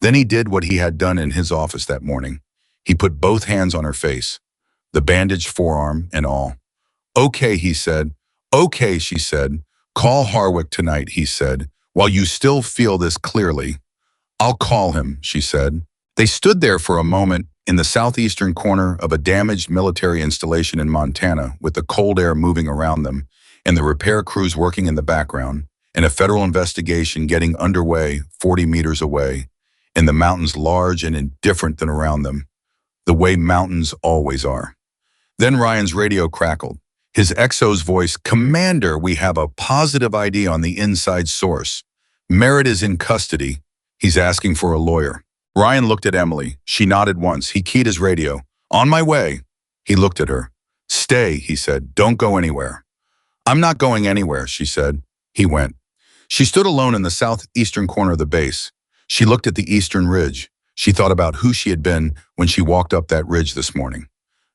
Then he did what he had done in his office that morning. He put both hands on her face, the bandaged forearm and all. "Okay," he said. "Okay," she said. "Call Harwick tonight," he said. "While you still feel this clearly." "I'll call him," she said. They stood there for a moment in the southeastern corner of a damaged military installation in Montana, with the cold air moving around them and the repair crews working in the background, and a federal investigation getting underway 40 meters away, in the mountains large and indifferent than around them, the way mountains always are. Then Ryan's radio crackled. His XO's voice, "Commander, we have a positive ID on the inside source. Merritt is in custody. He's asking for a lawyer." Ryan looked at Emily. She nodded once. He keyed his radio. "On my way." He looked at her. "Stay," he said. "Don't go anywhere." "I'm not going anywhere," she said. He went. She stood alone in the southeastern corner of the base. She looked at the eastern ridge. She thought about who she had been when she walked up that ridge this morning.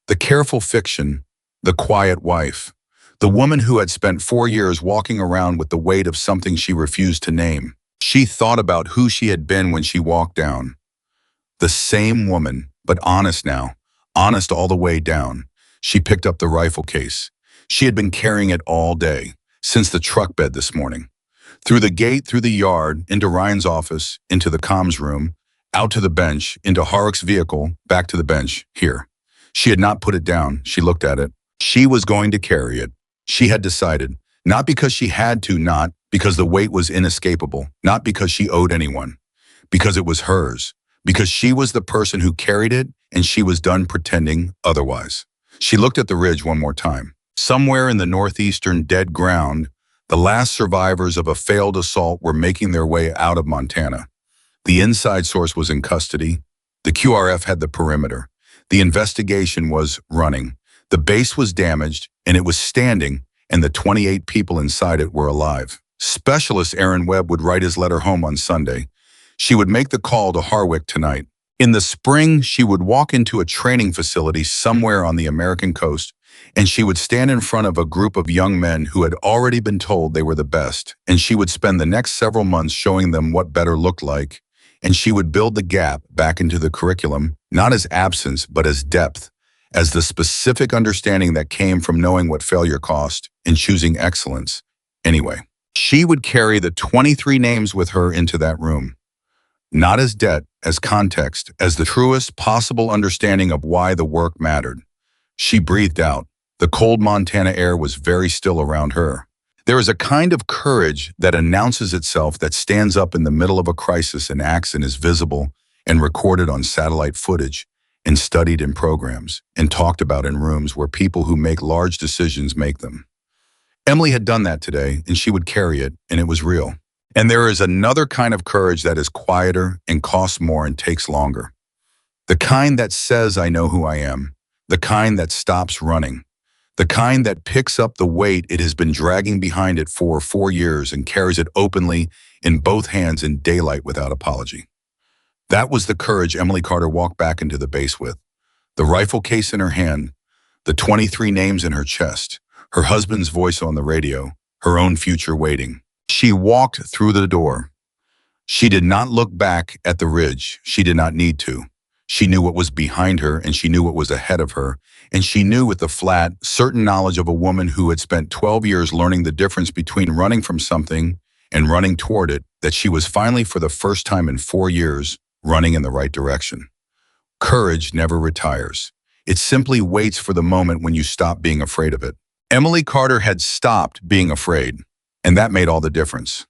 The careful fiction, the quiet wife, the woman who had spent 4 years walking around with the weight of something she refused to name. She thought about who she had been when she walked down. The same woman, but honest now, honest all the way down. She picked up the rifle case. She had been carrying it all day, since the truck bed this morning. Through the gate, through the yard, into Ryan's office, into the comms room, out to the bench, into Harwick's vehicle, back to the bench, here. She had not put it down. She looked at it. She was going to carry it. She had decided, not because she had to, not because the weight was inescapable, not because she owed anyone, because it was hers, because she was the person who carried it and she was done pretending otherwise. She looked at the ridge one more time. Somewhere in the northeastern dead ground, the last survivors of a failed assault were making their way out of Montana. The inside source was in custody. The QRF had the perimeter. The investigation was running. The base was damaged, and it was standing, and the 28 people inside it were alive. Specialist Aaron Webb would write his letter home on Sunday. She would make the call to Harwick tonight. In the spring, she would walk into a training facility somewhere on the American coast, and she would stand in front of a group of young men who had already been told they were the best, and she would spend the next several months showing them what better looked like, and she would build the gap back into the curriculum, not as absence, but as depth, as the specific understanding that came from knowing what failure cost and choosing excellence. Anyway, she would carry the 23 names with her into that room, not as debt, as context, as the truest possible understanding of why the work mattered. She breathed out. The cold Montana air was very still around her. There is a kind of courage that announces itself, that stands up in the middle of a crisis and acts and is visible and recorded on satellite footage and studied in programs and talked about in rooms where people who make large decisions make them. Emily had done that today, and she would carry it, and it was real. And there is another kind of courage that is quieter and costs more and takes longer. The kind that says, "I know who I am." The kind that stops running. The kind that picks up the weight it has been dragging behind it for 4 years and carries it openly in both hands in daylight without apology. That was the courage Emily Carter walked back into the base with. The rifle case in her hand, the 23 names in her chest, her husband's voice on the radio, her own future waiting. She walked through the door. She did not look back at the ridge. She did not need to. She knew what was behind her, and she knew what was ahead of her, and she knew with the flat, certain knowledge of a woman who had spent 12 years learning the difference between running from something and running toward it, that she was finally, for the first time in 4 years, running in the right direction. Courage never retires. It simply waits for the moment when you stop being afraid of it. Emily Carter had stopped being afraid, and that made all the difference.